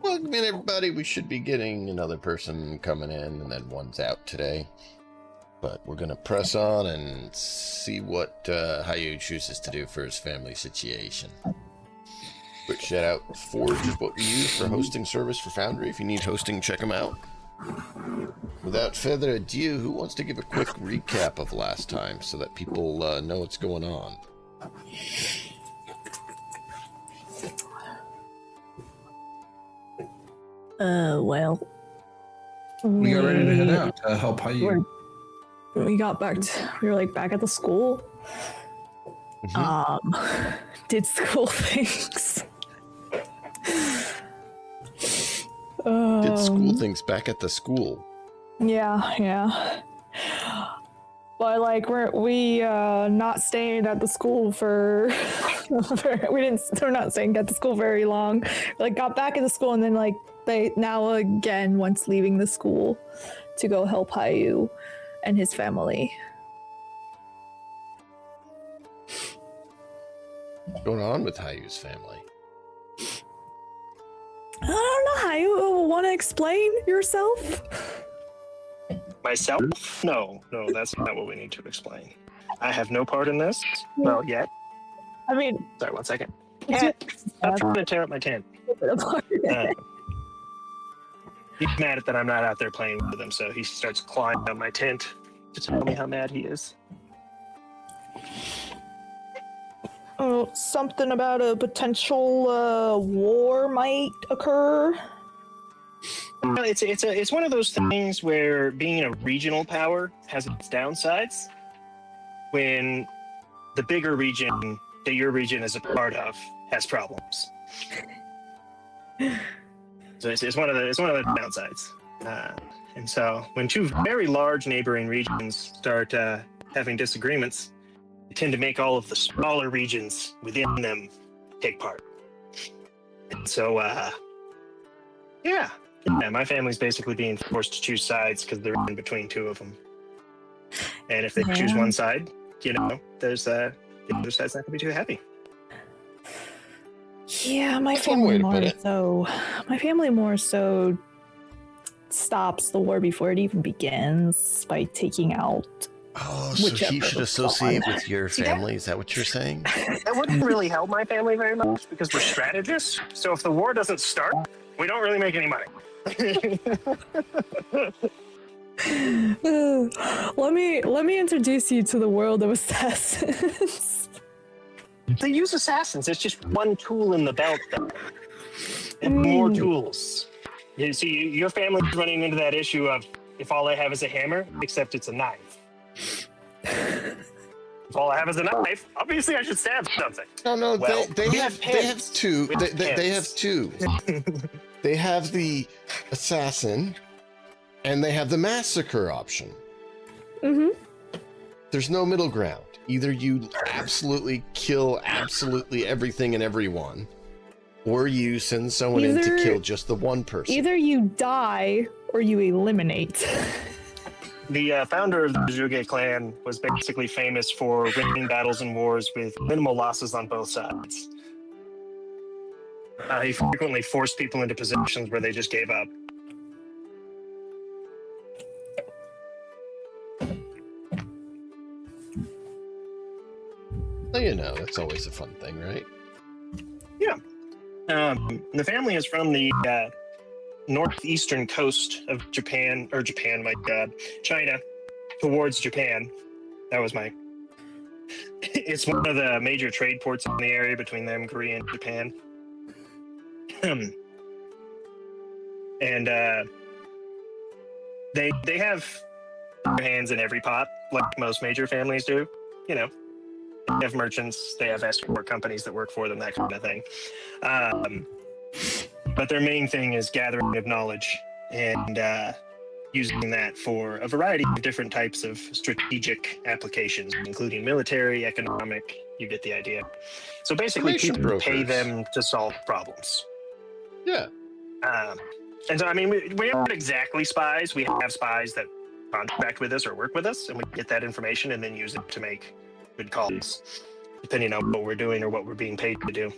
Welcome in, everybody. We should be getting another person coming in, and then one's out today. But we're going to press on and see what Hayu chooses to do for his family situation. Quick shout out, Forge is what we use for hosting service for Foundry. If you need hosting, check them out. Without further ado, who wants to give a quick recap of last time so that people know what's going on? Well, we got ready to head out to help Hayu. We got back we were like back at the school. Did school things. Did school things back at the school. Yeah. But like we're not staying at the school for we're not staying at the school very long. Like got back at the school and then like they now again once leaving the school to go help Hayu and his family. What's going on with Hayu's family? I don't know, Hayu. Want to explain yourself? Myself? No, that's not what we need to explain. I have no part in this. Well, yet. I mean, sorry, 1 second. Stop trying to tear up my tent. He's mad that I'm not out there playing with him, so he starts clawing on my tent to tell me how mad he is. Oh, something about a potential war might occur. It's one of those things where being a regional power has its downsides. When the bigger region that your region is a part of has problems. So it's one of the downsides. And so when two very large neighboring regions start having disagreements, they tend to make all of the smaller regions within them take part. And so, yeah, my family's basically being forced to choose sides because they're in between two of them. And if they choose one side, there's the other side's not going to be too happy. Yeah, my family more so stops the war before it even begins by taking out. Oh, so he should associate with your family? Is that what you're saying? That wouldn't really help my family very much because we're strategists. So if the war doesn't start, we don't really make any money. Let me introduce you to the world of assassins. They use assassins. It's just one tool in the belt, though. And more tools. You see, your family's running into that issue of if all I have is a hammer, except it's a knife. If all I have is a knife, obviously I should stab something. No, well, they have two. They have two. They have the assassin, and they have the massacre option. Mm-hmm. There's no middle ground. Either you absolutely kill absolutely everything and everyone, or you send someone in to kill just the one person. Either you die or you eliminate. The founder of the Zhuge clan was basically famous for winning battles and wars with minimal losses on both sides. He frequently forced people into positions where they just gave up. Well, that's always a fun thing, right? Yeah. The family is from the northeastern coast of China, towards Japan. That was it's one of the major trade ports in the area between them, Korea and Japan. And they have their hands in every pot, like most major families do. They have merchants, they have escort companies that work for them, that kind of thing. But their main thing is gathering of knowledge and using that for a variety of different types of strategic applications, including military, economic, you get the idea. So basically people pay them to solve problems. Yeah. And so, I mean, we aren't exactly spies. We have spies that contract with us or work with us, and we get that information and then use it to make good calls, depending on what we're doing or what we're being paid to do.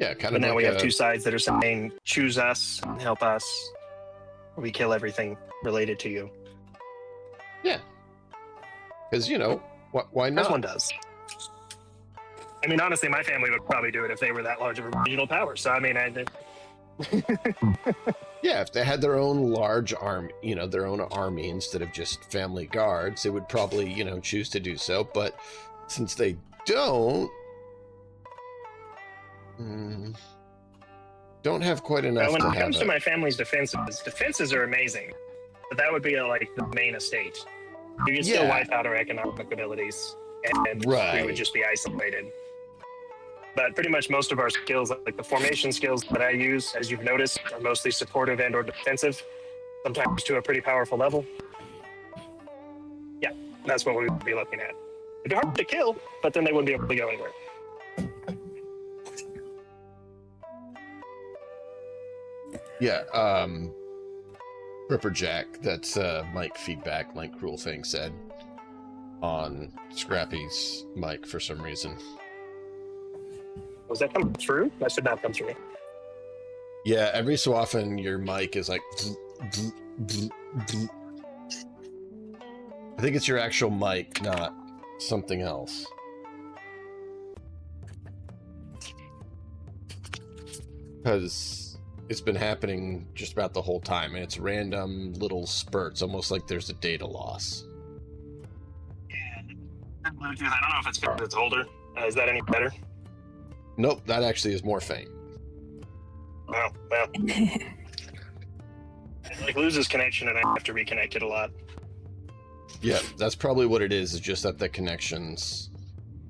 Yeah, kind But of. now like we have two sides that are saying, choose us, help us, or we kill everything related to you. Yeah. Because, why As not? one does. I mean, honestly, my family would probably do it if they were that large of a regional power. So, I mean, Yeah, if they had their own large army, their own army instead of just family guards, they would probably, choose to do so. But since they don't have quite enough when to it have comes to my family's defenses are amazing. But that would be like the main estate. You can still wipe out our economic abilities, and we would just be isolated. But pretty much most of our skills, like the formation skills that I use, as you've noticed, are mostly supportive and or defensive, sometimes to a pretty powerful level. Yeah, that's what we would be looking at. It'd be hard to kill, but then they wouldn't be able to go anywhere. Yeah, Ripper Jack, that's Mike feedback, like Cruel Thing said on Scrappy's mic for some reason. Was that coming through? That should not come through. Yeah, every so often your mic is like... I think it's your actual mic, not something else. Because it's been happening just about the whole time, and it's random little spurts, almost like there's a data loss. Yeah, Bluetooth. I don't know if it's because it's older. Is that any better? Nope, that actually is more faint. Oh, well. It like loses connection and I have to reconnect it a lot. Yeah, that's probably what it is just that the connection's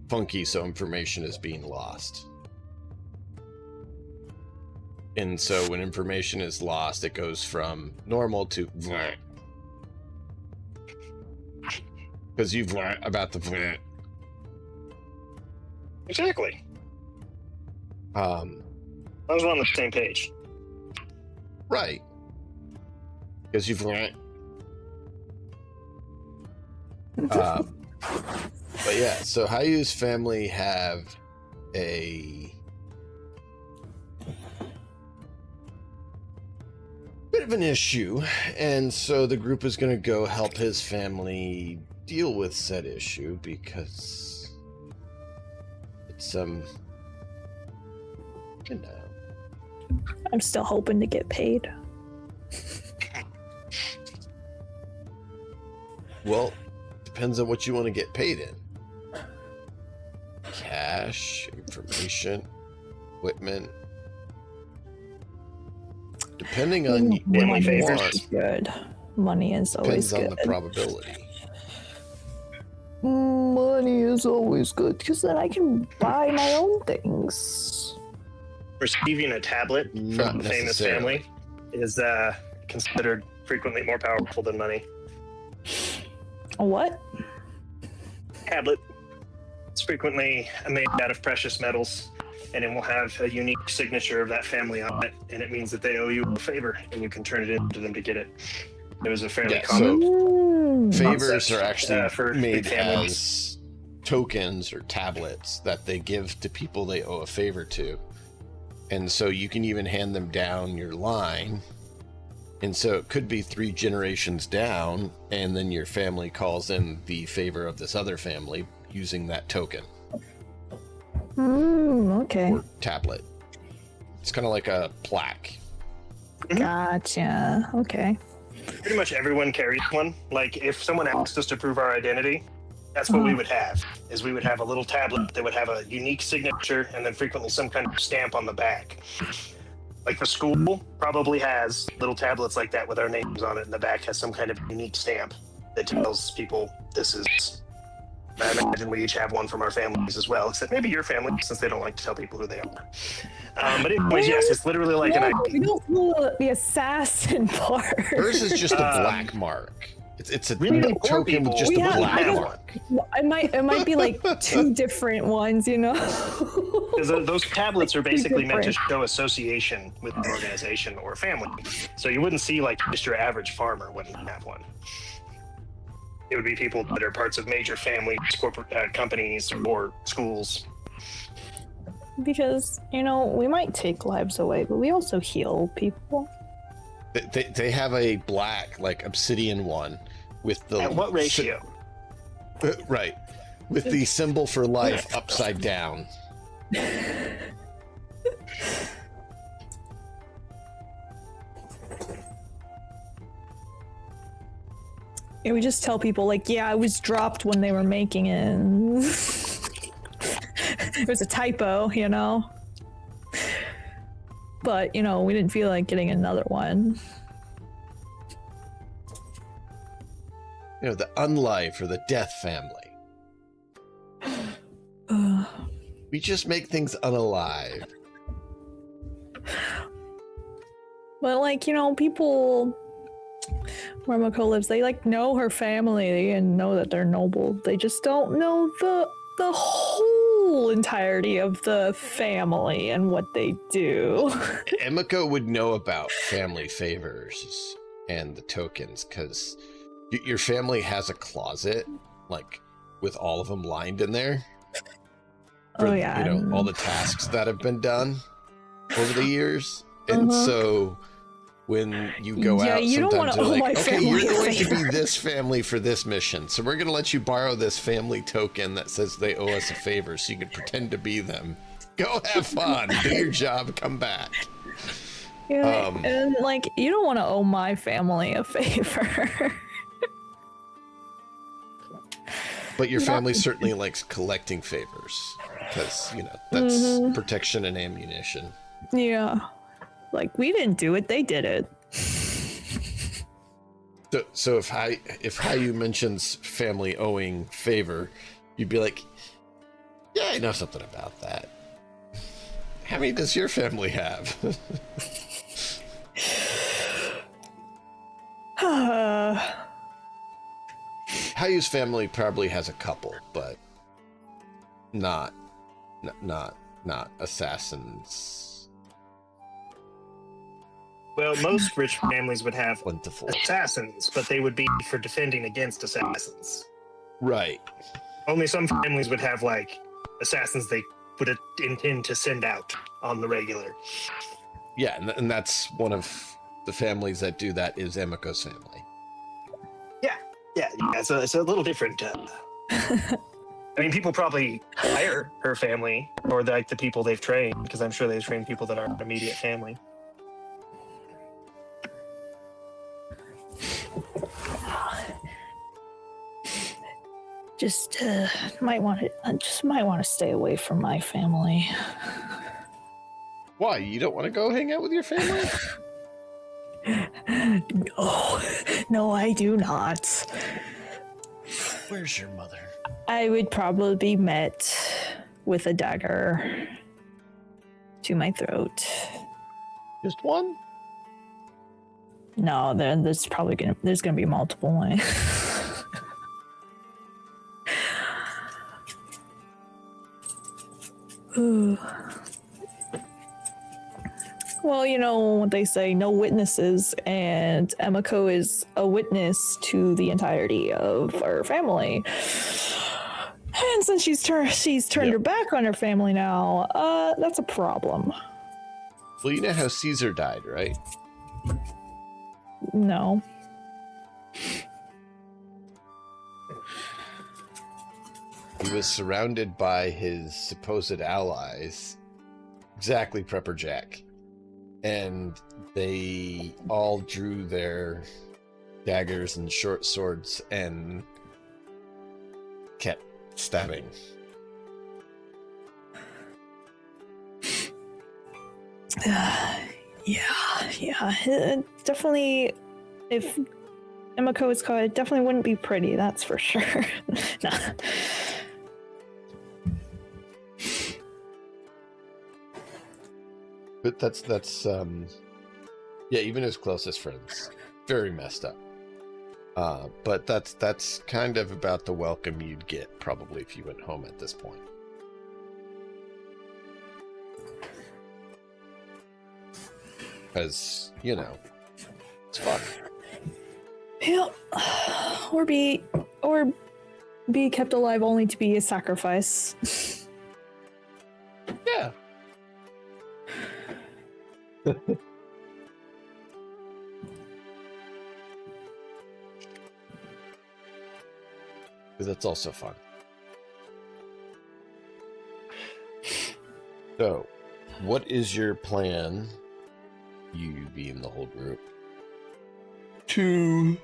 funky, so information is being lost. And so when information is lost, it goes from normal to because you've learned about the Exactly. I was on the same page. Right. Because you've learned. But yeah, so Hayu's family have a bit of an issue, and so the group is going to go help his family deal with said issue because it's I'm still hoping to get paid. Well, depends on what you want to get paid in. Cash, information, equipment. Depending on what Money you is want, good. Money is always depends on good. the probability. Money is always good because then I can buy my own things. Receiving a tablet Not from a famous necessarily. family is considered frequently more powerful than money. A what? Tablet. It's frequently made out of precious metals, and it will have a unique signature of that family on it, and it means that they owe you a favor, and you can turn it into them to get it. It was a fairly common Favors concept, are actually for made big families. as tokens or tablets that they give to people they owe a favor to. And so you can even hand them down your line. And so it could be 3 generations down, and then your family calls in the favor of this other family using that token Okay. or tablet. It's kind of like a plaque. Gotcha. Okay. Pretty much everyone carries one. Like, if someone asked us to prove our identity, that's what we would have, is we would have a little tablet that would have a unique signature and then frequently some kind of stamp on the back. Like the school probably has little tablets like that with our names on it, and the back has some kind of unique stamp that tells people this is... I imagine we each have one from our families as well, except maybe your family, since they don't like to tell people who they are. But anyways, yes, it's literally like an We ID. don't know the assassin part. Hers is just a black mark. It's a Really poor token people with just a We have- black I don't- mark. It might be like 2 different ones, you know? Because those tablets are basically meant to show association with an organization or a family. So you wouldn't see like just your average farmer wouldn't have one. It would be people that are parts of major families, corporate companies, or schools. because, you know, we might take lives away, but we also heal people. They have a black, like, obsidian one with the... At what ratio? Right. With the symbol for life upside down. Yeah, we just tell people, like, yeah, it was dropped when they were making it. It was a typo, you know? But, you know, we didn't feel like getting another one. You know, the unlife or the death family. We just make things unalive. But, like, you know, people where Mako lives, they, like, know her family and know that they're noble. They just don't know the whole entirety of the family and what they do. Emiko would know about family favors and the tokens, because your family has a closet, like, with all of them lined in there. For, Oh, yeah. You know, all the tasks that have been done over the years. And so when you go out, you don't sometimes they're like, okay, family you're going to favor. be this family for this mission. So we're going to let you borrow this family token that says they owe us a favor so you can pretend to be them. Go have fun. Do your job. Come back. Yeah, and, like, you don't want to owe my family a favor. But your family certainly likes collecting favors because, you know, that's protection and ammunition. Yeah. Like, we didn't do it, they did it. So if Hayu mentions family owing favor, you'd be like, yeah, I know something about that. How many does your family have? Hayu's family probably has a couple, but not assassins. Well, most rich families would have Plentiful. assassins, but they would be for defending against assassins. Right. Only some families would have, like, assassins they would intend to send out on the regular. Yeah, and that's one of the families that do that is Emiko's family. Yeah, so it's a little different. I mean, people probably hire her family or like the people they've trained, because I'm sure they've trained people that aren't immediate family. Just might want to stay away from my family. Why? You don't want to go hang out with your family? No, I do not. Where's your mother? I would probably be met with a dagger to my throat. Just one? No, there's gonna be multiple ways. Ooh. Well, you know what they say, no witnesses, and Emiko is a witness to the entirety of her family. And since she's turned her back on her family now, that's a problem. Well, you know how Caesar died, right? No. He was surrounded by his supposed allies, exactly Prepper Jack. And they all drew their daggers and short swords and kept stabbing. Yeah. Definitely, if Emiko is caught, it definitely wouldn't be pretty, that's for sure. Nah. But that's yeah, even his closest friends, very messed up. But that's kind of about the welcome you'd get probably if you went home at this point. Because, you know, it's fun. Yeah. Or be kept alive only to be a sacrifice. Yeah. Because that's also fun. So, what is your plan, you being the whole group, to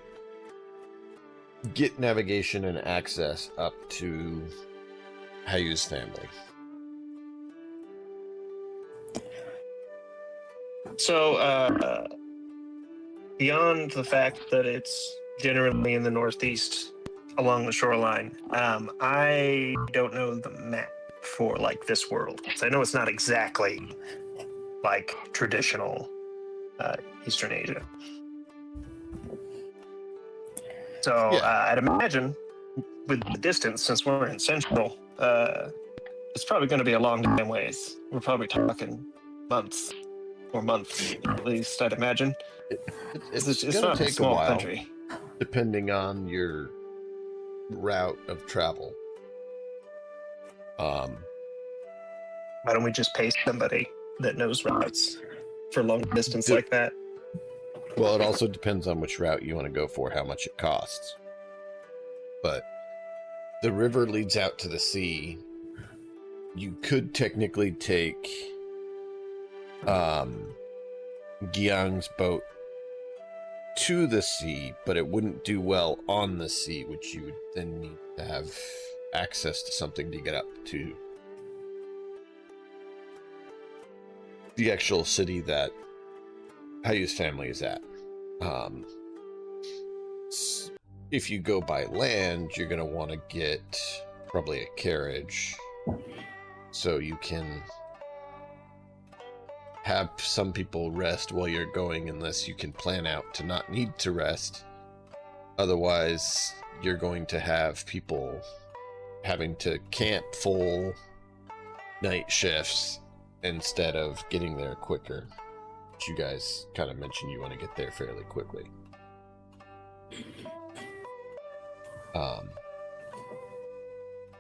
get navigation and access up to Hayu's family? So, beyond the fact that it's generally in the northeast along the shoreline, I don't know the map for like this world. So I know it's not exactly like traditional Eastern Asia. So Yeah. I'd imagine with the distance, since we're in Central, it's probably going to be a long time ways. We're probably talking months at least, I'd imagine. It's It's going not to a take a small while, country. depending on your route of travel. Why don't we just pay somebody that knows routes for long distance like that? Well, it also depends on which route you want to go for, how much it costs. But the river leads out to the sea. You could technically take Giang's boat to the sea, but it wouldn't do well on the sea, which you would then need to have access to something to get up to the actual city that Hayu's family is at. If you go by land, you're going to want to get probably a carriage so you can have some people rest while you're going, unless you can plan out to not need to rest. Otherwise, you're going to have people having to camp full night shifts instead of getting there quicker. Which you guys kind of mentioned you want to get there fairly quickly.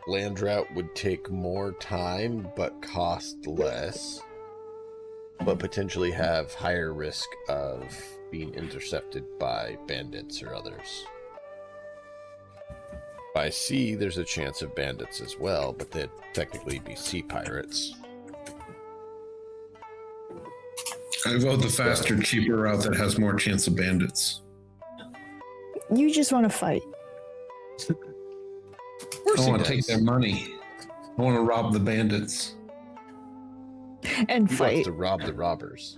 Land route would take more time but cost less, but potentially have higher risk of being intercepted by bandits or others. By sea, there's a chance of bandits as well, but they'd technically be sea pirates. I vote the faster, cheaper route that has more chance of bandits. You just want to fight. I want to take their money. I want to rob the bandits. And Who wants fight. to rob the robbers?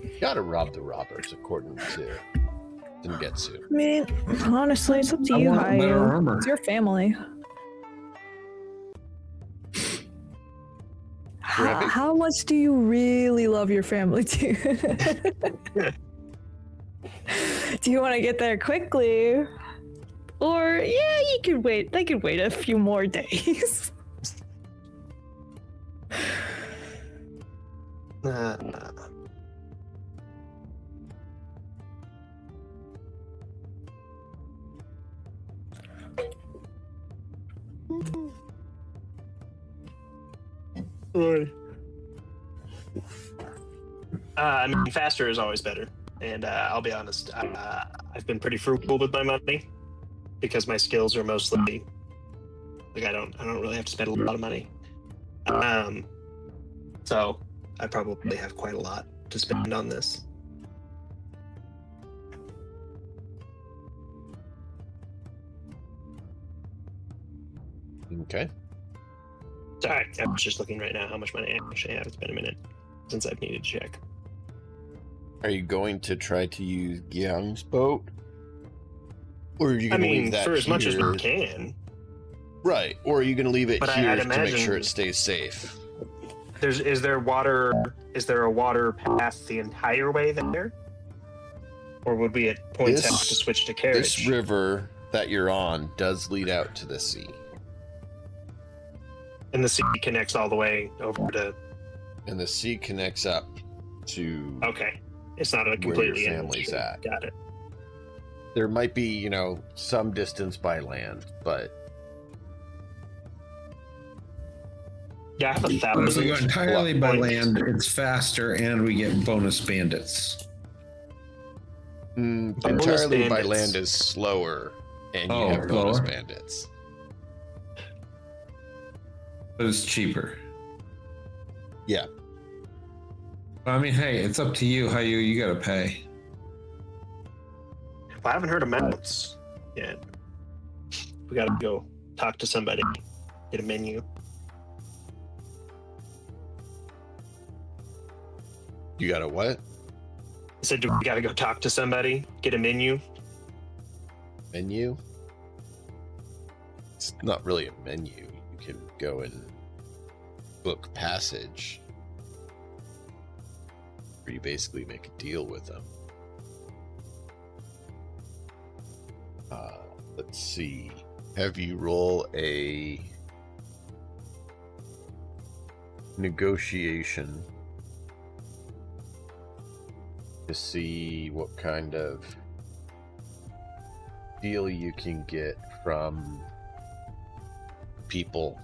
You gotta rob the robbers, according to Dengetsu. I mean, honestly, it's up to I you, want better Hayu. armor. It's your family. Rabbit? How much do you really love your family, too? Do you want to get there quickly? Or, yeah, you could wait. They could wait a few more days. I mean, faster is always better, and I'll be honest. I've been pretty frugal with my money because my skills are mostly like I don't really have to spend a lot of money. So I probably have quite a lot to spend on this. Okay. Sorry, I'm just looking right now how much money I actually have. It's been a minute since I've needed to check. Are you going to try to use Giang's boat? Or are you I going to mean, leave that for as much as here? we can. Right. Or are you going to leave it But here I'd to make imagine- sure it stays safe? Is there a water path the entire way there? Or would we at points have to switch to carriage? This river that you're on does lead out to the sea. And the sea connects all the way over to... And the sea connects up to Okay. It's not a where completely your endless family's stream. at. Got it. There might be, some distance by land, but Yeah, I have But if 1,000. we go entirely by points. land, it's faster and we get bonus bandits. Bonus Entirely by bandits. land is slower, and you Oh, have bonus slower? bandits. But it's cheaper. Yeah. I mean, hey, it's up to you how you gotta pay. Well, I haven't heard of mounts yet. We gotta go talk to somebody, get a menu. You got a what? I said, we gotta go talk to somebody, get a menu. Menu? It's not really a menu. You can go and book passage, where you basically make a deal with them. Let's see. Have you roll a negotiation to see what kind of deal you can get from people.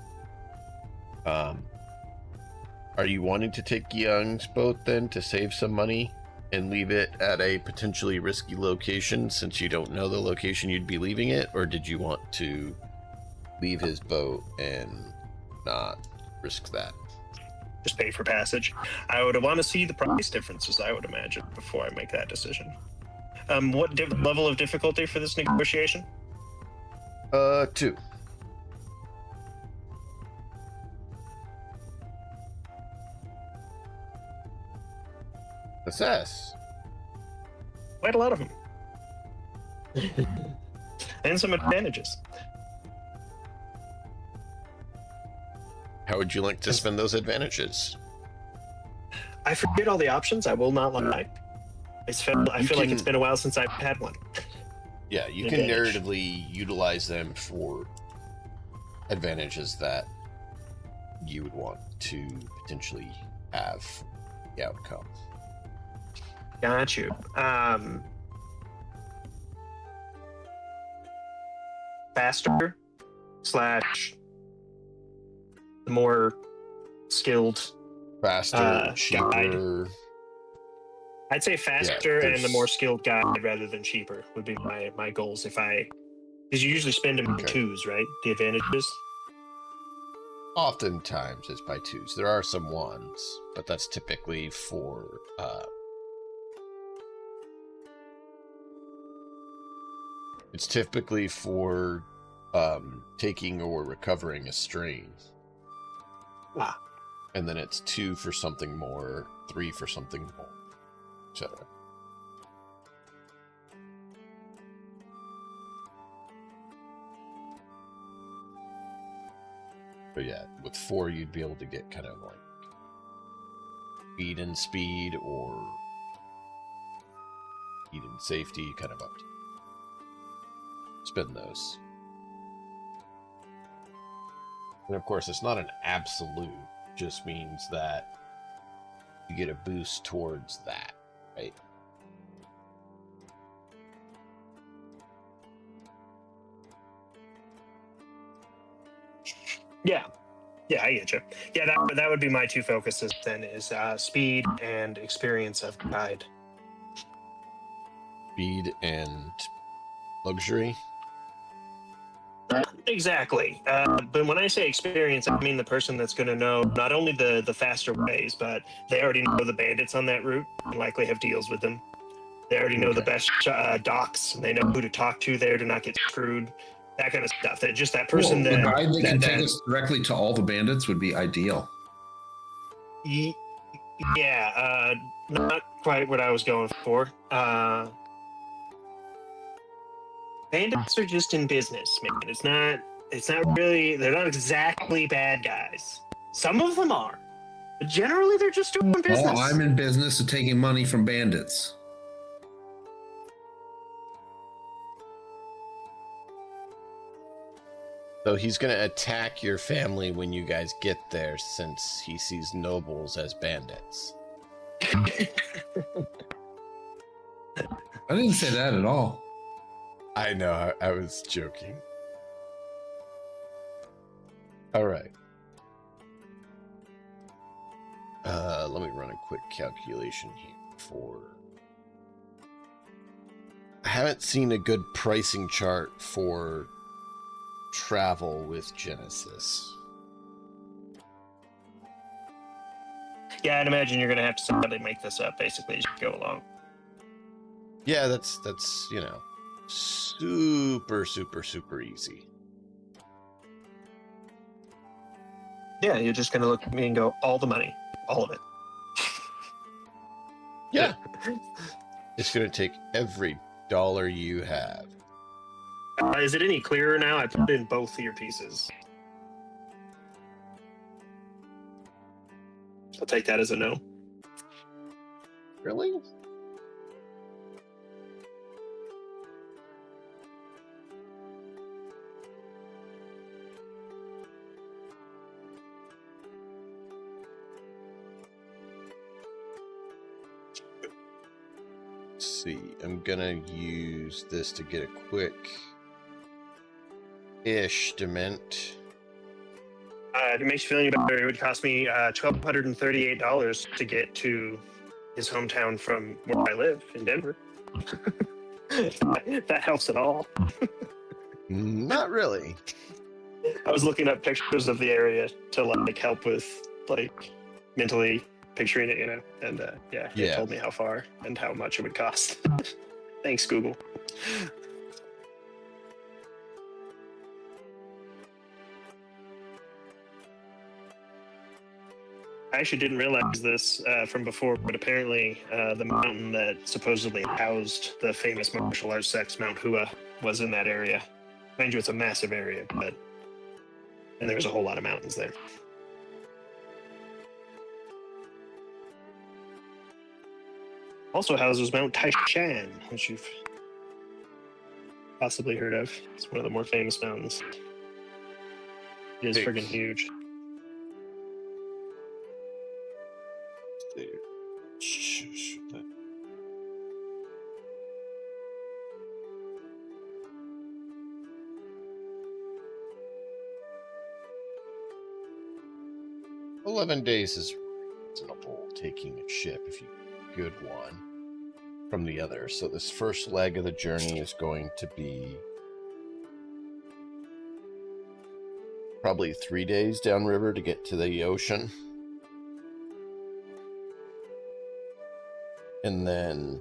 Are you wanting to take Young's boat then to save some money and leave it at a potentially risky location since you don't know the location you'd be leaving it? Or did you want to leave his boat and not risk that? Just pay for passage. I would want to see the price differences, I would imagine, before I make that decision. What level of difficulty for this negotiation? 2. Assess. Quite a lot of them. And some advantages. How would you like to spend those advantages? I forget all the options, I will not lie. I feel like it's been a while since I've had one. Yeah, you can Advantage. narratively utilize them for advantages that you would want to potentially have the outcome. Got you. Faster / the more skilled. Faster, cheaper. Guide. I'd say faster and the there's- more skilled guide rather than cheaper would be my goals. Because you usually spend them in Okay. 2s, right? The advantages. Oftentimes it's by 2s. There are some 1s, but that's typically for it's typically for taking or recovering a strain. Ah, And then it's 2 for something more, 3 for something more, etc. But yeah, with 4 you'd be able to get kind of like speed or speed and safety, kind of up to you. Spend those. And of course, it's not an absolute, just means that you get a boost towards that, right? yeah, I get you. Yeah, that would be my 2 focuses then is speed and experience of guide. Speed and luxury. Exactly. But when I say experience, I mean the person that's going to know not only the faster ways, but they already know the bandits on that route and likely have deals with them. They already know the best docks, and they know who to talk to there to not get screwed. That kind of stuff. That just that person Well, that a guide that can take that- us directly to all the bandits would be ideal. Yeah, not quite what I was going for. Bandits are just in business, man. It's not really. They're not exactly bad guys. Some of them are, but generally they're just doing business. Oh, I'm in business of taking money from bandits. So he's going to attack your family when you guys get there since he sees nobles as bandits. I didn't say that at all. I know, I was joking. All right. let me run a quick calculation here for... I haven't seen a good pricing chart for travel with Genesys. Yeah, I'd imagine you're going to have to somebody make this up basically as you go along. Yeah, that's you know, super easy. Yeah, you're just going to look at me and go, all the money, all of it. Yeah. It's going to take every dollar you have. Is it any clearer now? I put in both of your pieces. I'll take that as a no. Really? Let's see. I'm gonna use this to get a quick estimate. To make you feel any better, it would cost me $1,238 to get to his hometown from where I live in Denver. If that helps at all. Not really. I was looking up pictures of the area to like help with like mentally picturing it, you know, and it told me how far and how much it would cost. Thanks, Google. I actually didn't realize this from before, but apparently the mountain that supposedly housed the famous martial arts sect, Mount Hua, was in that area. Mind you, it's a massive area, and there's a whole lot of mountains there. Also houses Mount Shénxiān, which you've possibly heard of. It's one of the more famous mountains. It is friggin' huge. 11 days is reasonable taking a ship if you get a good one from the other. So this first leg of the journey is going to be probably 3 days downriver to get to the ocean. And then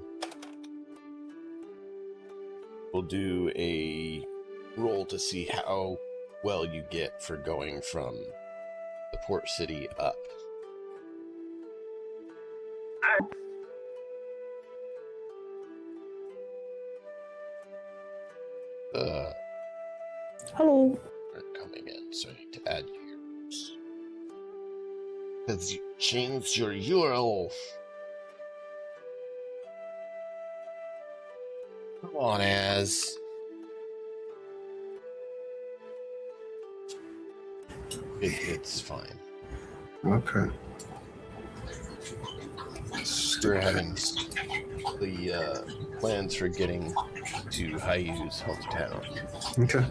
we'll do a roll to see how well you get for going from the port city up. Hello. Coming in, so I need to add yours. Because you changed your URL. Come on, Az. It's fine. Okay. We're having the plans for getting to Hayu's hometown. Okay.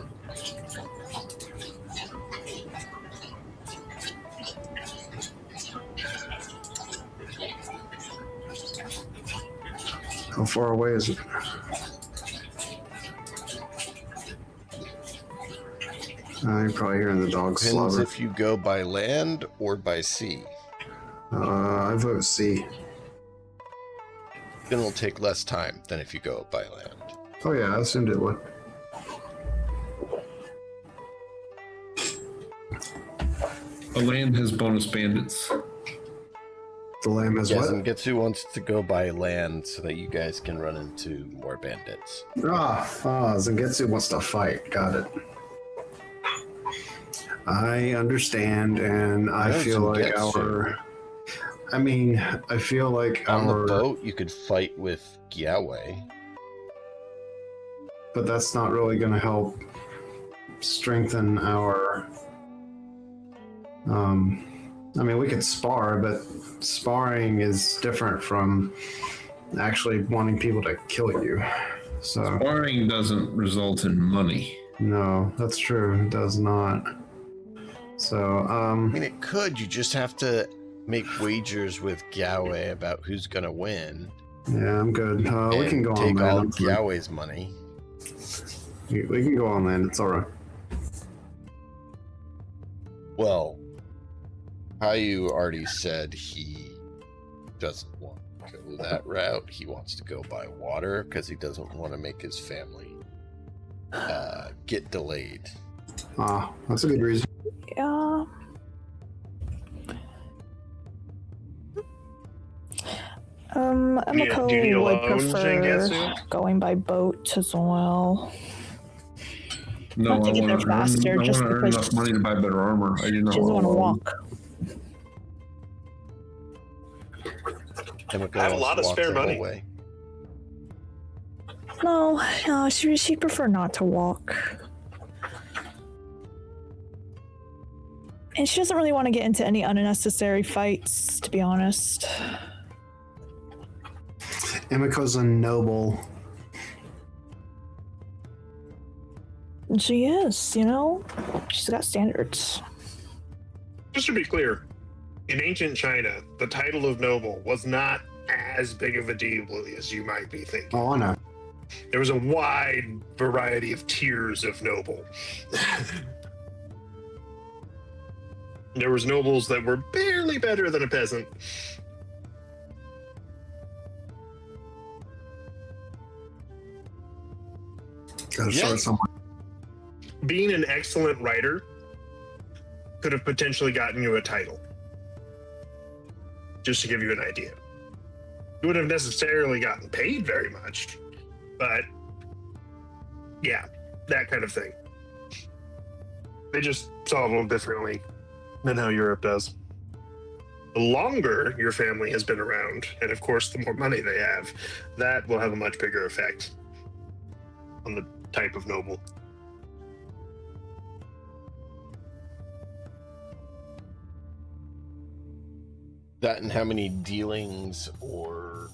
How far away is it? You're probably hearing the dogs Depends slobber. if you go by land or by sea. I vote C. Then it'll take less time than if you go by land. Oh yeah, I assumed it would. The land has bonus bandits. The lamb is what? Zengetsu wants to go by land so that you guys can run into more bandits. Zangetsu wants to fight. Got it. I understand, and I feel like Zangetsu. I feel like On our... the boat, you could fight with Gyawei. But that's not really going to help strengthen our... we could spar, but sparring is different from actually wanting people to kill you. So Sparring doesn't result in money. no, that's true. It does not. So I mean, it could. You just have to make wagers with Galway about who's gonna win. Yeah, I'm good. We and can go take on all land. Galway's money. We can go on land. It's all right. Well, Caillou already said he doesn't want to go that route. He wants to go by water because he doesn't want to make his family get delayed. Ah, that's a good reason. Yeah. Emiko do you need a would loan, prefer Shénxiān? going by boat as well. No, I Want to get there want faster, to earn, just enough because money to buy better armor. I do not She doesn't want to want walk. Emiko I have a wants lot to of walk spare the whole money. way. No, she'd prefer not to walk. And she doesn't really want to get into any unnecessary fights, to be honest. Emiko's a noble. And she is, you know? She's got standards. Just to be clear, in ancient China, the title of noble was not as big of a deal as you might be thinking. Oh, I know. There was a wide variety of tiers of noble. There was nobles that were barely better than a peasant. Gotta Yeah. start somewhere. Being an excellent writer could have potentially gotten you a title. Just to give you an idea. You wouldn't have necessarily gotten paid very much, but yeah, that kind of thing. They just saw it a little differently than how Europe does. The longer your family has been around, and of course the more money they have, that will have a much bigger effect on the type of noble. That and how many dealings or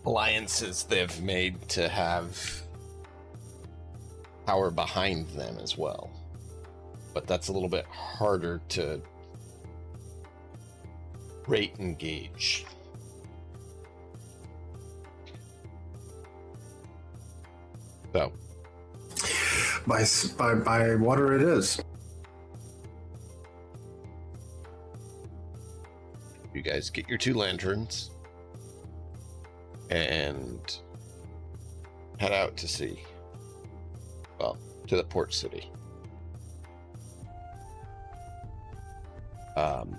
alliances they've made to have power behind them as well. But that's a little bit harder to rate and gauge. So, By water it is. you guys get your 2 lanterns and head out to sea. Well, to the port city.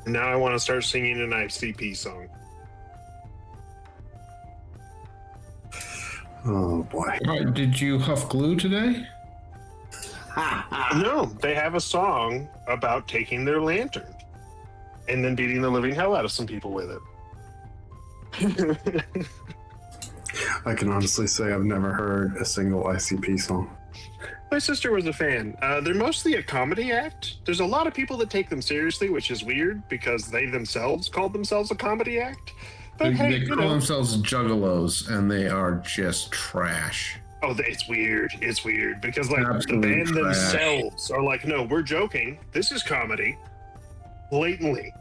Now I want to start singing an ICP song. Oh boy. Did you huff glue today? No, they have a song about taking their lantern and then beating the living hell out of some people with it. I can honestly say I've never heard a single ICP song. My sister was a fan. They're mostly a comedy act. There's a lot of people that take them seriously, which is weird because they themselves called themselves a comedy act. But hey, They you call know. themselves juggalos, and they are just trash. Oh, it's weird. It's weird because like Absolute the band trash. themselves are like, no, we're joking. This is comedy. Blatantly.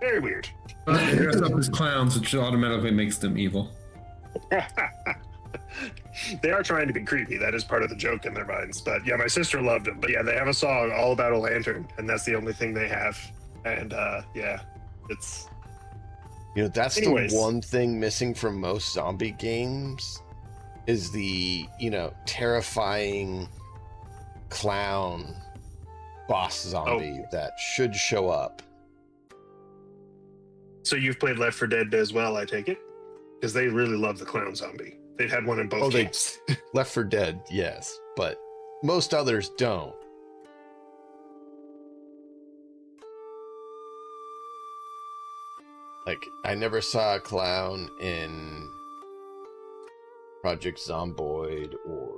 Very weird. But they dress up as clowns, which automatically makes them evil. They are trying to be creepy. That is part of the joke in their minds. But yeah, my sister loved them. But yeah, they have a song all about a lantern, and that's the only thing they have. And yeah, it's you know, that's Anyways. the one thing missing from most zombie games is the, you know, terrifying clown boss zombie that should show up. so you've played Left 4 Dead as well, I take it, because they really love the clown zombie. They've had one in both they- games. Left 4 Dead, yes, but most others don't. Like, I never saw a clown in Project Zomboid or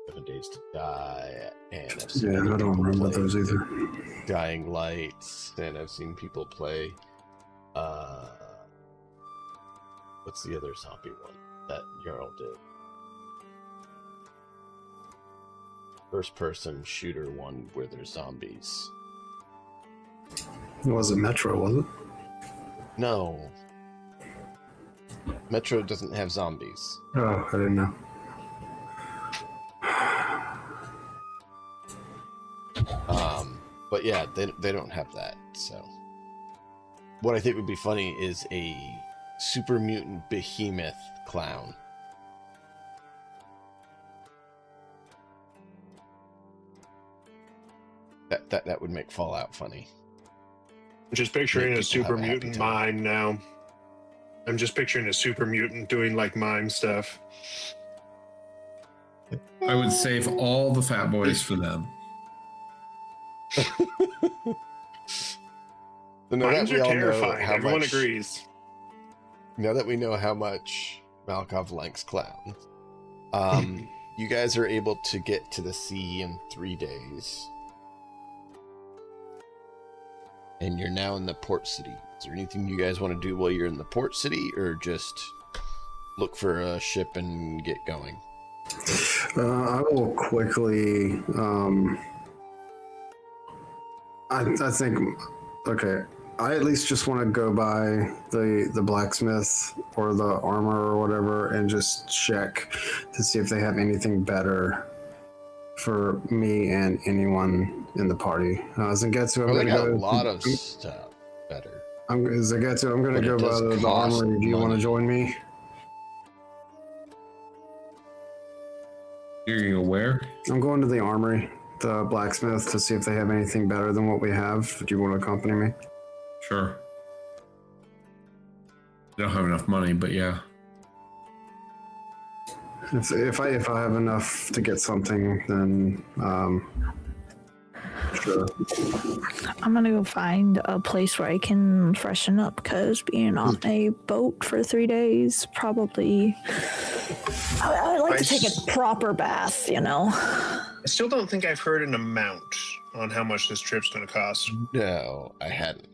7 Days to Die, and I've seen Yeah, other I don't people remember play those either. Dying Lights, and I've seen people play what's the other zombie one that Jarl did? First person shooter one where there's zombies. It wasn't Metro, was it? No. Metro doesn't have zombies. Oh, I didn't know. But yeah, they don't have that. So, what I think would be funny is a super mutant behemoth clown. That would make Fallout funny. I'm just picturing Make a people super have a happy mutant time. mime now. I'm just picturing a super mutant doing like mime stuff. I would save all the fat boys for them. So now that Mimes we are all know terrifying. how Everyone much, agrees. now that we know how much Malkov likes clowns, you guys are able to get to the sea in 3 days. And you're now in the port city. Is there anything you guys want to do while you're in the port city, or just look for a ship and get going? I will quickly. I think. Okay, I at least just want to go by the blacksmith or the armor or whatever, and just check to see if they have anything better for me and anyone in the party. Zangetsu, I'm Well, gonna they got go. a lot of stuff better. Zangetsu, I'm gonna But it go by does the cost armory. Do you want to money. join me? You're gonna go where? I'm going to the armory, the blacksmith, to see if they have anything better than what we have. Do you want to accompany me? Sure. I don't have enough money, but yeah. If I have enough to get something, then sure. I'm gonna go find a place where I can freshen up because being on a boat for 3 days probably. I would like to take a proper bath, you know. I still don't think I've heard an amount on how much this trip's going to cost. No, I hadn't.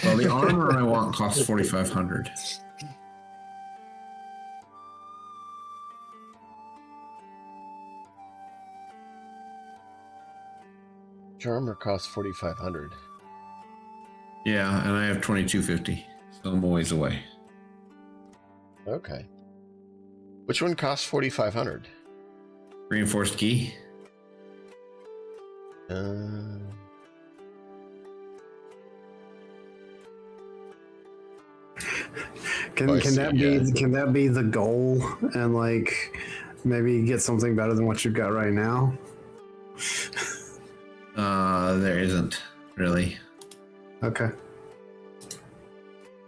Well, the armor I want costs 4,500. Your armor costs 4,500. Yeah, and I have 2,250, so I'm a ways away. Okay. Which one costs 4,500? Reinforced key. Can I that be the goal, and like maybe get something better than what you've got right now? There isn't really. Okay.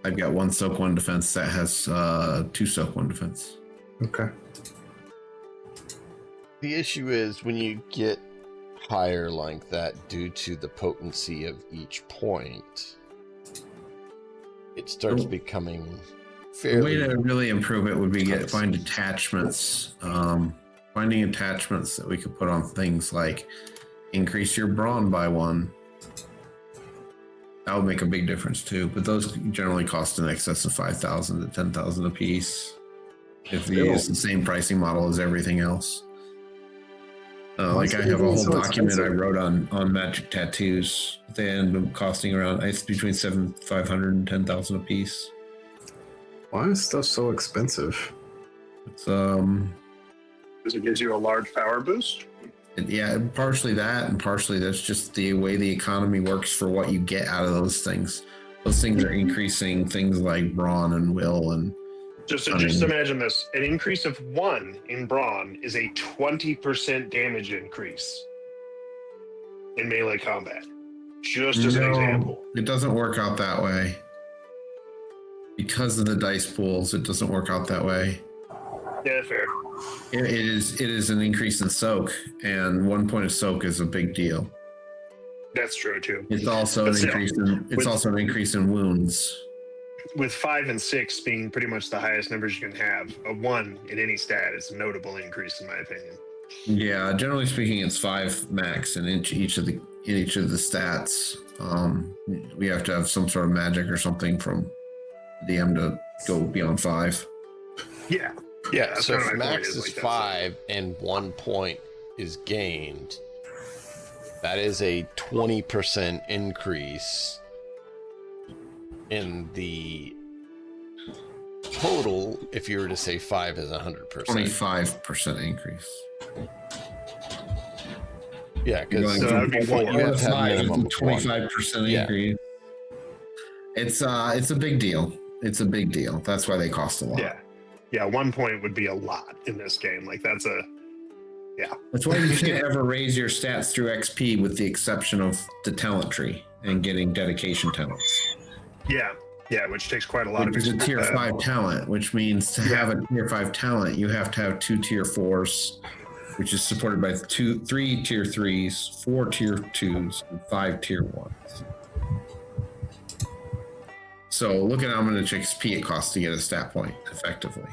I've got 1 soak 1 defense that has 2 soak 1 defense. Okay. The issue is when you get higher like that, due to the potency of each point, it starts becoming The way fairly. to really improve it would be find attachments. Finding attachments that we could put on things like increase your brawn by 1. That would make a big difference too. But those generally cost in excess of 5,000 to 10,000 a piece. If you use the same pricing model as everything else. Like I have a whole document I wrote on magic tattoos. They end up costing around, it's between 7,500 and 10,000 a piece. Why is stuff so expensive? It's Because it gives you a large power boost. yeah, partially that, and partially that's just the way the economy works for what you get out of those things. Those things are increasing things like brawn and will and. Just imagine this: an increase of 1 in brawn is a 20% damage increase in melee combat. Just as an example. It doesn't work out that way. Because of the dice pools, it doesn't work out that way. Yeah, fair. It is an increase in soak, and 1 point of soak is a big deal. That's true too. It's also But an still, increase in wounds. With 5 and 6 being pretty much the highest numbers you can have, a 1 in any stat is a notable increase in my opinion. Yeah, generally speaking, it's 5 max in each of the stats. We have to have some sort of magic or something from DM to go beyond 5. Yeah. Yeah, that's so kinda if my point max is like that. 5 and 1 point is gained, that is a 20% increase in the total, if you were to say 5 is 100%. 25% increase. Yeah, because So that would be you four. have to have a minimum of 25% Yeah. increase. It's a big deal. It's a big deal. That's why they cost a lot. Yeah, 1 point would be a lot in this game. Like that's That's why you can't ever raise your stats through XP, with the exception of the talent tree and getting dedication talents. yeah, which takes quite a lot Which is a tier 5 talent, which means to have a tier 5 talent, you have to have 2 tier 4s, which is supported by 3 tier 3s, 4 tier 2s, and 5 tier 1s. So look at how much XP it costs to get a stat point effectively.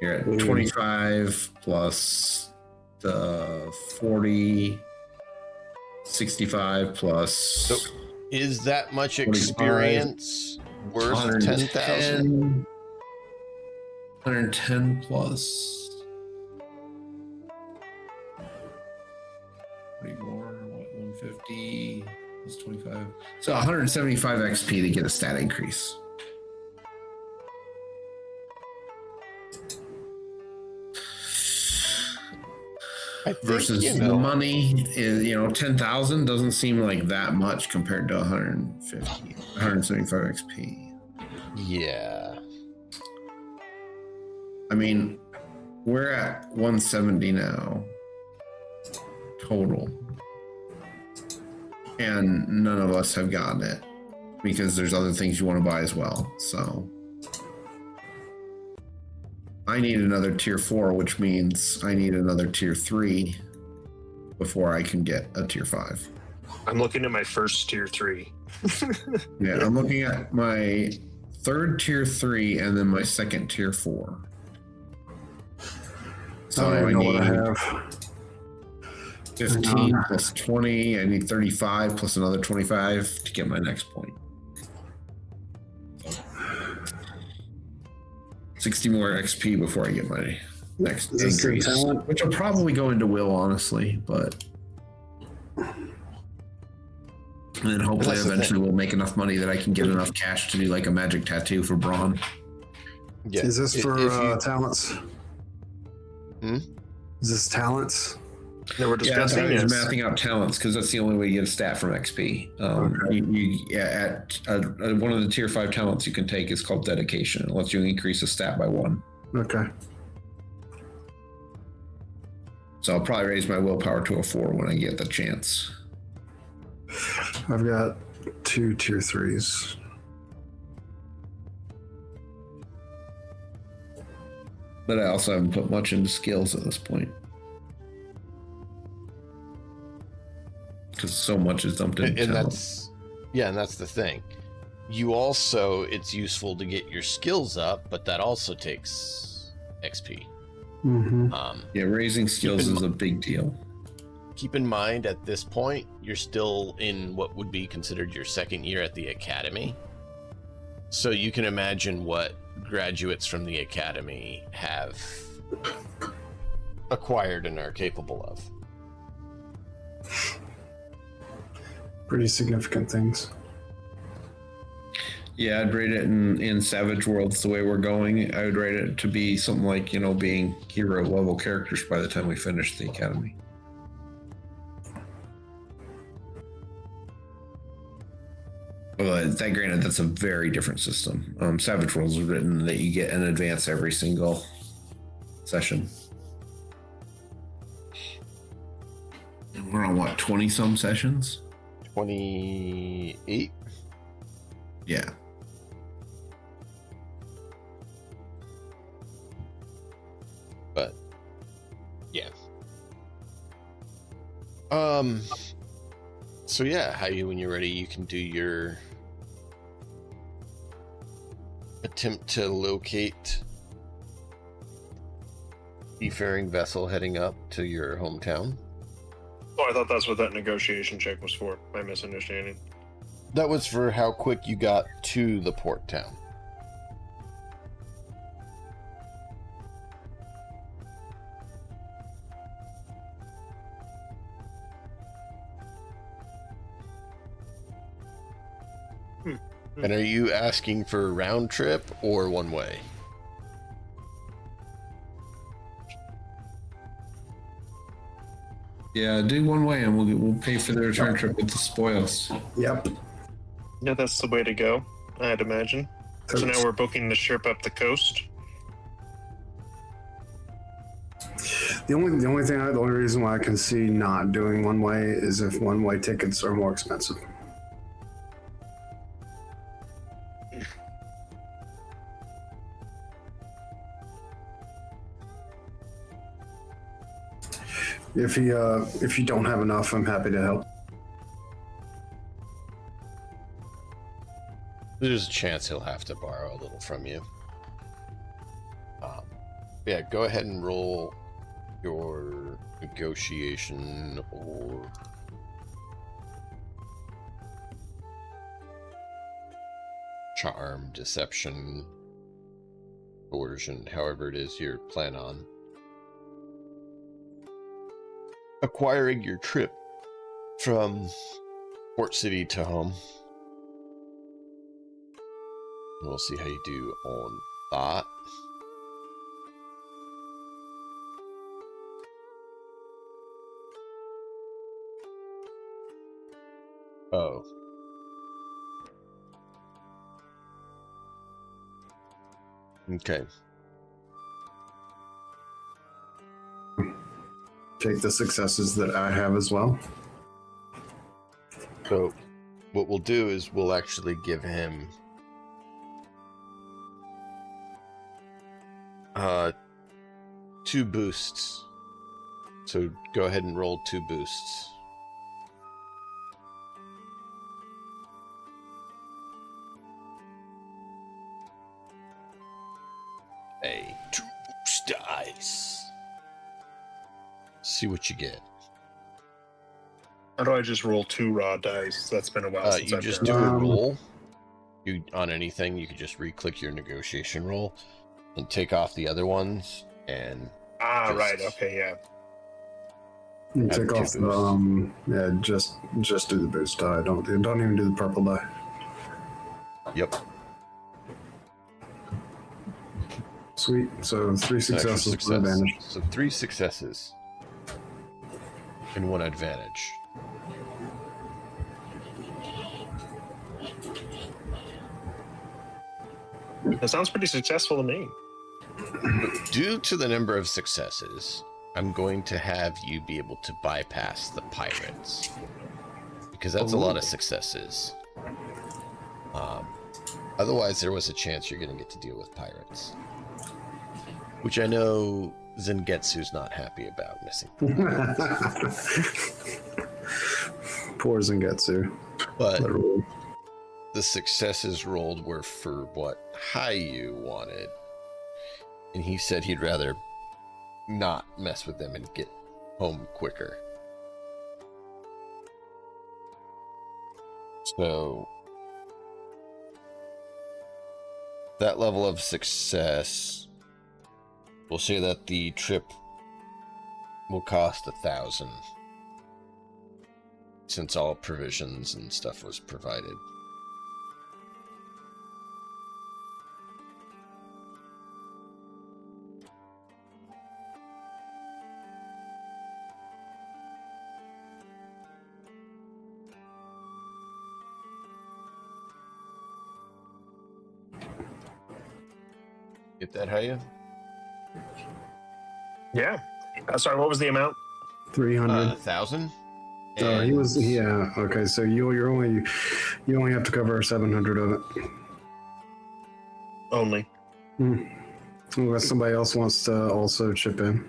You're at 25 plus the 40, 65 plus. So is that much 45, experience worth 10,000? 110 plus. What more? What, 150 plus 25? So 175 XP to get a stat increase. I think, Versus the money is, 10,000 doesn't seem like that much compared to 175 XP. Yeah. I mean, we're at 170 now total, and none of us have gotten it because there's other things you want to buy as well. So I need another tier 4, which means I need another tier 3 before I can get a tier 5. I'm looking at my first tier 3. Yeah, I'm looking at my 3rd tier 3 and then my 2nd tier 4. So I I know what I need have. 15 plus 20. I need 35 plus another 25 to get my next point. 60 more XP before I get my next Is this the increase, talent? which will probably go into Will, honestly, but and then hopefully That's the eventually we'll make enough money that I can get enough cash to do like a magic tattoo for Braun. Yeah. Is this for talents? Hmm? Is this talents? That we're Yeah, that's discussing why I was is mapping out talents because that's the only way you get a stat from XP. One of the tier 5 talents you can take is called dedication. It lets you increase a stat by 1. Okay. So I'll probably raise my willpower to a 4 when I get the chance. I've got 2 tier 3s. But I also haven't put much into skills at this point. Because so much is dumped into And talent. that's the thing. You also, it's useful to get your skills up, but that also takes XP. Mm-hmm. Yeah, raising skills is a big deal. Keep in mind, at this point, you're still in what would be considered your 2nd year at the academy. So you can imagine what graduates from the academy have acquired and are capable of. Pretty significant things. Yeah, I'd rate it in Savage Worlds the way we're going. I would rate it to be something like, being hero level characters by the time we finish the academy. Well, that granted, that's a very different system. Savage Worlds is written that you get an advance every single session. And we're on what, 20 some sessions? 28? Yeah. But yeah. So yeah, when you're ready, you can do your attempt to locate seafaring vessel heading up to your hometown. Oh, I thought that's what that negotiation check was for. My misunderstanding. That was for how quick you got to the port town. And are you asking for a round trip or one way? Yeah, do one way, and we'll pay for the return trip with the spoils. Yep. Yeah, that's the way to go, I'd imagine. So now we're booking the ship up the coast. The only reason why I can see not doing one way is if one way tickets are more expensive. If you don't have enough, I'm happy to help. There's a chance he'll have to borrow a little from you. Yeah, go ahead and roll your negotiation or charm, deception, coercion, however it is you plan on acquiring your trip from Port City to home. We'll see how you do on that. Oh. Okay. Take the successes that I have as well. So what we'll do is we'll actually give him 2 boosts. So go ahead and roll 2 boosts. A 2 boost dice. See what you get. How do I just roll 2 raw dice? That's been a while since You I've just done do that. a roll. You on anything, you could just re-click your negotiation roll and take off the other ones and Ah, just- right. Okay, yeah. You Have take 2 off boosts. the just do the boost die. Don't even do the purple die. Yep. Sweet. So 3 An extra successes, success. 1 advantage. So 3 successes and 1 advantage. That sounds pretty successful to me. Due to the number of successes, I'm going to have you be able to bypass the pirates. Because that's a lot of successes. Otherwise, there was a chance you're going to get to deal with pirates. Which I know Zengetsu's not happy about missing. Poor Zengetsu. But Literally. the successes rolled were for what Hayu wanted. And he said he'd rather not mess with them and get home quicker. So that level of success, we'll say that the trip will cost 1,000, since all provisions and stuff was provided. Get that, Haya? Yeah. Sorry, what was the amount? 300. 1,000? Oh, he was. Yeah. Okay. So you only have to cover 700 of it. Only. Unless somebody else wants to also chip in.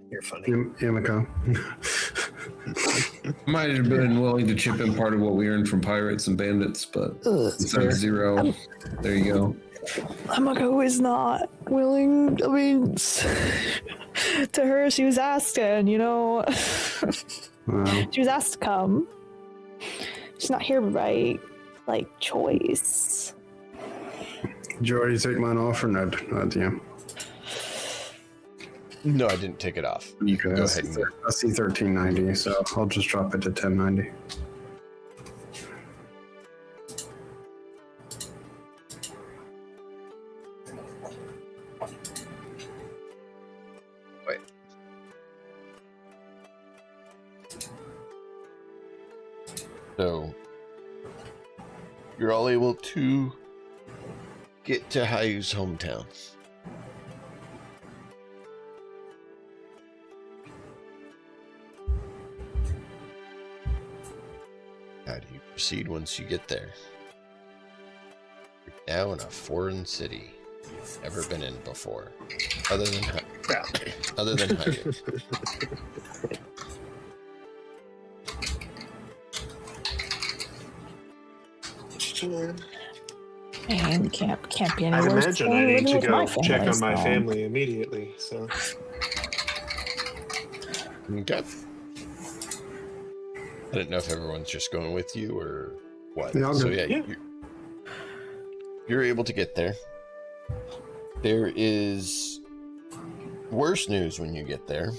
You're funny. Yamiko. Might have been willing to chip in part of what we earned from pirates and bandits, but instead of 0, there you go. Amako is not willing. I mean, to her, she was asking, you know. Wow. She was asked to come. She's not here by, like, choice. Did you already take mine off or no? DM. No, I didn't take it off. You can go ahead and... I see 1390, so I'll just drop it to 1090. Wait. So you're all able to get to Hayu's hometown. How do you proceed once you get there? You're now in a foreign city you've never been in before, other than Hayu. And can't be any I worse imagine than I need living to with my go check family, on my so- family immediately. So Okay. I didn't know if everyone's just going with you or what. Yeah, I'll So go. yeah, you're able to get there. There is worse news when you get there.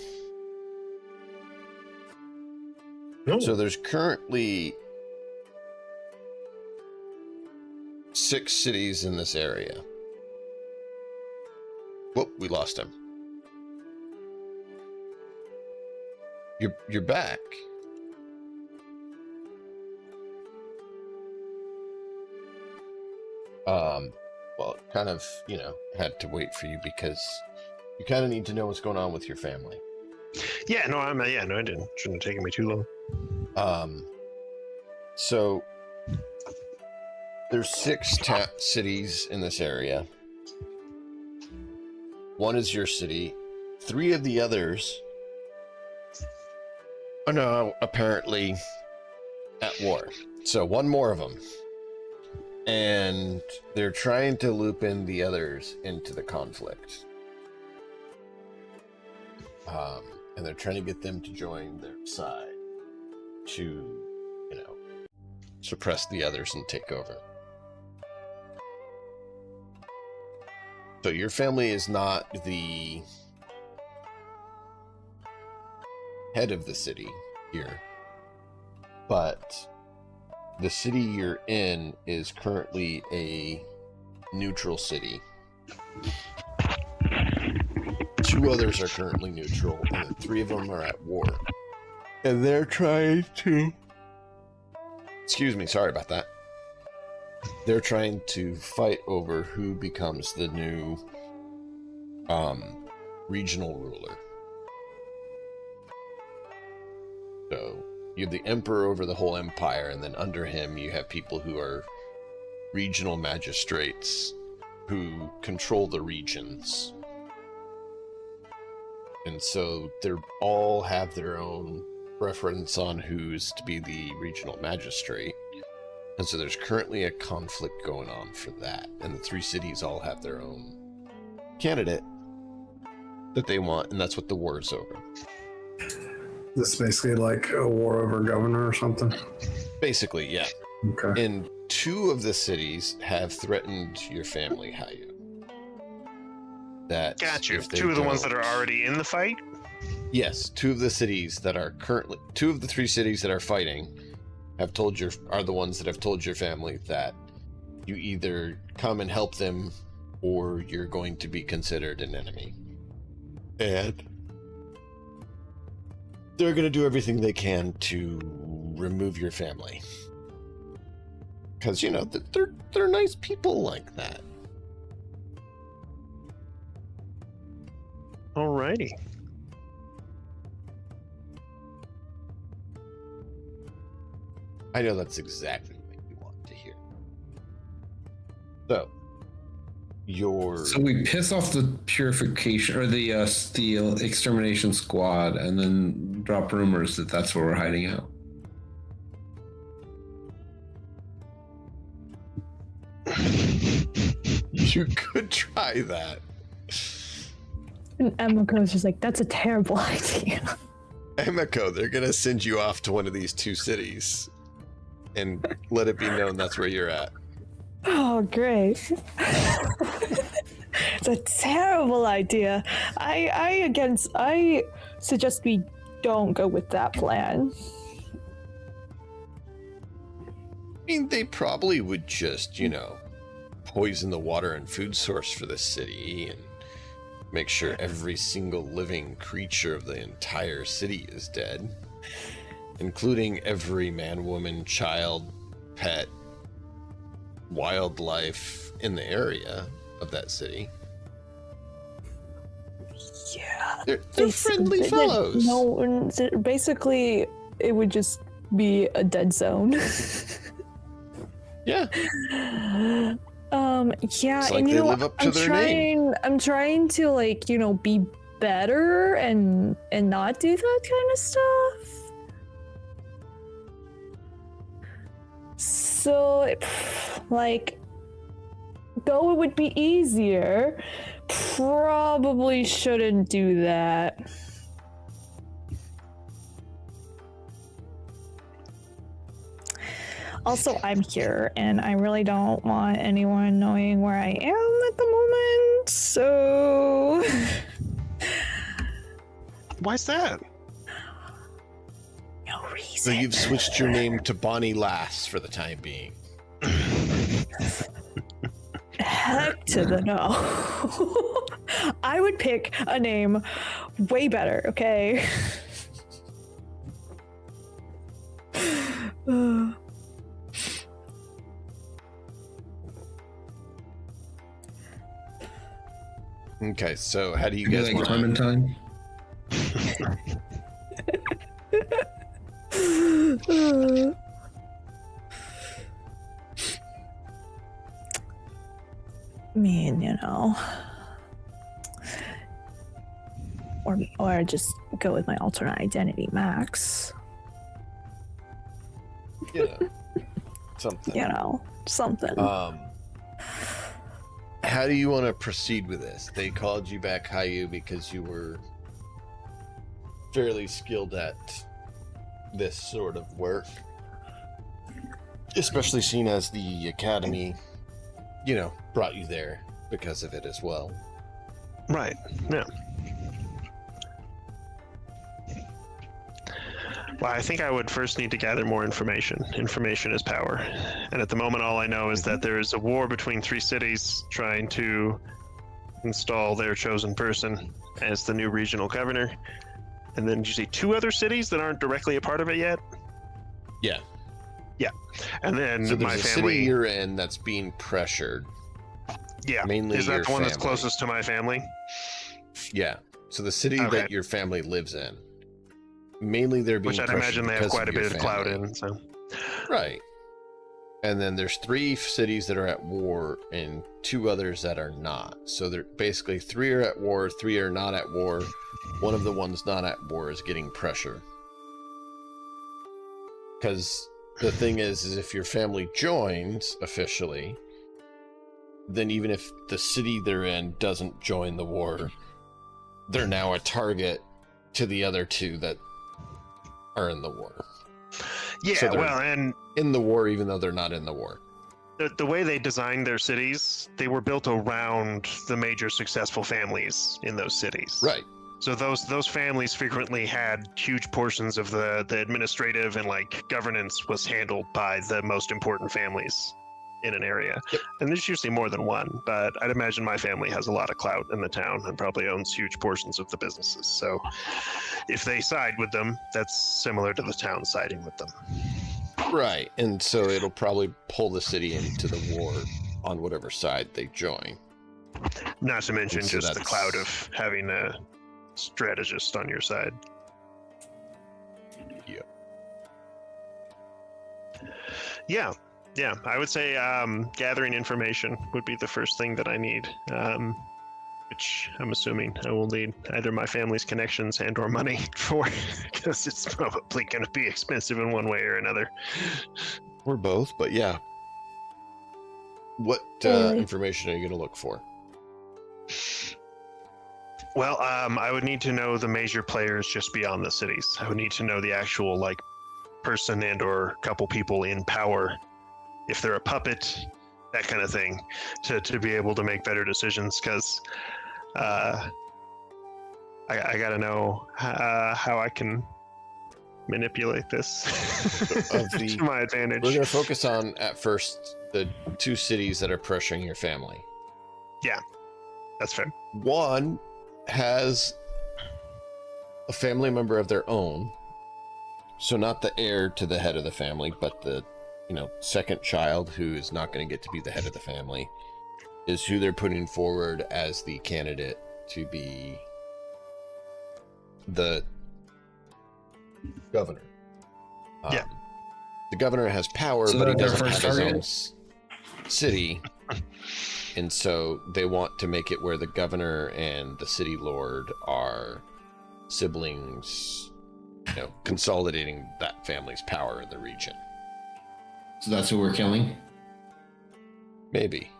no. So there's currently 6 cities in this area. Whoop, we lost him. You're back. Well, kind of, had to wait for you because you kind of need to know what's going on with your family. Yeah, no, I didn't. Shouldn't have taken me too long. So there's 6 cities in this area. 1 is your city. 3 of the others are now apparently at war. So 1 more of them. And they're trying to loop in the others into the conflict. And they're trying to get them to join their side to, suppress the others and take over. So your family is not the head of the city here, but the city you're in is currently a neutral city. 2 others are currently neutral, and then 3 of them are at war. And they're trying to... Excuse me, sorry about that. They're trying to fight over who becomes the new regional ruler. So you have the emperor over the whole empire, and then under him you have people who are regional magistrates who control the regions. And so they all have their own preference on who's to be the regional magistrate. And so there's currently a conflict going on for that. And the 3 cities all have their own candidate that they want, and that's what the war is over. This is basically like a war over governor or something. Basically, yeah. Okay. And 2 of the cities have threatened your family, Hayu. That Got you. if they 2 of the ones that don't- are already in the fight. Yes, 2 of the cities that are currently 2 of the 3 cities that are fighting are the ones that have told your family that you either come and help them or you're going to be considered an enemy. And they're going to do everything they can to remove your family. Because, they're nice people like that. Alrighty. I know that's exactly what you want to hear. So, So we piss off the purification or the extermination squad, and then drop rumors that that's where we're hiding out. You could try that. And Emiko's just like, that's a terrible idea. Emiko, they're going to send you off to one of these 2 cities and let it be known that's where you're at. Oh, great. It's a terrible idea. I suggest we don't go with that plan. I mean, they probably would just, poison the water and food source for the city and Make sure every single living creature of the entire city is dead, including every man, woman, child, pet, wildlife in the area of that city. Yeah. They're friendly fellows. No, basically, it would just be a dead zone. Yeah. Yeah, It's like and they live up to their name. I'm trying to like, be better and not do that kind of stuff. So, like, though it would be easier, probably shouldn't do that. Also, I'm here, and I really don't want anyone knowing where I am at the moment, so... Why's that? No reason. So you've switched your name to Bonnie Lass for the time being. Heck to the no. I would pick a name way better, okay? Okay, so how do you You guys like want Clementine? I mean, or just go with my alternate identity, Max. something? Something. How do you want to proceed with this? They called you back Hayu because you were fairly skilled at this sort of work, especially seen as the academy, brought you there because of it as well. Right. Yeah. Well, I think I would first need to gather more information. Information is power. And at the moment, all I know is that there is a war between 3 cities trying to install their chosen person as the new regional governor. And then did you say 2 other cities that aren't directly a part of it yet? Yeah. Yeah. And then So my there's a family. city you're in that's being pressured. Yeah. mainly Is that your the one that's family. closest to my family? Yeah. So the city Okay. that your family lives in. Mainly they're being Which I'd pressured imagine they have because quite a your bit of clout family. in. So. Right. And then there's 3 cities that are at war and 2 others that are not. So they're basically 3 are at war, 3 are not at war. One of the ones not at war is getting pressure. Because the thing is if your family joins officially, then even if the city they're in doesn't join the war, they're now a target to the other 2 that are in the war. Yeah, So they're- well, and In the war, even though they're not in the war. the way they designed their cities, they were built around the major successful families in those cities. Right. So those families frequently had huge portions of the administrative and like governance was handled by the most important families in an area. Yep. And there's usually more than one, but I'd imagine my family has a lot of clout in the town and probably owns huge portions of the businesses. So if they side with them, that's similar to the town siding with them. Right. And so it'll probably pull the city into the war on whatever side they join. Not to mention And so just the that's- clout of having a strategist on your side. Yep. Yeah, I would say gathering information would be the first thing that I need, which I'm assuming I will need either my family's connections and or money for, because it's probably going to be expensive in one way or another. Or both, but yeah. What Really? information are you going to look for? Well, I would need to know the major players just beyond the cities. I would need to know the actual like person and or couple people in power, if they're a puppet, that kind of thing, to be able to make better decisions. Because I got to know how I can manipulate this Of the- to my advantage. We're going to focus on, at first, the 2 cities that are pressuring your family. That's fair. One has a family member of their own. So not the heir to the head of the family, but the, second child who is not going to get to be the head of the family is who they're putting forward as the candidate to be the governor. Yeah. The governor has power, So but he they're doesn't have first his own target? city. And so they want to make it where the governor and the city lord are siblings, consolidating that family's power in the region. So that's who we're killing? Maybe.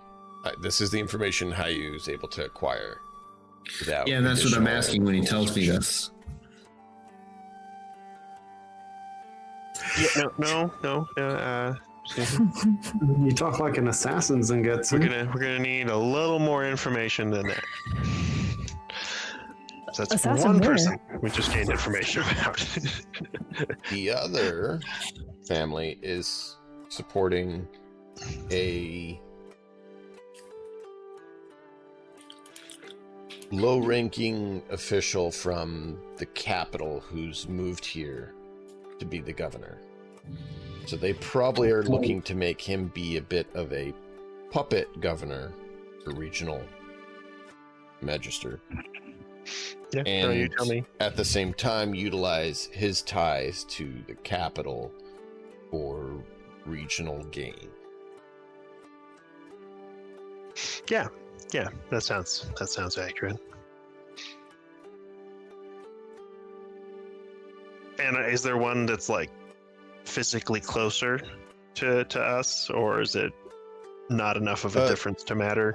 This is the information Hayu is able to acquire without. Yeah, that's what I'm additional asking when he tells me this. Yeah, no. You talk like an assassin, Zengetsu. We're gonna need a little more information than that. So that's Assassin one where? person we just gained information about. The other family is supporting a low-ranking official from the capital who's moved here to be the governor. So they probably are looking to make him be a bit of a puppet governor or regional magister. Yeah, And no, you tell me. at the same time utilize his ties to the capital for regional gain. Yeah, that sounds accurate. And is there one that's like physically closer to us, or is it not enough of a difference to matter?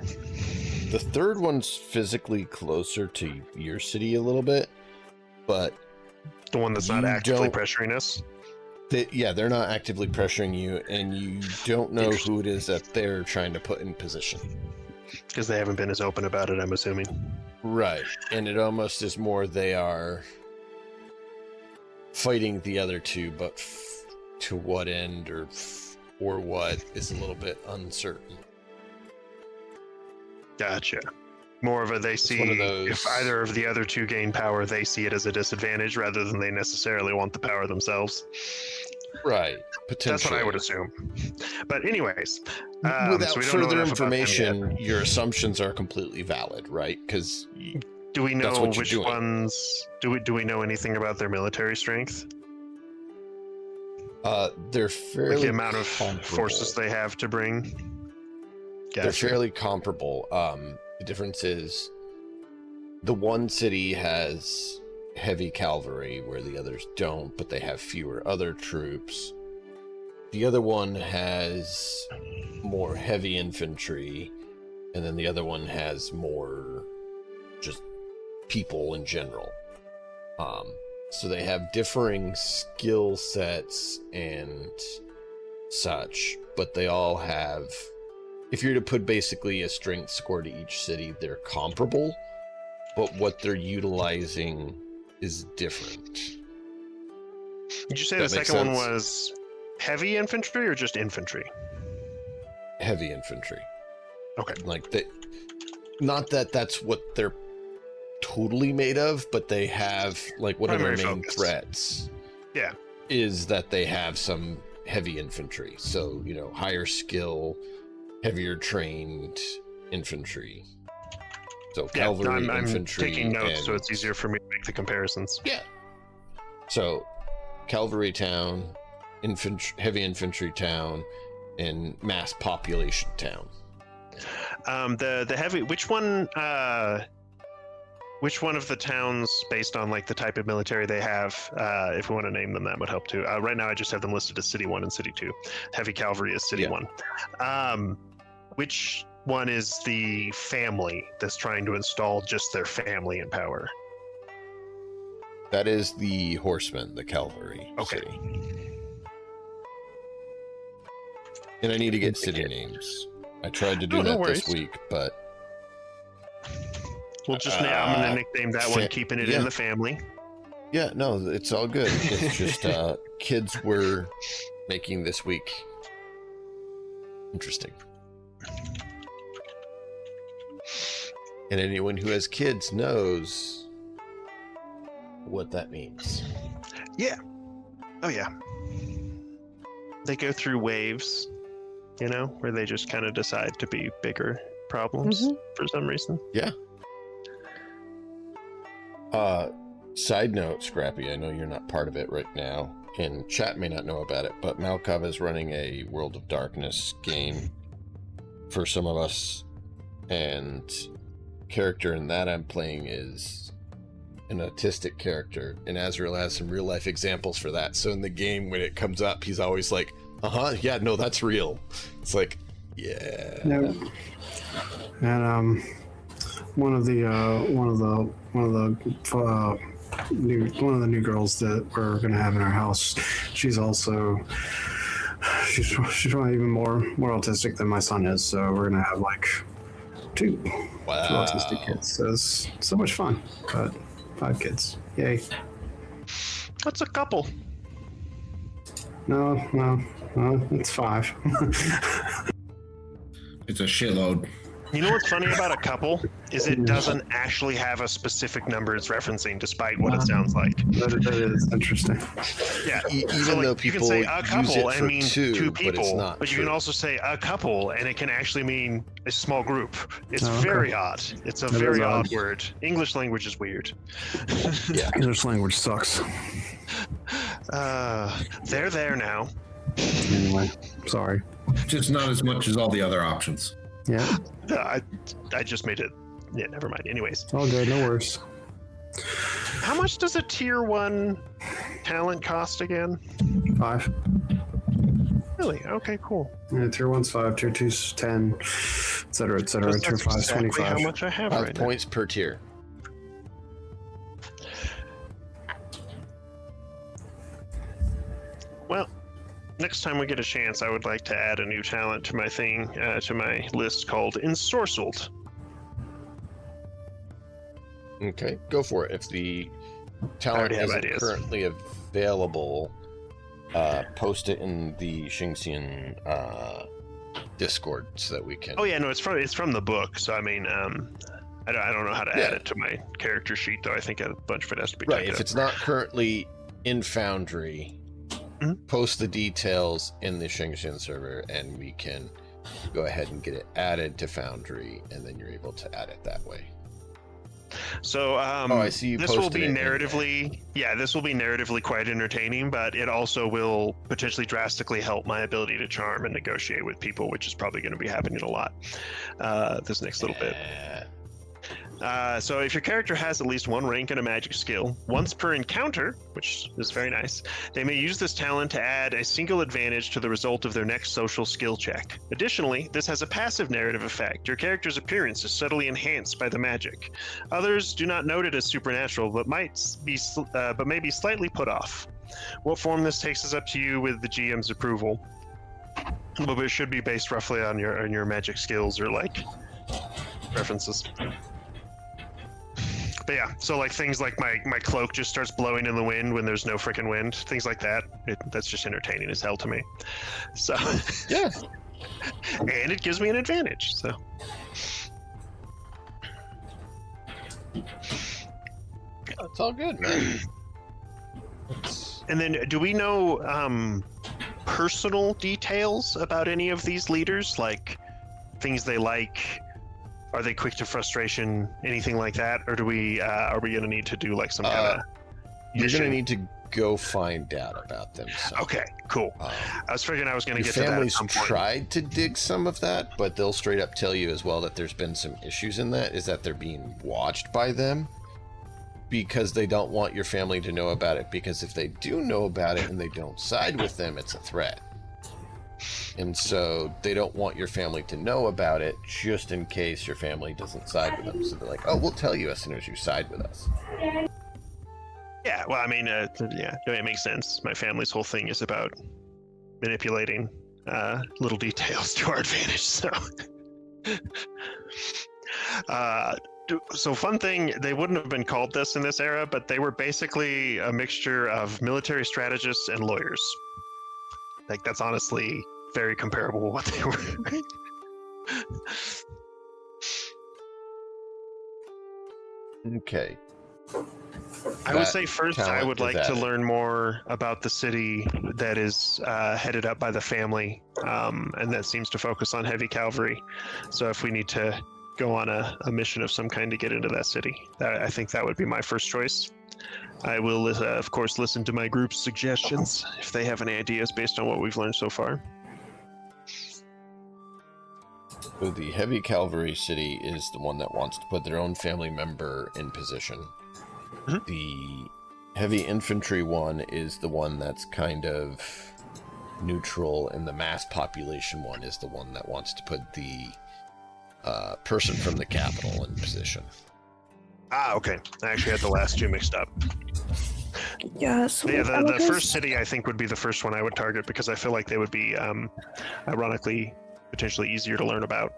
The third one's physically closer to your city a little bit, but The one that's not You actively don't- pressuring us? they're not actively pressuring you, and you don't know who it is that they're trying to put in position. Because they haven't been as open about it, I'm assuming. Right, and it almost is more they are fighting the other two, but to what end or what is a little bit uncertain. Gotcha. More of a they see one of those- if either of the other two gain power, they see it as a disadvantage rather than they necessarily want the power themselves. Right, potentially. That's what I would assume. But anyways, Without so we don't know further enough about them yet. information, your assumptions are completely valid, right? Because Do we That's know what you're which doing. ones? Do we know anything about their military strength? they're fairly Like the amount of comparable. forces they have to bring? They're Gotcha. fairly comparable. The difference is the one city has heavy cavalry where the others don't, but they have fewer other troops. The other one has more heavy infantry, and then the other one has more just people in general. So they have differing skill sets and such, but they all have, if you're to put basically a strength score to each city, they're comparable, but what they're utilizing is different. Did you say That the makes second one sense. was heavy infantry or just infantry? Heavy infantry. Okay. Like they, not that that's what they're totally made of, but they have, like, one of their Primary main focus. threats Yeah. is that they have some heavy infantry. So, higher skill, heavier trained infantry. So Yeah, cavalry, I'm infantry, taking notes and, so it's easier for me to make the comparisons. Yeah. So, cavalry town, heavy infantry town, and mass population town. The heavy, which one of the towns, based on like the type of military they have, if we want to name them, that would help too. Right now, I just have them listed as City 1 and City 2. Heavy Cavalry is City Yeah. 1. Which one is the family that's trying to install just their family in power? That is the horsemen, the cavalry Okay. city. And I need to get city names. I tried to do No that worries. this week, but We'll just I'm going to Uh, nickname that one, keeping it yeah. in the family. yeah, no, it's all good. It's just kids were making this week interesting. And anyone who has kids knows what that means. Yeah. Oh, yeah. They go through waves, you know, where they just kind of decide to be bigger problems for some reason. Yeah. Side note, Scrappy, I know you're not part of it right now, and chat may not know about it, but Malkov is running a World of Darkness game for some of us, and character in that I'm playing is an autistic character, and Azrael has some real life examples for that. So in the game, when it comes up, he's always like, yeah, no, that's real. It's like, yeah. No. And one of the new girls that we're gonna have in our house, she's probably even more autistic than my son is. So we're gonna have like two autistic kids. So it's so much fun. But 5 kids, yay! What's a couple? No, it's 5. It's a shitload. You know what's funny about a couple is it doesn't actually have a specific number it's referencing, despite what it sounds like. That is interesting. Yeah, Even though you can people say a use couple it and for mean two, two but it's people, not but you can true. also say a couple and it can actually mean a small group. It's Oh, okay. very odd. It's a That very is odd odd. word. English language is weird. Yeah. English language sucks. They're there now. Anyway, sorry. Just not as much as all the other options. Yeah, I just made it. Yeah, never mind. Anyways, it's all good. No worries. how much does a tier 1 talent cost again? 5. Really? Okay, cool. Yeah, tier 1's 5, tier 2's 10, etc., etc. That's Tier 5's exactly 25. how much I have 5 right points per tier. Well, next time we get a chance, I would like to add a new talent to my thing, to my list called Ensorcelled. Okay, go for it. If the talent already have isn't ideas. currently available, post it in the Shénxiān Discord so that we can. Oh yeah, no, it's from the book. So I mean, I don't know how to add it to my character sheet though. I think a bunch of it has to be Right, typed if up. it's not currently in Foundry, post the details in the Shénxiān server, and we can go ahead and get it added to Foundry, and then you're able to add it that way. So I see you this will posted be it in narratively, this will be narratively quite entertaining, but it also will potentially drastically help my ability to charm and negotiate with people, which is probably going to be happening a lot this next little bit. So if your character has at least 1 rank in a magic skill, once per encounter, which is very nice, they may use this talent to add a single advantage to the result of their next social skill check. Additionally, this has a passive narrative effect. Your character's appearance is subtly enhanced by the magic. Others do not note it as supernatural, but may be slightly put off. What form this takes is up to you with the GM's approval. But it should be based roughly on your magic skills or like references. But yeah, so like things like my cloak just starts blowing in the wind when there's no freaking wind, things like that. That's just entertaining as hell to me. So Yeah. and it gives me an advantage. So It's all good, man. and then do we know personal details about any of these leaders, like things they like? Are they quick to frustration? Anything like that, or do we are we gonna need to do like some kind of? You're going to need to go find out about them. So. Okay, cool. I was figuring I was gonna Your get to that at family's some point. tried to dig some of that, but they'll straight up tell you as well that there's been some issues in that, is that they're being watched by them because they don't want your family to know about it, because if they do know about it and they don't side with them, it's a threat. And so they don't want your family to know about it just in case your family doesn't side with them. So they're like, oh, we'll tell you as soon as you side with us. Yeah, well, I mean, it makes sense. My family's whole thing is about manipulating little details to our advantage. So, so fun thing, they wouldn't have been called this in this era, but they were basically a mixture of military strategists and lawyers. Like, that's honestly very comparable to what they were. Okay. I would That say first I talent would is like to added. learn more about the city that is headed up by the family, and that seems to focus on heavy cavalry. So if we need to go on a mission of some kind to get into that city, I think that would be my first choice. I will, of course, listen to my group's suggestions if they have any ideas based on what we've learned so far. So the heavy cavalry city is the one that wants to put their own family member in position. Mhm. The heavy infantry one is the one that's kind of neutral, and the mass population one is the one that wants to put the person from the capital in position. Ah, okay. I actually had the last two mixed up. Yes. Yeah, the first city I think would be the first one I would target because I feel like they would be, ironically, potentially easier to learn about.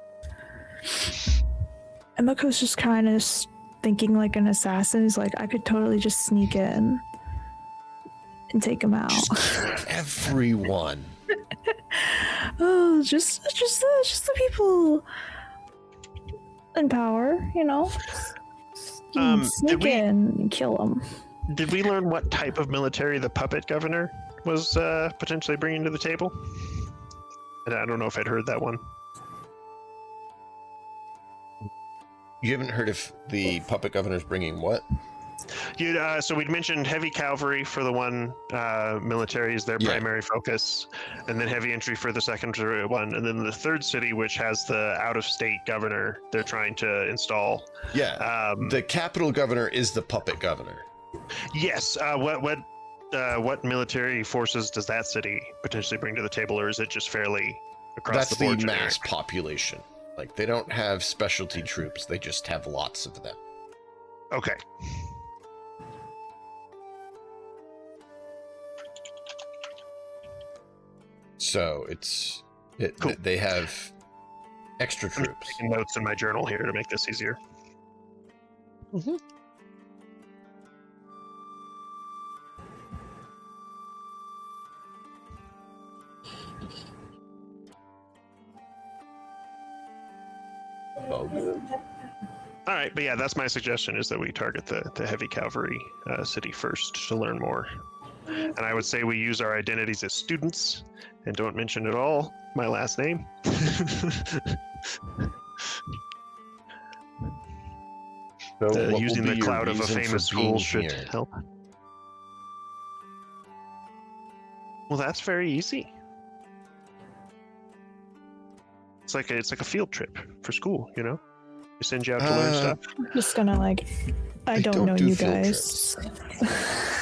Emiko's just kind of thinking like an assassin. He's like, I could totally just sneak in and take him out. Just kill everyone. Oh, just the people in power, you know. You can sneak did we- in and kill them. Did we learn what type of military the puppet governor was potentially bringing to the table? And I don't know if I'd heard that one. You haven't heard if the puppet governor's bringing what? So we'd mentioned heavy cavalry for the one military is their Yeah. primary focus, and then heavy infantry for the second one, and then the third city, which has the out-of-state governor, they're trying to install. Yeah, the capital governor is the puppet governor. Yes. What military forces does that city potentially bring to the table, or is it just fairly across That's the the board? mass generic? population. Like, they don't have specialty troops, they just have lots of them. Okay. So Cool. they have extra I'm just troops. taking notes in my journal here to make this easier. Oh, All right, but yeah, that's my suggestion: is that we target the heavy cavalry city first to learn more. And I would say we use our identities as students and don't mention at all my last name. so what will Using be the your cloud of a reason for famous being fool should here? help. Well, that's very easy. It's like a field trip for school, you know. We send you out to learn stuff. I'm just gonna like, I don't know do you field guys.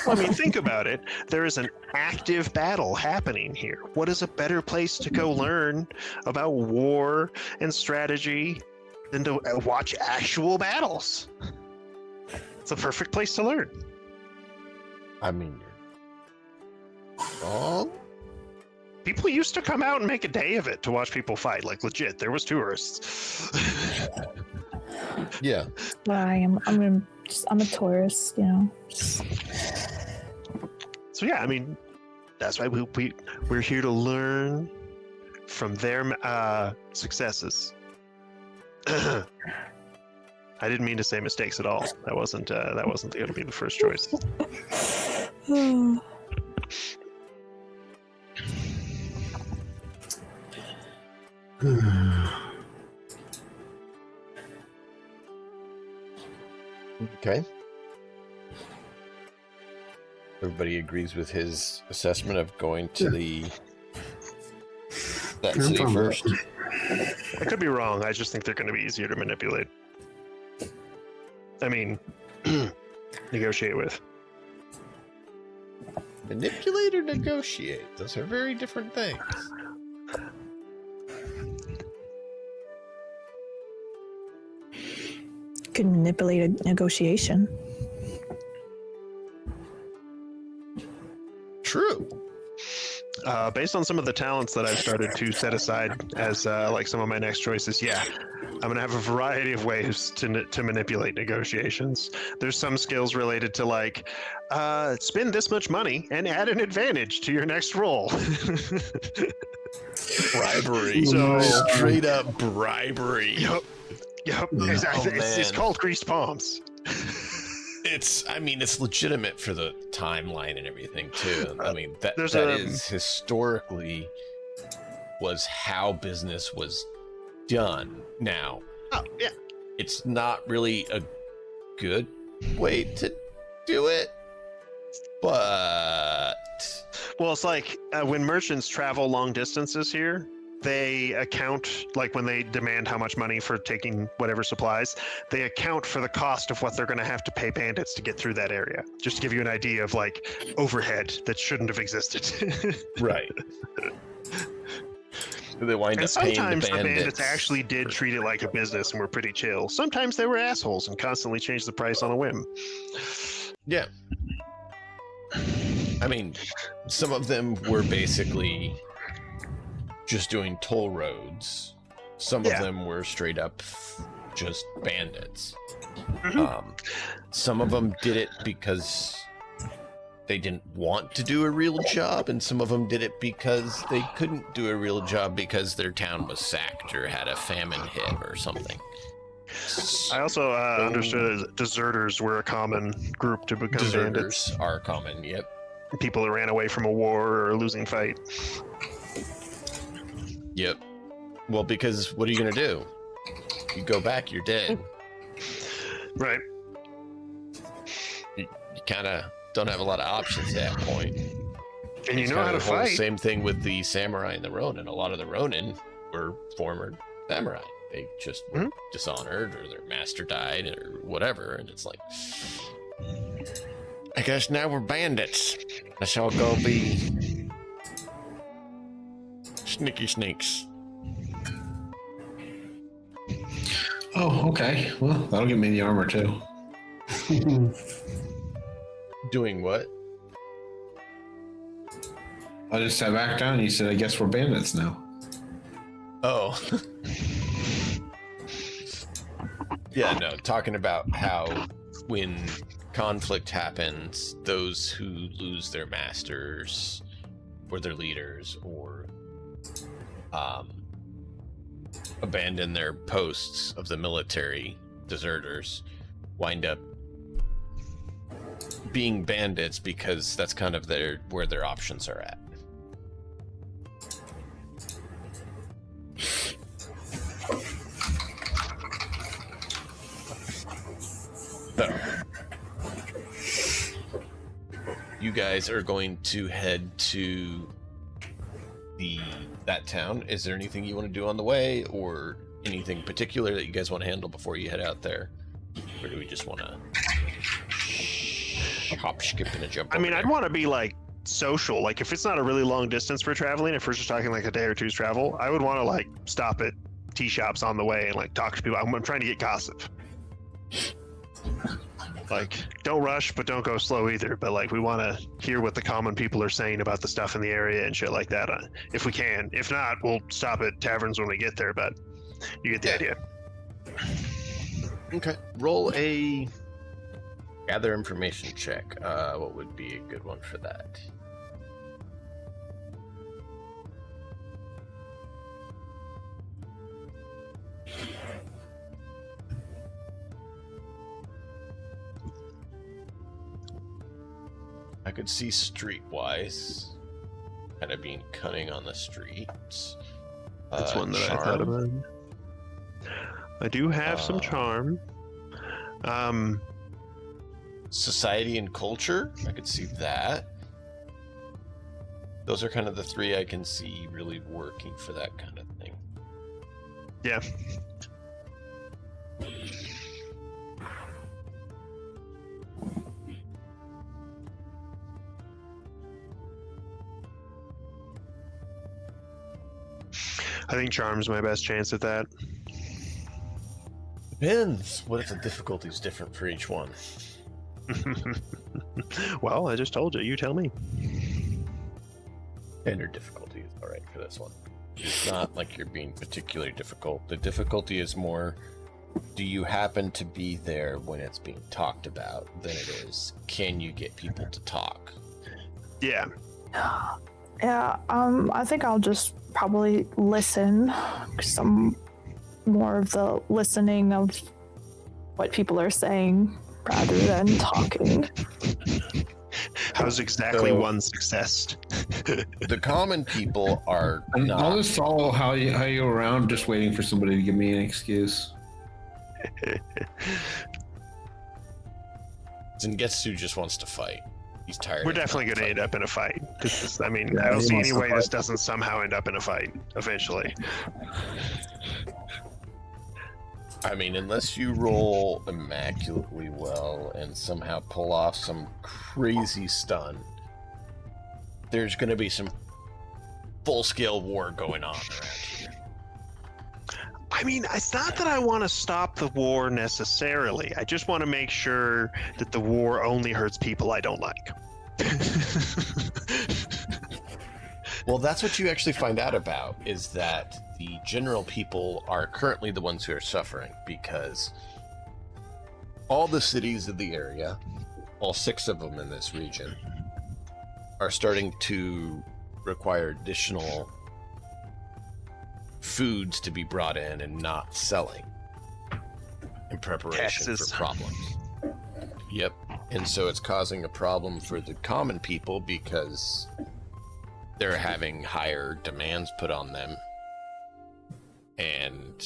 Well, I mean, think about it. There is an active battle happening here. What is a better place to go learn about war and strategy than to watch actual battles? It's a perfect place to learn. I mean, you're wrong. People used to come out and make a day of it to watch people fight. Like, legit, there was tourists. Yeah. But I'm a tourist, you know. So yeah, I mean, that's why we're here to learn from their successes. I didn't mean to say mistakes at all. That wasn't going to be the first choice. Okay. Everybody agrees with his assessment of going to that I'm city fine with first. I could be wrong. I just think they're going to be easier to manipulate. I mean, negotiate with. Manipulate or negotiate? Those are very different things. Could manipulate a negotiation. True. Based on some of the talents that I've started to set aside as like some of my next choices, yeah, I'm gonna have a variety of ways to manipulate negotiations. There's some skills related to like spend this much money and add an advantage to your next roll. Bribery. So- Straight up bribery. Yep, Oh, exactly. It's man. called greased palms. it's legitimate for the timeline and everything too. I mean, that is historically was how business was done. Now, it's not really a good way to do it, but well, it's like when merchants travel long distances here, they account, like when they demand how much money for taking whatever supplies, they account for the cost of what they're going to have to pay bandits to get through that area. Just to give you an idea of like overhead that shouldn't have existed. Right. They wind up paying sometimes the bandits actually did treat it like a business and were pretty chill. Sometimes they were assholes and constantly changed the price on a whim. Yeah. I mean, some of them were basically just doing toll roads. Some of them were straight up just bandits. Some of them did it because they didn't want to do a real job, and some of them did it because they couldn't do a real job because their town was sacked or had a famine hit or something. I also understood that deserters were a common group to become Deserters bandits. are common, yep. People that ran away from a war or a losing fight. Yep. Well, because what are you going to do? You go back, you're dead. Right. You kind of don't have a lot of options at that point. And you It's know kinda how to the whole fight. Same thing with the samurai and the Ronin. A lot of the Ronin were former samurai. They just were dishonored, or their master died, or whatever. And it's like, I guess now we're bandits. I shall go be sneaky sneaks. Oh, okay. Well, that'll give me the armor too. Doing what? I just sat back down and you said, I guess we're bandits now. Oh. Yeah, no, talking about how when conflict happens, those who lose their masters or their leaders or abandon their posts of the military, deserters, wind up being bandits because that's kind of where their options are at. So, you guys are going to head to that town. Is there anything you want to do on the way, or anything particular that you guys want to handle before you head out there, or do we just want to hop, skip, and a jump? I mean, over I'd there? want to be like social. Like if it's not a really long distance for traveling, if we're just talking like a day or two's travel, I would want to like stop at tea shops on the way and like talk to people. I'm trying to get gossip. Like, don't rush, but don't go slow either. But like, we want to hear what the common people are saying about the stuff in the area and shit like that, if we can. If not, we'll stop at taverns when we get there. But you get the idea. Okay. Roll a gather information check. What would be a good one for that? I could see streetwise, kind of being cunning on the streets. That's one that I thought about. I do have some charm. Society and culture, I could see that. Those are kind of the three I can see really working for that kind of thing. Yeah. I think charm's my best chance at that. Depends. What if the difficulty is different for each one? Well, I just told you. You tell me. Standard difficulty is all right for this one. It's not like you're being particularly difficult. The difficulty is more, do you happen to be there when it's being talked about, than it is, can you get people to talk? Yeah. Yeah, I think I'll just probably listen. Some more of the listening of what people are saying rather than talking. How's exactly So- one success? The common people are And I'll not. just follow how you go around, just waiting for somebody to give me an excuse. Zengetsu just wants to fight. He's tired. We're of definitely not going to end fighting. up in a fight. I mean, Yeah, I don't he see wants any to way this fight. doesn't somehow end up in a fight eventually. I mean, unless you roll immaculately well and somehow pull off some crazy stun, there's going to be some full-scale war going on around here. I mean, it's not that I want to stop the war necessarily. I just want to make sure that the war only hurts people I don't like. Well, that's what you actually find out about, is that the general people are currently the ones who are suffering, because all the cities of the area, all 6 of them in this region, are starting to require additional foods to be brought in and not selling in preparation Taxes. for problems. Yep. And so it's causing a problem for the common people because they're having higher demands put on them and,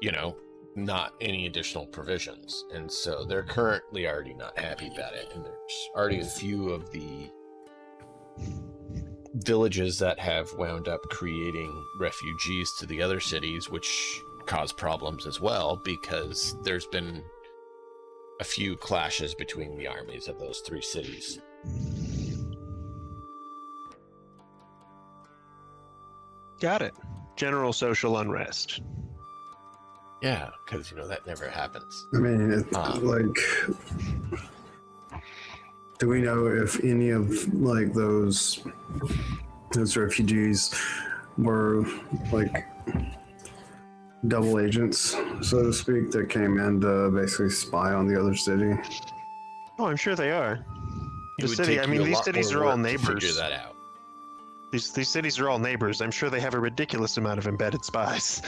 you know, not any additional provisions. And so they're currently already not happy about it. And there's already a few of the villages that have wound up creating refugees to the other cities, which cause problems as well, because there's been a few clashes between the armies of those 3 cities. Got it. General social unrest. Yeah, because, you know, that never happens. I mean, it's like, do we know if any of like those refugees were like double agents, so to speak, that came in to basically spy on the other city? Oh, I'm sure they are. It The would city, take I you mean, a these lot cities more are all work to figure neighbors. that out. These cities are all neighbors. I'm sure they have a ridiculous amount of embedded spies.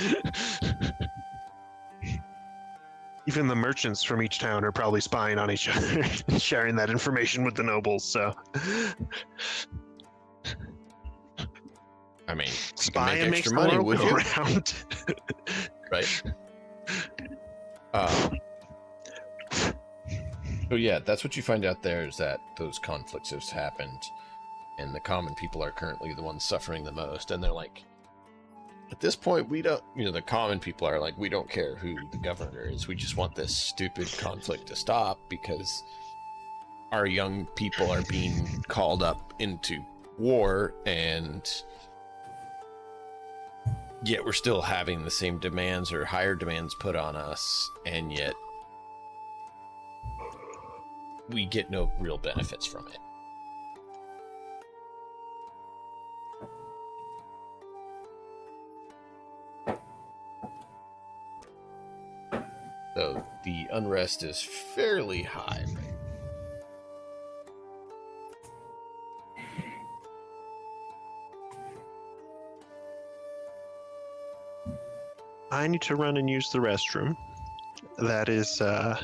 Even the merchants from each town are probably spying on each other and sharing that information with the nobles, so... I mean, you can make Spying makes extra the money, world would go you? round. Right? So yeah, that's what you find out there, is that those conflicts have happened, and the common people are currently the ones suffering the most, and they're like, at this point, we don't, you know, the common people are like, we don't care who the governor is, we just want this stupid conflict to stop, because our young people are being called up into war, and yet we're still having the same demands or higher demands put on us, and yet we get no real benefits from it. So the unrest is fairly high. I need to run and use the restroom. That is a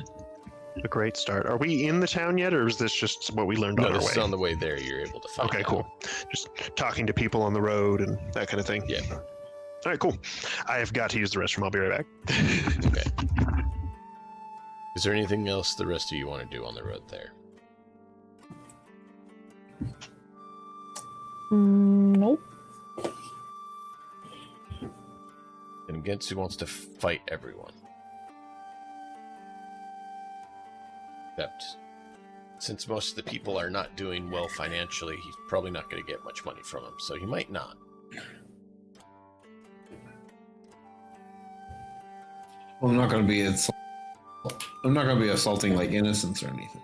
great start. Are we in the town yet, or is this just what we learned No, on our this way? is on the way there. You're able to find Okay, out. cool. Just talking to people on the road and that kind of thing. Yeah. All right, cool. I have got to use the restroom. I'll be right back. Okay. Is there anything else the rest of you want to do on the road there? Nope. And Gensu wants to fight everyone. Except, since most of the people are not doing well financially, he's probably not going to get much money from them, so he might not. Well, I'm not going to be assaulting like innocents or anything.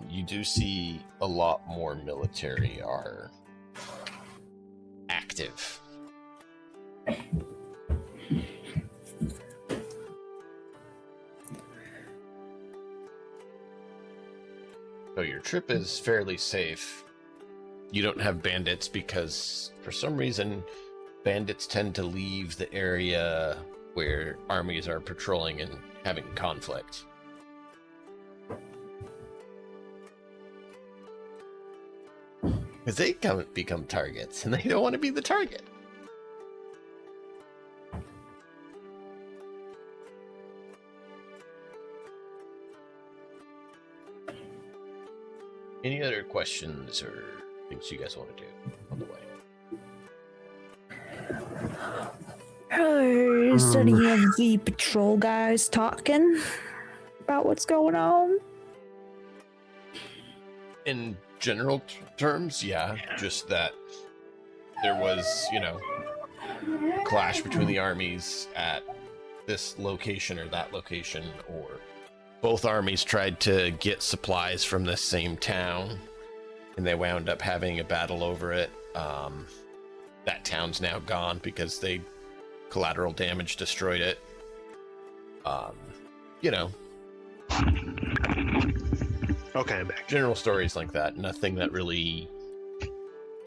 You do see a lot more military are active. So your trip is fairly safe You don't have bandits because, for some reason, bandits tend to leave the area where armies are patrolling and having conflict. Because they become targets, and they don't want to be the target. Any other questions or things you guys want to do on the way? Is any of the patrol guys talking about what's going on? In general terms, yeah. Just that there was, clash between the armies at this location or that location, or both armies tried to get supplies from the same town, and they wound up having a battle over it. That town's now gone because they collateral damage destroyed it. Okay, I'm back. General stories like that. Nothing that really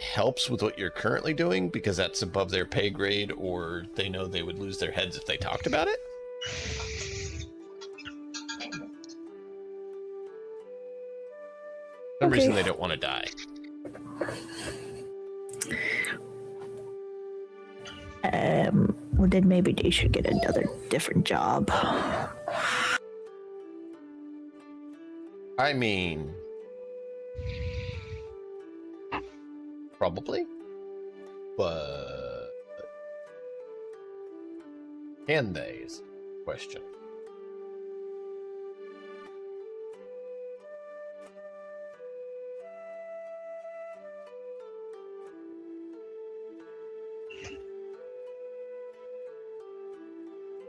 helps with what you're currently doing because that's above their pay grade, or they know they would lose their heads if they talked about it. For some reason they don't want to die. Well, then maybe they should get another different job. I mean, probably, but can they is the question.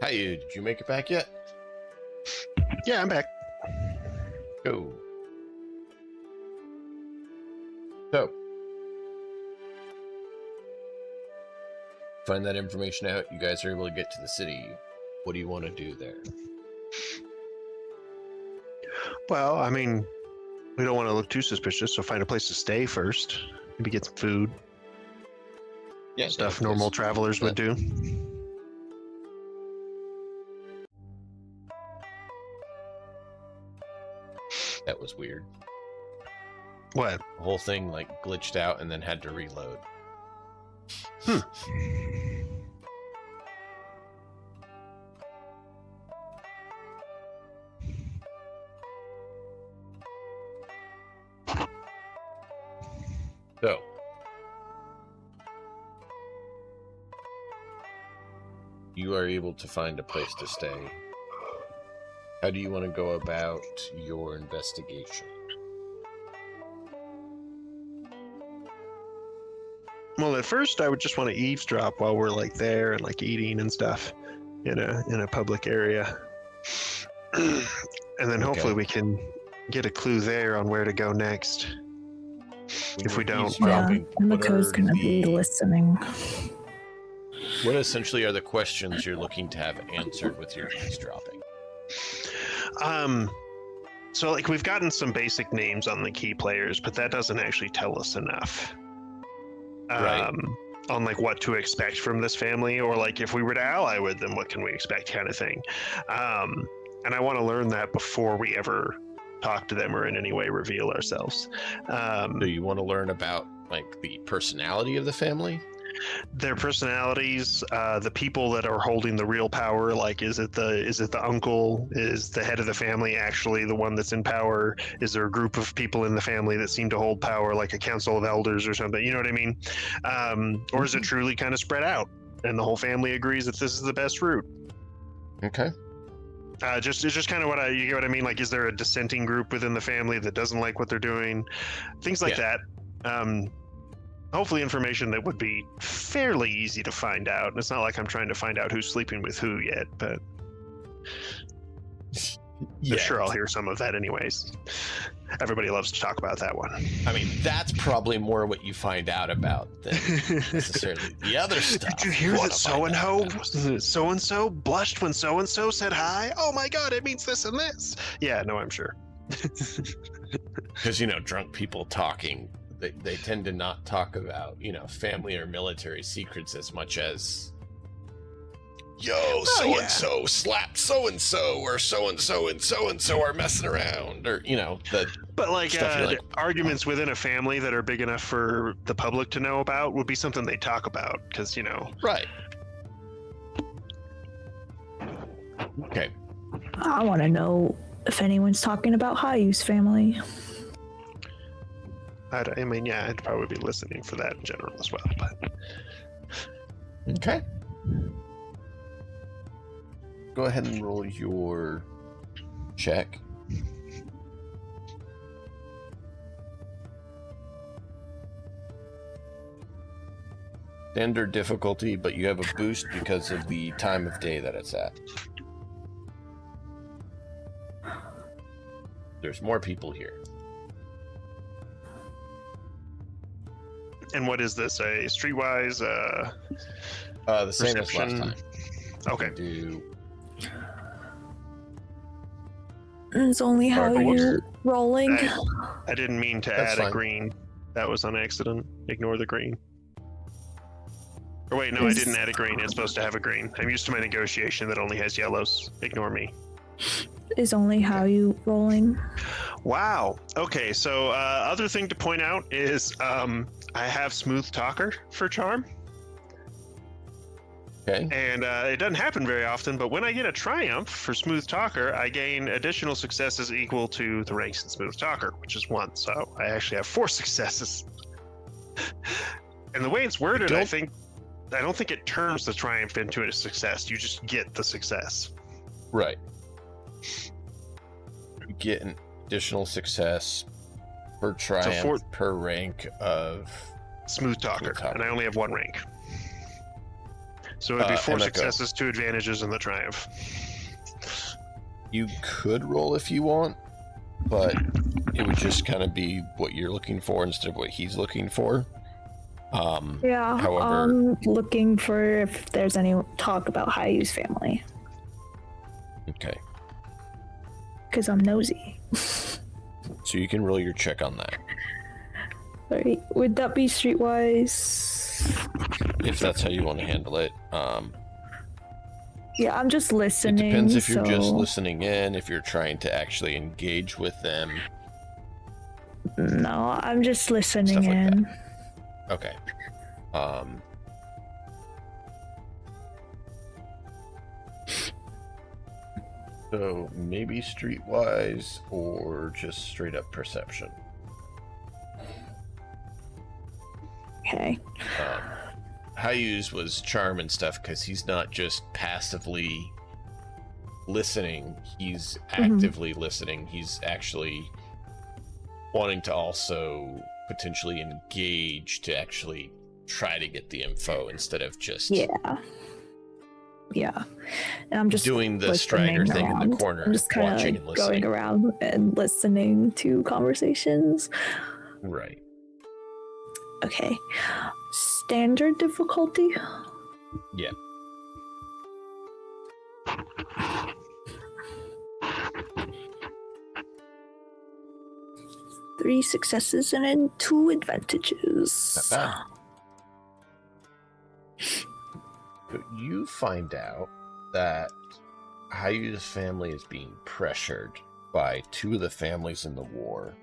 Hey, did you make it back yet? Yeah, I'm back. Go. So, find that information out. You guys are able to get to the city. What do you want to do there? Well, I mean, we don't want to look too suspicious, so find a place to stay first. Maybe get some food. Yeah, Stuff normal travelers would do. That was weird. What? The whole thing glitched out and then had to reload. So, you are able to find a place to stay. How do you want to go about your investigation? Well, at first, I would just want to eavesdrop while we're there and eating and stuff in a public area, and then hopefully we can get a clue there on where to go next. If we don't, Mako's gonna be listening. What essentially are the questions you're looking to have answered with your eavesdropping? So we've gotten some basic names on the key players, but that doesn't actually tell us enough. Right. On what to expect from this family, or if we were to ally with them, what can we expect, kind of thing. And I want to learn that before we ever talk to them or in any way reveal ourselves. Do you want to learn about the personality of the family? Their personalities, the people that are holding the real power. Is it the uncle? Is the head of the family actually the one that's in power? Is there a group of people in the family that seem to hold power, like a council of elders or something? You know what I mean? Or is it truly kind of spread out and the whole family agrees that this is the best route? Okay. It's just kind of you get what I mean? Is there a dissenting group within the family that doesn't like what they're doing? Things like that. Hopefully information that would be fairly easy to find out. And it's not like I'm trying to find out who's sleeping with who yet, but I'm sure I'll hear some of that anyways. Everybody loves to talk about that one. I mean, that's probably more what you find out about than necessarily the other stuff. Did you hear that so-and-so blushed when so-and-so said hi? Oh my god, it means this and this. Yeah, no, I'm sure. Because, drunk people talking, they tend to not talk about, family or military secrets as much as, yo, so-and-so slapped so-and-so, or so-and-so and so-and-so are messing around, or, But like, stuff you're like, arguments within a family that are big enough for the public to know about would be something they talk about, because, Right. Okay. I want to know if anyone's talking about Hayu's family. I'd probably be listening for that in general as well, but... Okay. Go ahead and roll your check. Standard difficulty, but you have a boost because of the time of day that it's at. There's more people here. And what is this? A streetwise? The same as last Perception. time. Okay. Do It's only how whoops. you're rolling. I didn't mean to That's add fine. a green. That was on accident. Ignore the green. Or wait, no, I didn't add a green. It's supposed to have a green. I'm used to my negotiation that only has yellows. Ignore me. Is only how you rolling. Wow. Okay, so other thing to point out is I have Smooth Talker for Charm. okay. And it doesn't happen very often, but when I get a Triumph for Smooth Talker, I gain additional successes equal to the ranks in Smooth Talker, which is 1. So I actually have 4 successes. And the way it's worded, I don't think it turns the Triumph into a success. You just get the success. Right. You get an additional success per triumph per rank of Smooth Talker, Smooth Talker. and I only have 1 rank. So it'd be 4 Emeka. successes, 2 advantages in the Triumph. You could roll if you want, but it would just kind of be what you're looking for instead of what he's looking for. Yeah. However, I'm looking for if there's any talk about Hayu's family. okay. Because I'm nosy. So you can roll your check on that. Alright. Would that be streetwise? If that's how you want to handle it. Yeah, I'm just It listening. depends if you're just so- listening in, if you're trying to actually engage with them. No, I'm just listening Stuff like in. Okay. So maybe streetwise or just straight up perception. Okay. Hayu's was charm and stuff because he's not just passively listening, he's actively listening. He's actually wanting to also potentially engage to actually try to get the info instead of just Yeah. And I'm just doing the listening Strider thing in the around. corner, I'm just kind watching of and like listening. going around and listening to conversations. Right. Okay. Standard difficulty? Yeah. Three successes and then 2 advantages. Not bad. But you find out that Hayu's family is being pressured by 2 of the families in the war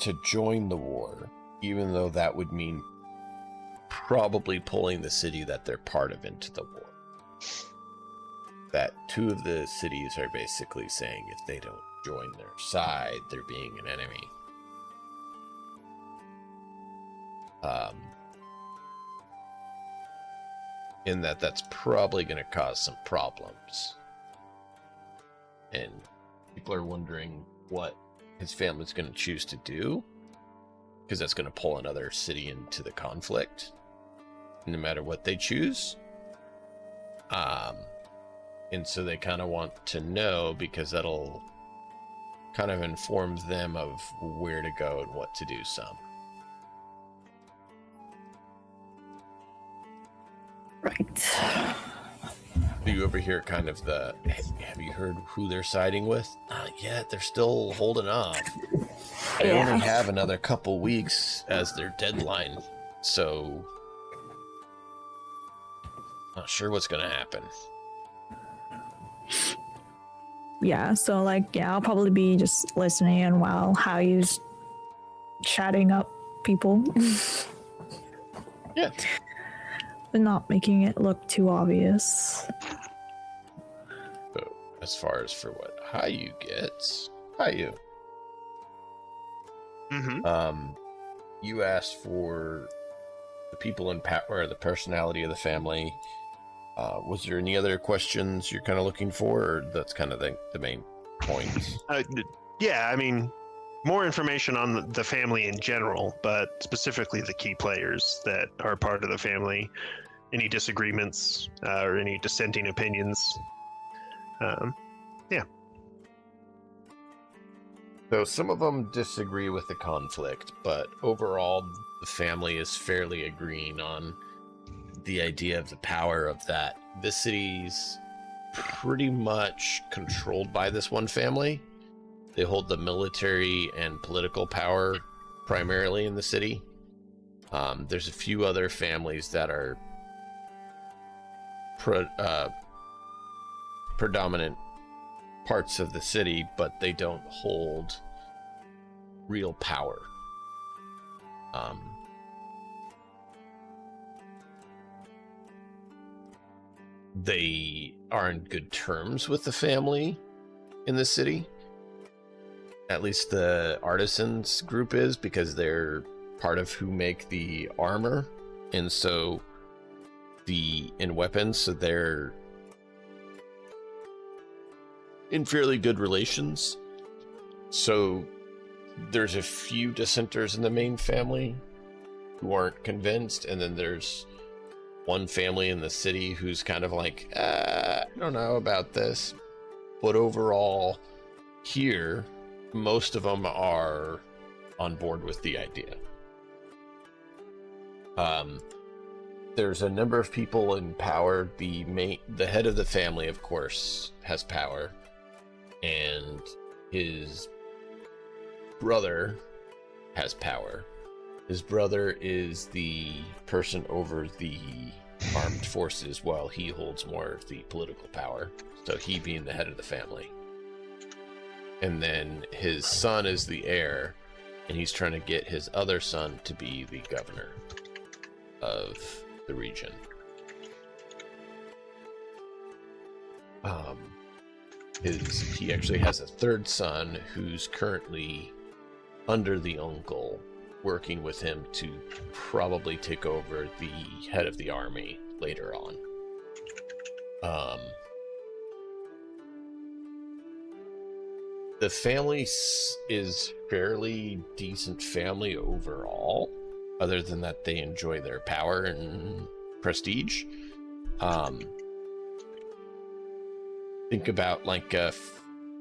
to join the war, even though that would mean probably pulling the city that they're part of into the war. That 2 of the cities are basically saying if they don't join their side, they're being an enemy. In that's probably going to cause some problems. And people are wondering what his family's going to choose to do, because that's going to pull another city into the conflict, no matter what they choose. And so they kind of want to know, because that'll kind of inform them of where to go and what to do some. Right. Do you overhear kind of the, hey, have you heard who they're siding with? Not yet. They're still holding off. They Yeah. only have another couple weeks as their deadline. So, not sure what's going to happen. Yeah, so like, yeah, I'll probably be just listening in while Hayu's chatting up people. Yeah. But not making it look too obvious. So, as far as for what Hayu gets, Hayu, Mm-hmm. you asked for the people in power, the personality of the family. Was there any other questions you're kind of looking for, or that's kind of the main point? Yeah, I mean, more information on the family in general, but specifically the key players that are part of the family. Any disagreements or any dissenting opinions. Yeah. So some of them disagree with the conflict, but overall the family is fairly agreeing on the idea of the power of that. The city's pretty much controlled by this one family. They hold the military and political power primarily in the city. There's a few other families that are predominant parts of the city, but they don't hold real power. They are in good terms with the family in the city. At least the artisans group is, because they're part of who make the armor, and so in weapons, so they're in fairly good relations. So there's a few dissenters in the main family who aren't convinced, and then there's one family in the city who's kind of like, I don't know about this. But overall, here, most of them are on board with the idea. There's a number of people in power. The head of the family, of course, has power, and his brother has power. His brother is the person over the armed forces, while he holds more of the political power, so he being the head of the family. And then his son is the heir, and he's trying to get his other son to be the governor of the region. He actually has a third son who's currently under the uncle, working with him to probably take over the head of the army later on. The family is fairly decent family overall, other than that they enjoy their power and prestige. Think about like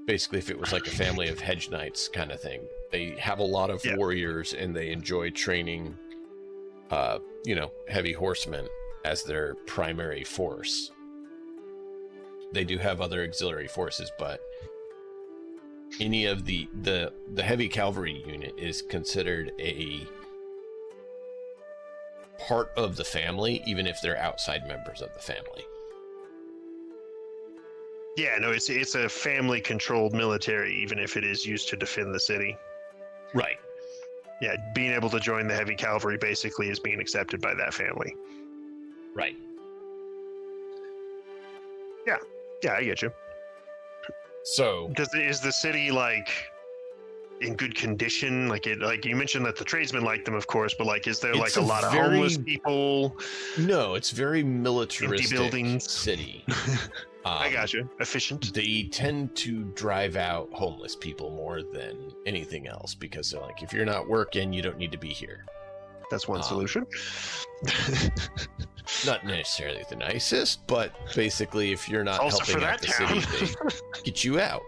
basically if it was like a family of hedge knights kind of thing. They have a lot of warriors, and they enjoy training heavy horsemen as their primary force. They do have other auxiliary forces, but any of the heavy cavalry unit is considered a part of the family, even if they're outside members of the family. Yeah, no, it's a family-controlled military, even if it is used to defend the city. Right. Yeah, being able to join the heavy cavalry basically is being accepted by that family. Right. Yeah, I get you. So, Is the city like in good condition? Like you mentioned that the tradesmen like them, of course, but like, is there It's like a a lot of very- homeless people? no, it's very militaristic buildings. city. I got you. Efficient. They tend to drive out homeless people more than anything else, because they're like, if you're not working, you don't need to be here. That's one solution. Not necessarily the nicest, but basically, if you're not Also helping for out that the town. city, they get you out.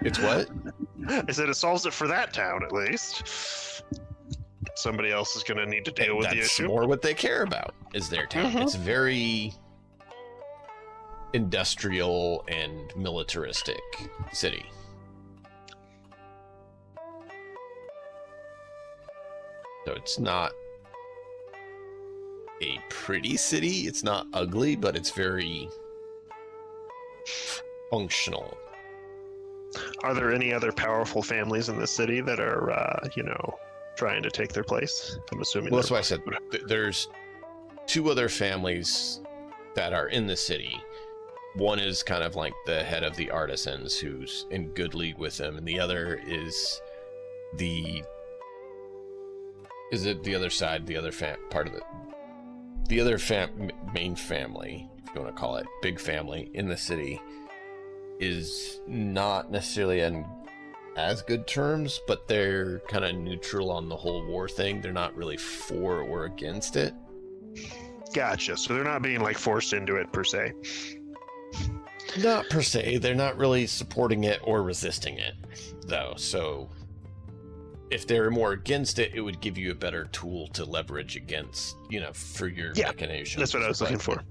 It's what? I said it solves it for that town, at least. Somebody else is going to need to deal with the That's issue. more what they care about, is their town. Mhm. industrial and militaristic city. So it's not a pretty city. It's not ugly, but it's very functional. Are there any other powerful families in the city that are, trying to take their place? I'm assuming. Well, that's why I said there's two other families that are in the city. One is kind of like the head of the artisans, who's in good league with them, and the other is the other side, the other part of the other main family, if you want to call it, big family in the city, is not necessarily in as good terms, but they're kind of neutral on the whole war thing. They're not really for or against it. Gotcha. So they're not being like forced into it per se. Not per se. They're not really supporting it or resisting it, though. So if they're more against it, it would give you a better tool to leverage against, for your machinations. That's what I was looking for.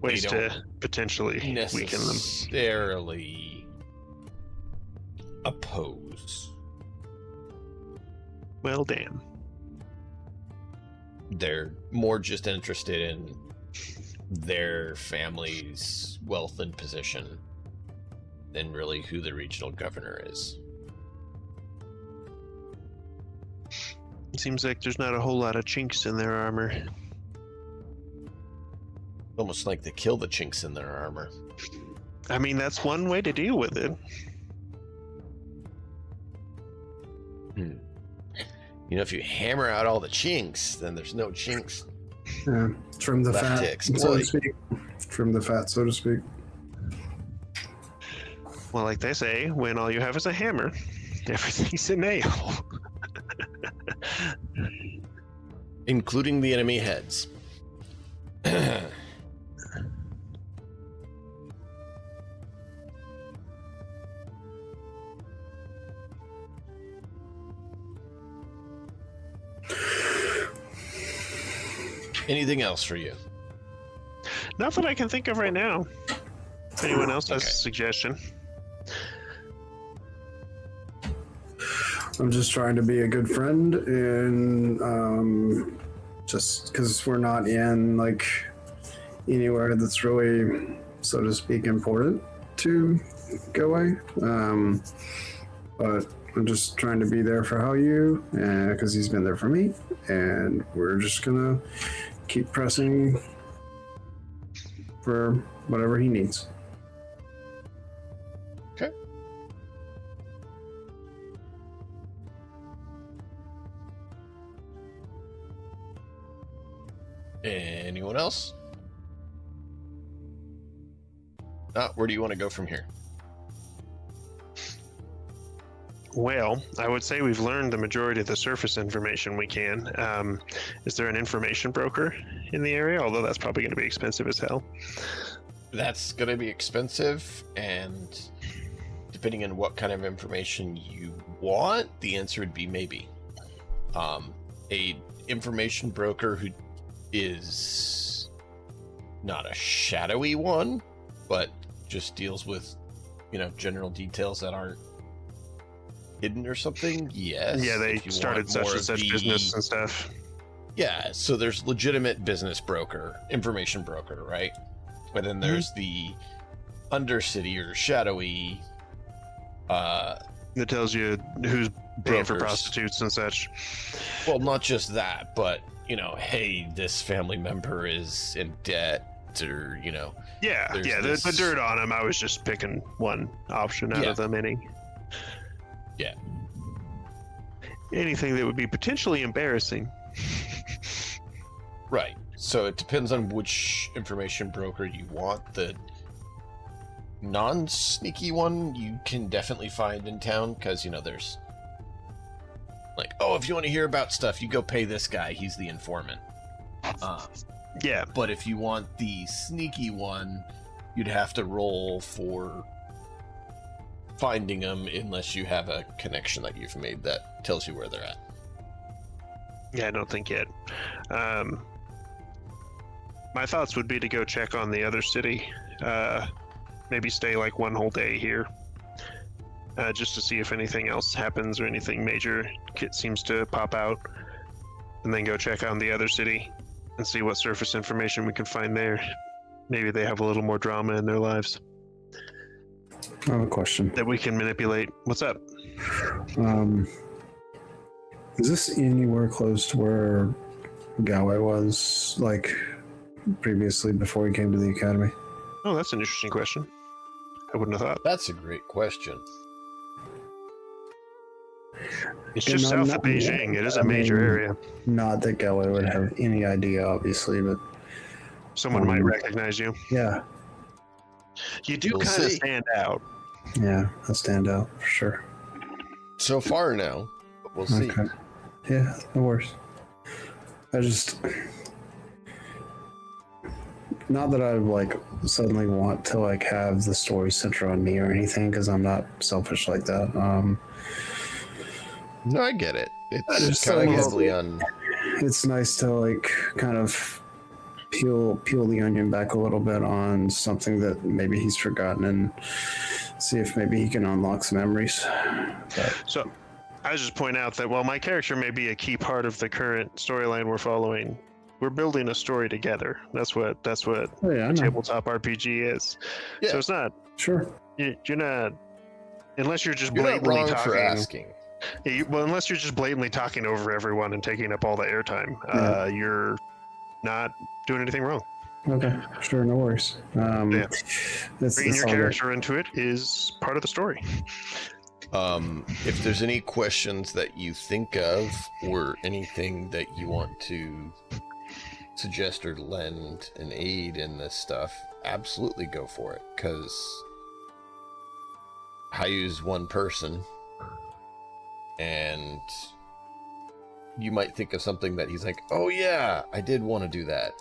Ways to potentially weaken them. Necessarily oppose. Well, damn. They're more just interested in their family's wealth and position than really who the regional governor is. It seems like there's not a whole lot of chinks in their armor. Almost like they kill the chinks in their armor. I mean, that's one way to deal with it. If you hammer out all the chinks, then there's no chinks. Yeah, trim the Left fat, to so exploit. to speak. Trim the fat, so to speak. Well, like they say, when all you have is a hammer, everything's a nail. Including the enemy heads. Anything else for you? Not that I can think of right now. If anyone else has a suggestion. I'm just trying to be a good friend, and just because we're not in like anywhere that's really, so to speak, important to go away. But I'm just trying to be there for Hao-Yu, because he's been there for me, and we're just gonna keep pressing for whatever he needs. Okay. Anyone else? Where do you want to go from here? Well, I would say we've learned the majority of the surface information we can. Is there an information broker in the area? Although that's probably going to be expensive as hell. That's going to be expensive, and depending on what kind of information you want, the answer would be maybe. A information broker who is not a shadowy one, but just deals with, general details that aren't hidden or something. Yes. Yeah, they started such and such business and stuff. Yeah, so there's legitimate business broker, information broker, right? But then there's the undercity or shadowy That tells you who's paying for brokers. prostitutes and such. Well, not just that, but hey, this family member is in debt, or Yeah, There's yeah, this- the dirt on him. I was just picking one option out of the many. Yeah. Anything that would be potentially embarrassing. Right. So it depends on which information broker you want. The non-sneaky one you can definitely find in town, because there's like, if you want to hear about stuff, you go pay this guy, he's the informant. Yeah, But if you want the sneaky one, you'd have to roll for finding them, unless you have a connection that you've made that tells you where they're at. yeah, I don't think yet. My thoughts would be to go check on the other city. Maybe stay like one whole day here. Just to see if anything else happens or anything major seems to pop out. And then go check on the other city and see what surface information we can find there. Maybe they have a little more drama in their lives I have a question. that we can manipulate. What's up? Is this anywhere close to where Galway was, like, previously before he came to the academy? Oh, that's an interesting question. I wouldn't have thought. That's a great question. It's just south of Beijing. It is a major area. Not that Galway would have any idea, obviously, but Someone might recognize you. yeah, You do We'll kind of see. stand out. yeah, I'll stand out for sure. So far, no. But we'll see. Okay. Yeah, no worries. I just, not that I like suddenly want to like have the story center on me or anything, because I'm not selfish like that. No, I get it. I It's just kind of like- heavily on. It's nice to like kind of peel the onion back a little bit on something that maybe he's forgotten and see if maybe he can unlock some memories. But, So, I was just point out that while my character may be a key part of the current storyline we're following, we're building a story together. That's what oh yeah, I know. tabletop RPG is. Yeah. So it's not Sure. you're not unless you're just You're not blatantly wrong talking. for asking. Yeah, well, unless you're just blatantly talking over everyone and taking up all the airtime, Yeah. you're not doing anything wrong. Okay. Sure. No worries. Yeah. That's Bringing your all good. character into it is part of the story. If there's any questions that you think of or anything that you want to suggest or lend an aid in this stuff, absolutely go for it. Because Hayu's one person, and you might think of something that he's like, oh yeah, I did want to do that.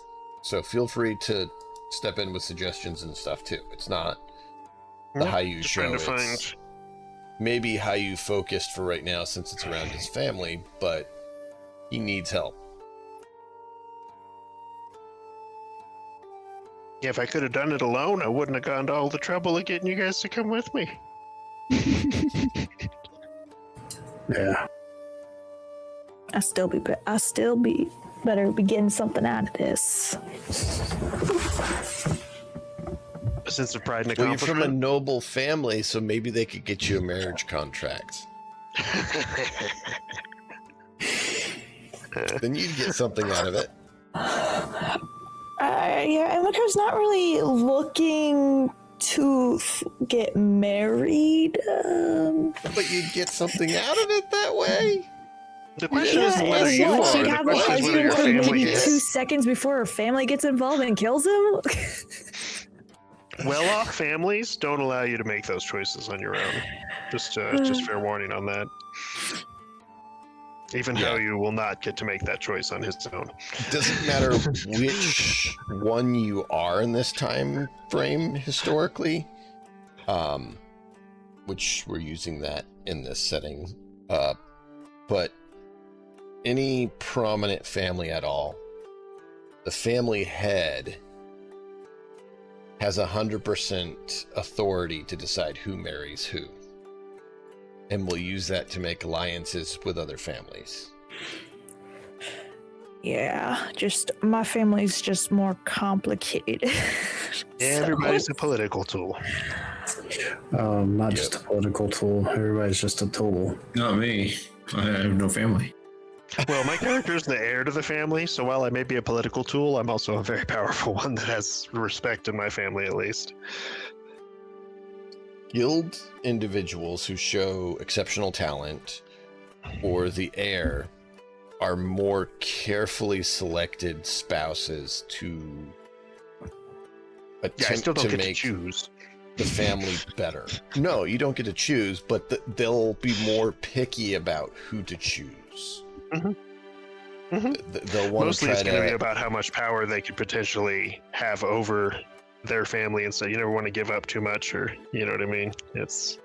So feel free to step in with suggestions and stuff too. It's not the Hayu Just show. trying to It's find. maybe Hayu focused for right now since it's around his family, but he needs help. Yeah, if I could have done it alone, I wouldn't have gone to all the trouble of getting you guys to come with me. Yeah. I still be better be getting something out of this. A sense of pride and Well, you're from a accomplishment. noble family, so maybe they could get you a marriage contract. Then you'd get something out of it. Yeah, and Winter's not really looking to get married. But you'd get something out of it that way. The question Yeah, isn't whether and you what, are. she'd The have a question is whether your husband for family maybe is. 2 seconds before her family gets involved and kills him. Well-off families don't allow you to make those choices on your own. Just fair warning on that. Even Yeah. Hayu will not get to make that choice on his own. Doesn't matter which one you are in this time frame historically, which we're using that in this setting, but any prominent family at all, the family head has 100% authority to decide who marries who, and will use that to make alliances with other families. Yeah, just my family's just more complicated. Everybody's a political tool. Not just a political tool. Everybody's just a tool. Not me. I have no family. Well, my character's the heir to the family, so while I may be a political tool, I'm also a very powerful one that has respect in my family, at least. Guild individuals who show exceptional talent or the heir are more carefully selected spouses to Yeah, I attempt still don't to get to make choose. the family better. No, you don't get to choose, but they'll be more picky about who to choose. Mhm. Mhm. They'll want Mostly to it's try going to be to. about how much power they could potentially have over their family, and so you never want to give up too much, or you know what I mean. It's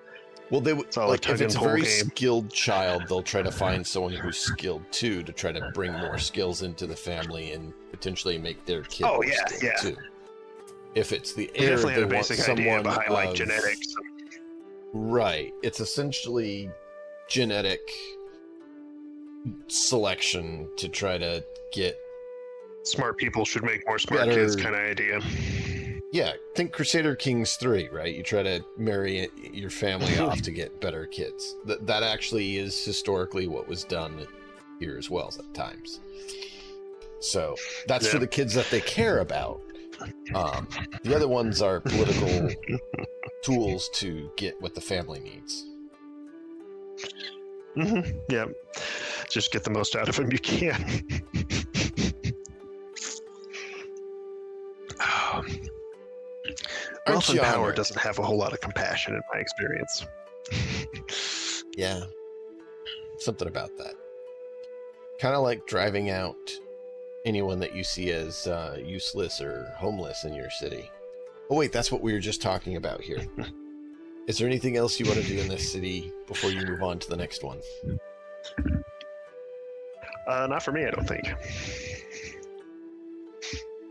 Well, they would It's all a like if it's a tug-and-pull very game. skilled child, they'll try to find someone who's skilled too to try to bring more skills into the family and potentially make their kid Oh, more yeah, skilled yeah. too. If it's the They heir, definitely they had a want basic idea someone behind like of- genetics. Right. It's essentially genetic selection to try to get. Smart people should make more smart Better- kids kind of idea. Yeah, think Crusader Kings 3, right? You try to marry your family off to get better kids. That actually is historically what was done here as well at times. So that's for Yeah. the kids that they care about. The other ones are political tools to get what the family needs. Yeah. Just get the most out of them you can. Wealth and you power honored? doesn't have a whole lot of compassion in my experience. Yeah, something about that. Kind of like driving out anyone that you see as useless or homeless in your city. Oh wait, that's what we were just talking about here. Is there anything else you want to do in this city before you move on to the next one? Not for me, I don't think.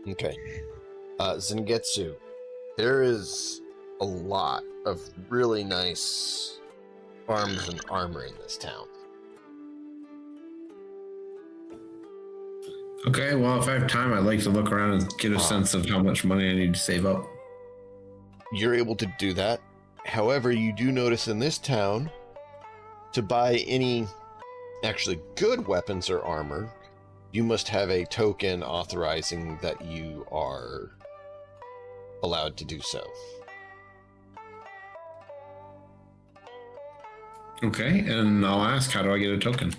Okay. Zengetsu. There is a lot of really nice arms and armor in this town. Okay, well, if I have time, I'd like to look around and get a sense of how much money I need to save up. You're able to do that. However, you do notice in this town, to buy any actually good weapons or armor, you must have a token authorizing that you are allowed to do so. Okay, and I'll ask, how do I get a token?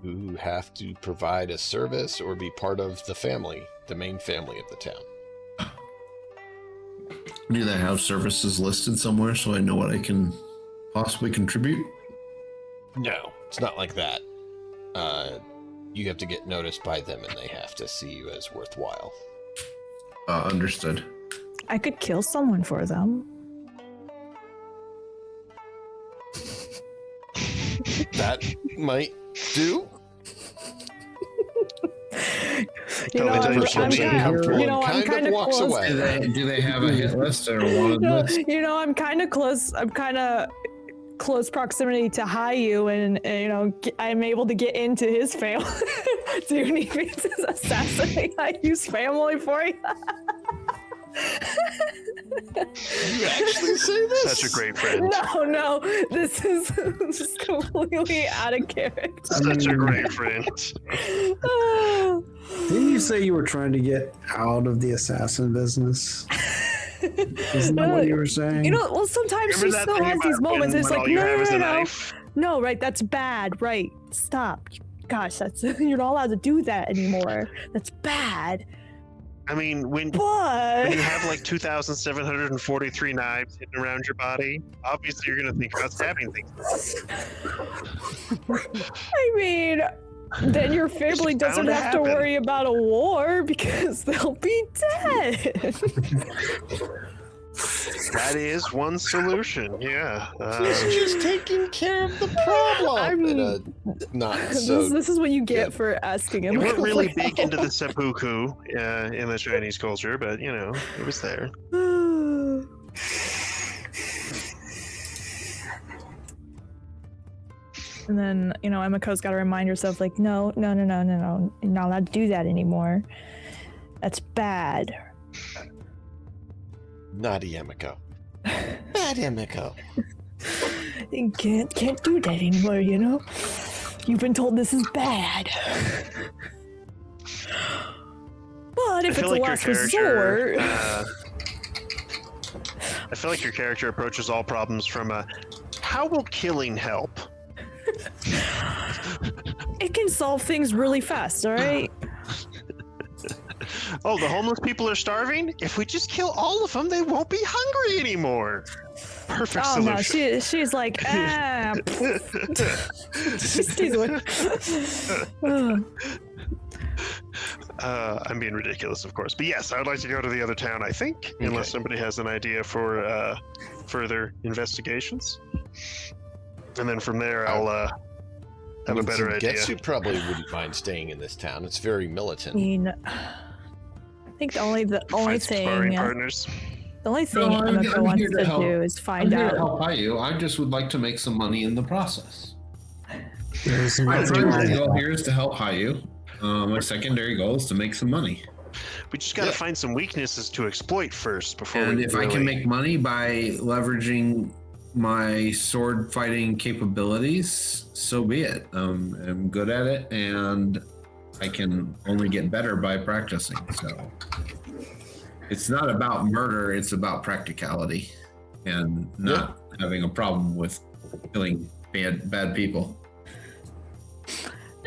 You have to provide a service or be part of the family, the main family of the town. Do they have services listed somewhere so I know what I can possibly contribute? No, it's not like that. You have to get noticed by them and they have to see you as worthwhile. Understood. I could kill someone for them. That might do. You know, Totally I'm Kind of kind of walks close. away. Do they have a hit list or a wanted No, list? you know, I'm kind of close. I'm kind of close proximity to Hayu, and you know, I'm able to get into his family. Do you need me to assassinate Hayu's family for you? You actually say this? Such a great friend. No, this is just completely out of character. Such a great friend. Didn't you say you were trying to get out of the assassin business? Isn't that what you were saying? You know, well, sometimes Remember she that still thing has about these moments. when It's like, all you no, have is a no, knife? no, right? That's bad, right? Stop. Gosh, that's you're not allowed to do that anymore. That's bad. I mean, when But you have like 2,743 knives hidden around your body, obviously you're going to think about stabbing things. I mean, then your family It's bound doesn't to have to happen. worry about a war because they'll be dead. That is one solution, yeah. He's just taking care of the problem. In a not so. this is what you get good. for asking They him. weren't really big into the seppuku in the Chinese culture, but, you know, it was there. And then, you know, Emiko's got to remind herself, like, no, you're not allowed to do that anymore. That's bad. Naughty Emiko. Bad Emiko. You can't do that anymore, you know? You've been told this is bad. But if it's a last resort... I feel like your character approaches all problems from a, how will killing help? It can solve things really fast, all right? Oh, the homeless people are starving? If we just kill all of them, they won't be hungry anymore. Perfect Oh solution. no, she's like, she's teasing with. I'm being ridiculous, of course. But yes, I would like to go to the other town, I think, unless somebody has an idea for further investigations. And then from there, I'll have a better idea. Getsu probably wouldn't mind staying in this town. It's very militant. I mean, I think the only Find some sparring thing partners. the only thing No, I'm Emiko wants here to to help. do is I'm find here to out. help you. I just would like to make some money in the process. There's My nothing primary wrong with goal that. here is to help Hayu. My secondary goal is to make some money. We just got to find some weaknesses to exploit first before And we if I can make money by leveraging my sword fighting capabilities, so be it. I'm good at it, and I can only get better by practicing. So it's not about murder; it's about practicality and not having a problem with killing bad people.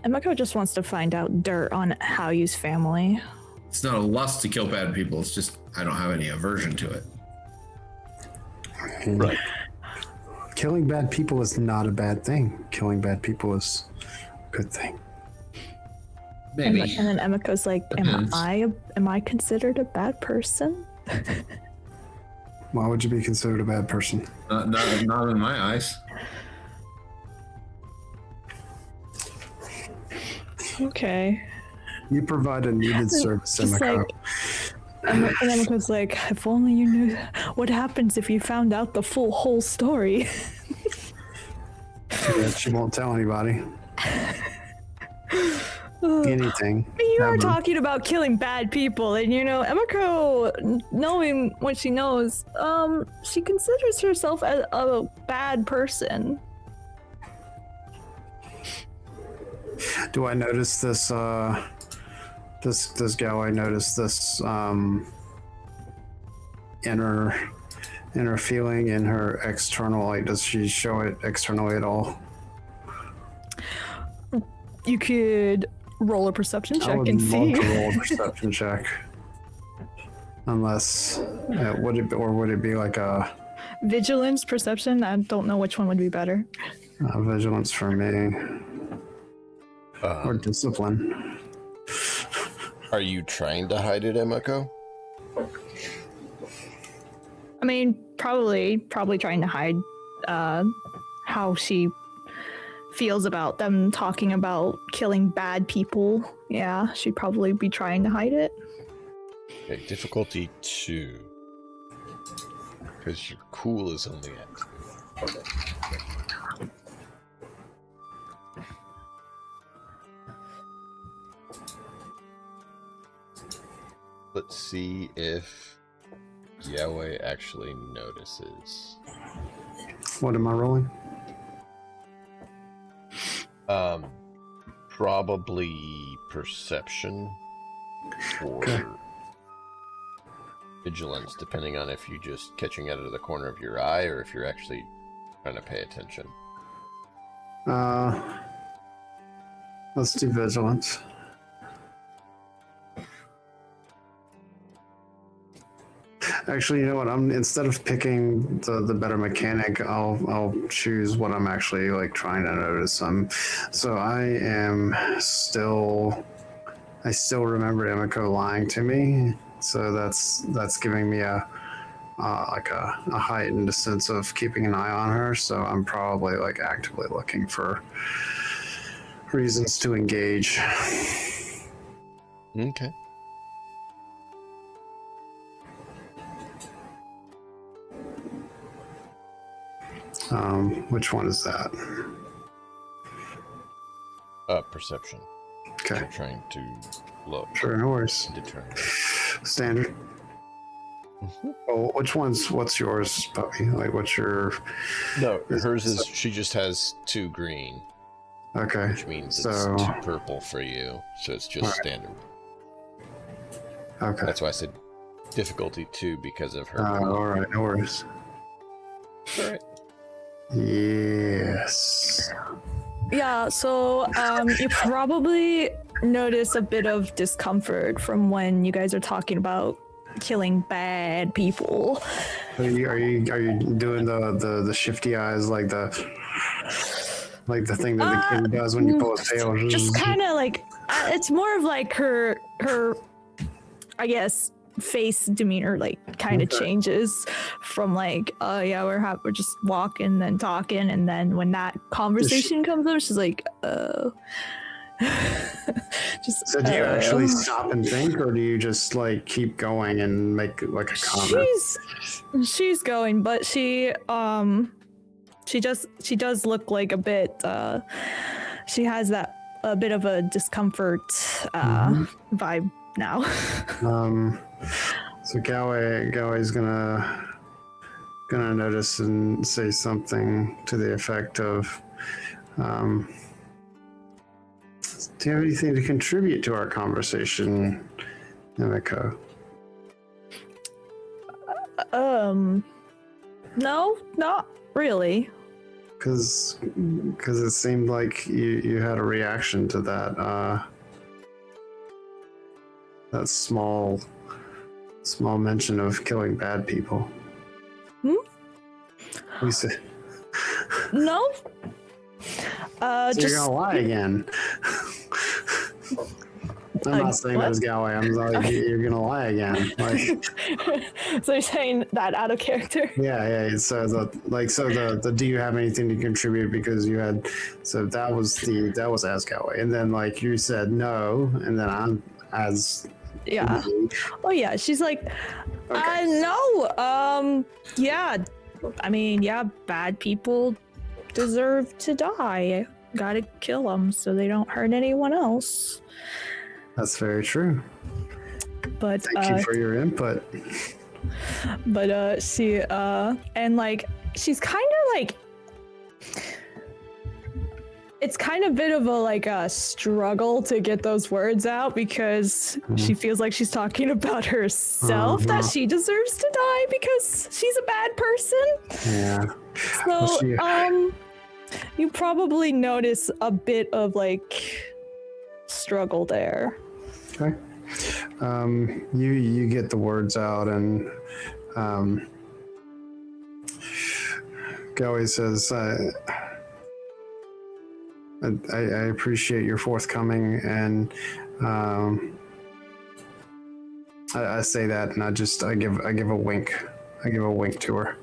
Emiko just wants to find out dirt on Haoyu's family. It's not a lust to kill bad people. It's just I don't have any aversion to it. Right. Killing bad people is not a bad thing. Killing bad people is a good thing. Maybe. And then Emiko's like, Depends. am I considered a bad person? Why would you be considered a bad person? Not in my eyes. Okay. You provide a needed service, Just Emiko. like, and Emiko's like, if only you knew what happens if you found out the whole story. Yeah, she won't tell anybody. Anything. You are ever. talking about killing bad people, and Emiko, knowing what she knows, she considers herself as a bad person. Do I notice this? This gal. I notice this inner feeling in her external. Like, does she show it externally at all? You could roll a perception I check would and love see. to roll a perception check. Unless, would it be like a Vigilance, perception. I don't know which one would be better. vigilance for me or discipline? Are you trying to hide it, Emiko? I mean, probably trying to hide how she feels about them talking about killing bad people. Yeah, she'd probably be trying to hide it. Okay, difficulty 2. Because your cool is only at 2. Let's see if Yahweh actually notices. What am I rolling? Probably perception or Okay. vigilance, depending on if you're just catching it out of the corner of your eye or if you're actually trying to pay attention. Let's do vigilance. Actually, you know what? Instead of picking the better mechanic, I'll choose what I'm actually like trying to notice. So I still remember Emiko lying to me. So that's giving me a heightened sense of keeping an eye on her. So I'm probably like actively looking for reasons to engage. Okay. Which one is that? Perception. Okay, You're trying to look sure, no worries. and determine. Standard. Oh, what's yours, puppy? Like, what's your? No, hers is, she just has 2 green, Okay, which means it's so 2 purple for you, so it's just Alright. standard. okay. That's why I said difficulty 2 because of her. All right, no worries. Alright. Yes. Yeah, so you probably notice a bit of discomfort from when you guys are talking about killing bad people. Are you doing the shifty eyes like the thing that the kid does when you pull his tail? Just kind of like, it's more of like her, I guess, face demeanor like kind of changes from like, oh yeah, we're just walking and talking, and then when that conversation comes up, she's like, oh. Just, So do you actually stop and think, or do you just like keep going and make like a comment? She's going, but she does look like a bit she has that a bit of a discomfort vibe now. So Galway's gonna notice and say something to the effect of, do you have anything to contribute to our conversation, Emiko? No, not really. Because it seemed like you had a reaction to that small mention of killing bad people. We said no. So Just you're gonna lie again. I'm not saying that as Galway. I'm like, you're gonna lie again. Like, so you're saying that out of character? yeah. So the do you have anything to contribute, because you had, so that was as Galway, and then like you said no, and then I'm as yeah. Oh yeah. She's like, no. Yeah. I mean, yeah. Bad people deserve to die. Gotta kill them so they don't hurt anyone else. That's very true. But thank you for your input. But she and like she's kind of like, it's kind of a bit of a struggle to get those words out, because she feels like she's talking about herself, that she deserves to die because she's a bad person. Yeah. So you probably notice a bit of like struggle there. Okay. You get the words out, and Galway says, I appreciate your forthcoming, and I say that, and I give a wink. I give a wink to her.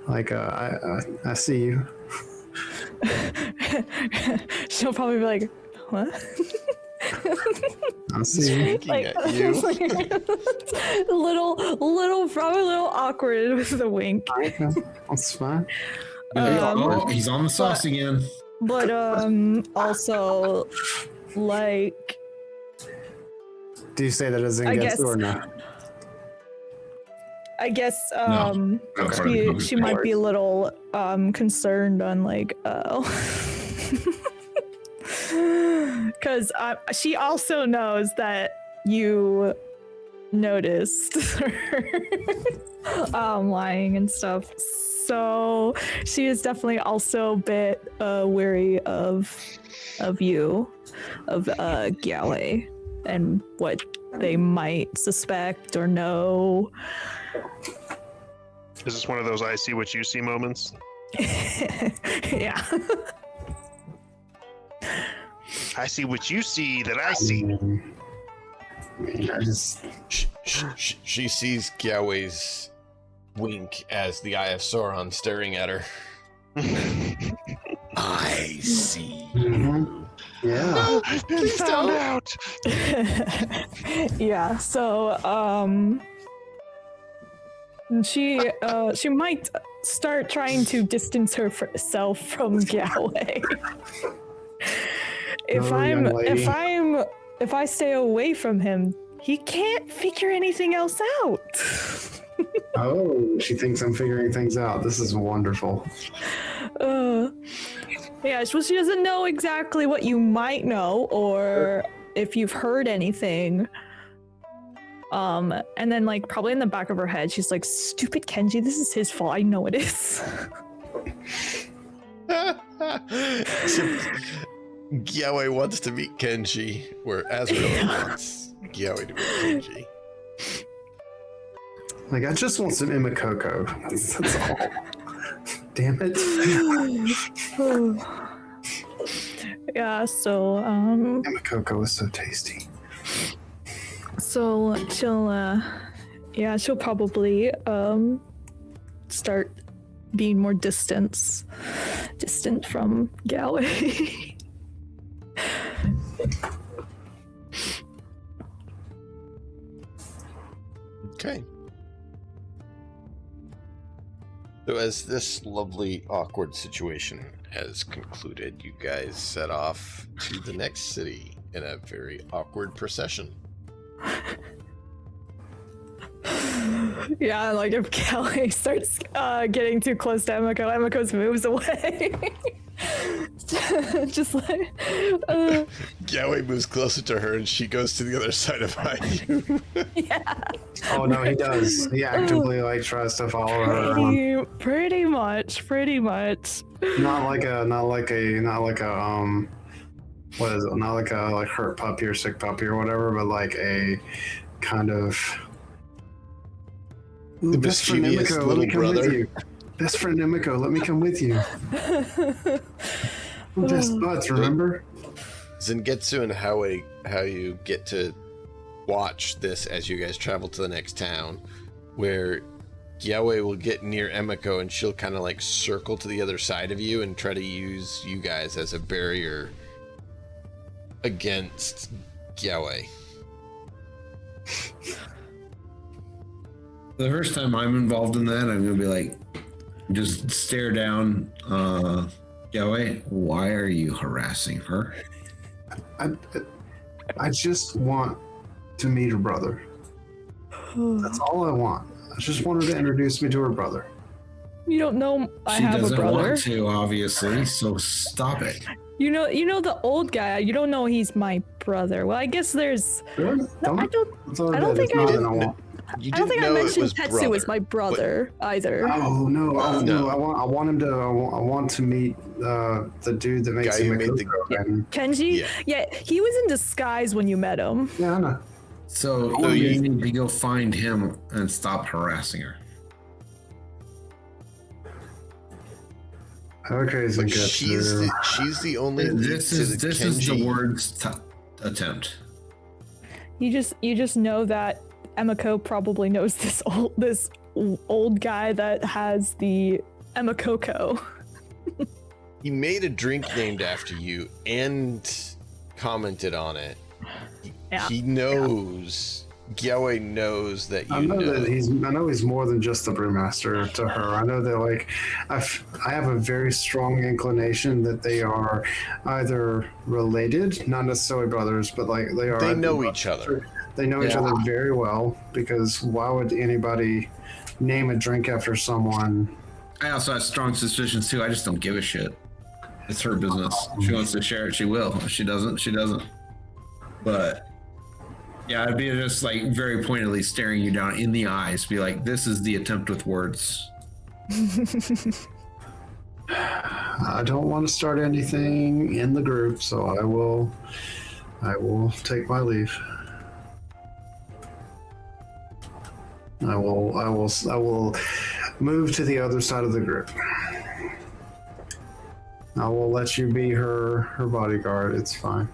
Like, I see you. She'll probably be like, what? I see you. Looking at you. Probably a little awkward with the wink. Okay, that's fine. He's on the sauce again. But also, like, do you say that as in gets or not? I guess No, she might be a little concerned on like, oh, because she also knows that you noticed her lying and stuff, so she is definitely also a bit wary of you, of Galway, and what they might suspect or know. Is this one of those I see what you see moments? Yeah. I see what you see that I see. I just She sees Galway's wink as the Eye of Sauron staring at her. I see. yeah. I've been found out. Yeah, so she might start trying to distance herself from Galway. If I stay away from him, he can't figure anything else out. Oh, she thinks I'm figuring things out. This is wonderful. Yeah, well, she doesn't know exactly what you might know, or if you've heard anything. And then, like, probably in the back of her head, she's like, stupid Kenji, this is his fault. I know it is. Galway wants to meet Kenji, where Azrael wants Galway to meet Kenji. Like, I just want some Imakoko. That's all. Damn it. Yeah, so Cocoa is so tasty. so she'll probably start being more distant from Galway. Okay. So as this lovely awkward situation has concluded, you guys set off to the next city in a very awkward procession. Yeah, like if Kelly starts getting too close to Emiko, Emiko's moves away. Just like Galway moves closer to her and she goes to the other side of you. yeah. Oh no, he does. He actively like tries to follow her around. Pretty much. Not like a what is it? Not like a like hurt puppy or sick puppy or whatever, but like a kind of The best friend mischievous Emiko, let little me come with brother. you. Best friend Emiko, let me come with you. We're best buds, remember? Zengetsu and how you get to watch this as you guys travel to the next town, where Gyawei will get near Emiko and she'll kind of like circle to the other side of you and try to use you guys as a barrier against Gyawei. The first time I'm involved in that, I'm gonna be like, just stare down, Yahweh, why are you harassing her? I just want to meet her brother. That's all I want. I just want her to introduce me to her brother. You don't know I She have a doesn't brother. want to, obviously, so stop it. You know the old guy. You don't know he's my brother. Well, I guess there's. Really? I don't. That's all I don't it is. think It's I not didn't- that I want. You I don't think I know it mentioned was Tetsu brother, was my brother either. Oh no! No. No, I want him to. I want to meet the dude that makes Guy him who a made the- Coco, and Kenji? Yeah. Yeah, he was in disguise when you met him. yeah, I know. So Oh, you you- need to go find him and stop harassing her. Okay, But Zengetsu. she's the only lead This to is the this is the Kenji. word's attempt. You just know that Emiko probably knows this old guy that has the Emikoko. He made a drink named after you and commented on it. Yeah. He knows. Gyawei knows that you I know he's more than just the brewmaster to her. I know that like I have a very strong inclination that they are either related, not necessarily brothers, but like they are. They know each other. They know each other very well, because why would anybody name a drink after someone? I also have strong suspicions too. I just don't give a shit. It's her business. If she wants to share it, she will. If she doesn't, she doesn't. But yeah, I'd be just like very pointedly staring you down in the eyes, be like, this is the attempt with words. I don't want to start anything in the group, so I will take my leave. I will move to the other side of the group. I will let you be her bodyguard. It's fine.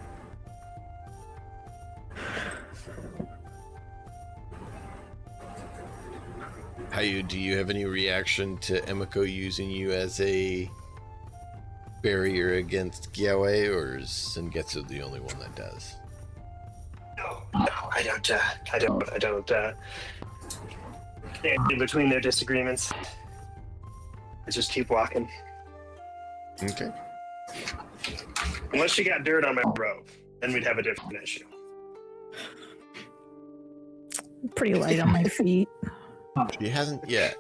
Hayu, do you have any reaction to Emiko using you as a barrier against Gyawei, or is Sengetsu the only one that does? No, I don't. I don't stand in between their disagreements. I just keep walking. Okay. Unless she got dirt on my robe, then we'd have a different issue. Pretty light on my feet. She hasn't yet.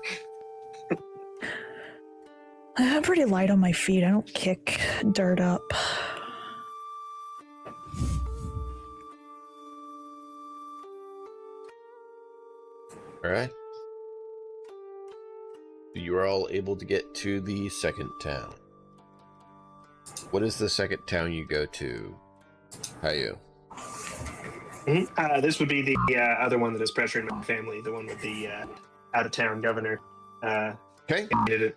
I'm pretty light on my feet. I don't kick dirt up. All right. You are all able to get to the second town. What is the second town you go to, Hayu? This would be the other one that is pressuring my family, the one with the out-of-town governor. Okay. Did it.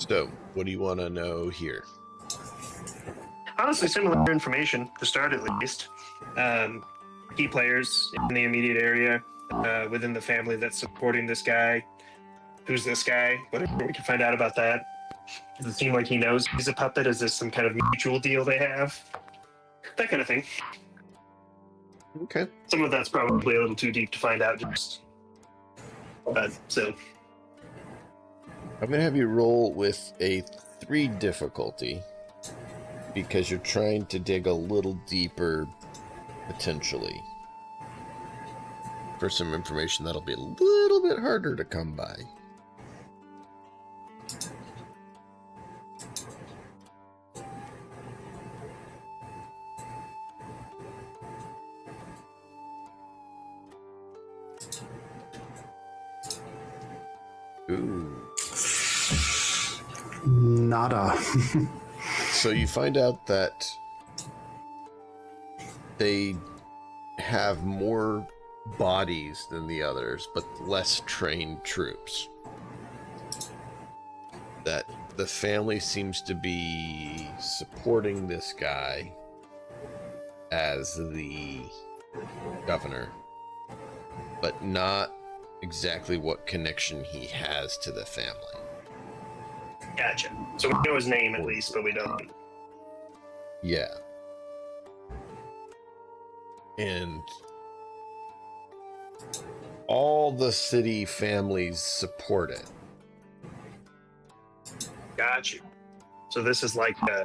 So, what do you want to know here? Honestly, similar information to start at least. Key players in the immediate area within the family that's supporting this guy. Who's this guy? Whatever we can find out about that. Does it seem like he knows he's a puppet? Is this some kind of mutual deal they have? That kind of thing. Okay. Some of that's probably a little too deep to find out just. But still. I'm going to have you roll with a 3 difficulty because you're trying to dig a little deeper, potentially, for some information that'll be a little bit harder to come by. Ooh. Nada. So you find out that they have more bodies than the others, but less trained troops. That the family seems to be supporting this guy as the governor, but not exactly what connection he has to the family. Gotcha. So we know his name at least, but we don't. Yeah. And all the city families support it. Got you. So this is like a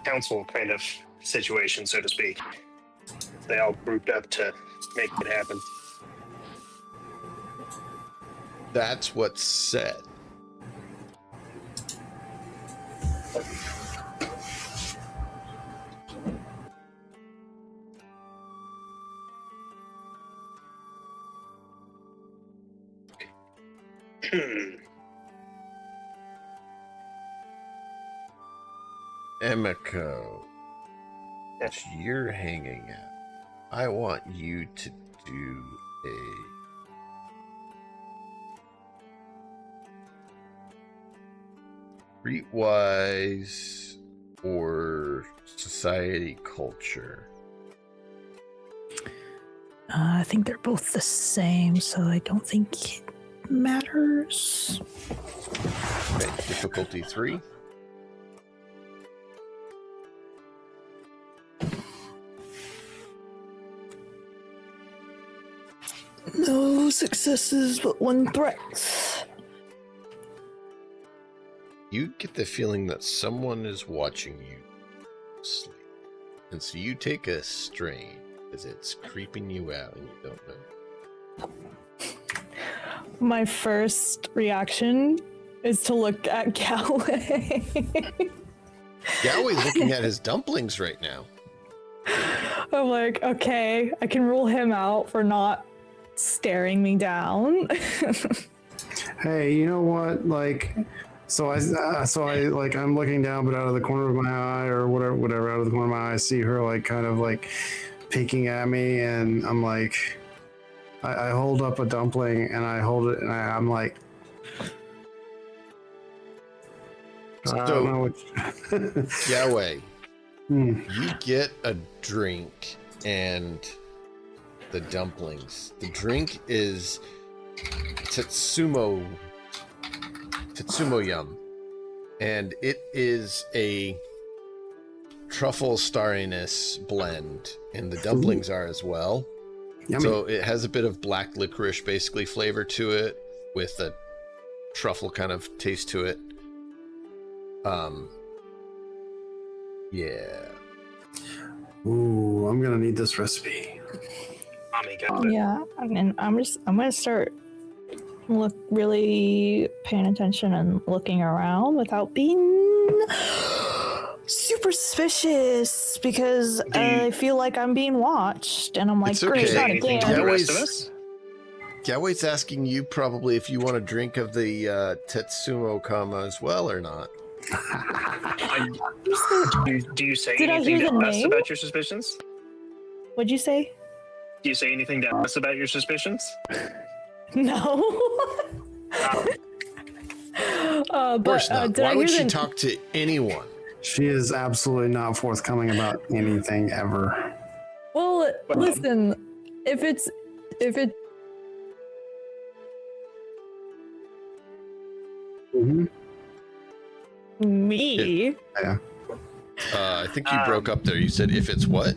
council kind of situation, so to speak. They all grouped up to make it happen. That's what's said. Emiko, Yes. you're hanging out. I want you to do a streetwise or society culture. I think they're both the same, so I don't think it matters. Okay, difficulty 3. No successes, but 1 threat. You get the feeling that someone is watching you sleep. And so you take a strain as it's creeping you out and you don't know. My first reaction is to look at Galway. Galway's looking at his dumplings right now. I'm like, okay, I can rule him out for not staring me down. Hey, you know what? Like, so I like I'm looking down, but out of the corner of my eye or whatever, out of the corner of my eye, I see her like kind of like peeking at me, and I'm like, I hold up a dumpling and I hold it, and I'm like, I don't know what. Galway, Hmm. you get a drink and the dumplings. The drink is Tetsumo Yum, and it is a truffle starriness blend, and the dumplings are as well. Yummy. So it has a bit of black licorice basically flavor to it with a truffle kind of taste to it. Yeah. Ooh, I'm gonna need this recipe. Mommy got it. Yeah, and I'm gonna start really paying attention and looking around without being super suspicious, because I feel like I'm being watched, and I'm like, It's great, okay. not Anything to again. the rest of us? Galway's asking you probably if you want a drink of the Tetsumo Kama as well or not. Do you say Did I anything hear to the us name? about your suspicions? What'd you say? Do you say anything to us about your suspicions? No. Of course not. did Why I would hear she the talk to anyone? She is absolutely not forthcoming about anything ever. Well, listen, if it Mm-hmm. me, Yeah. I think you broke up there. You said if it's what?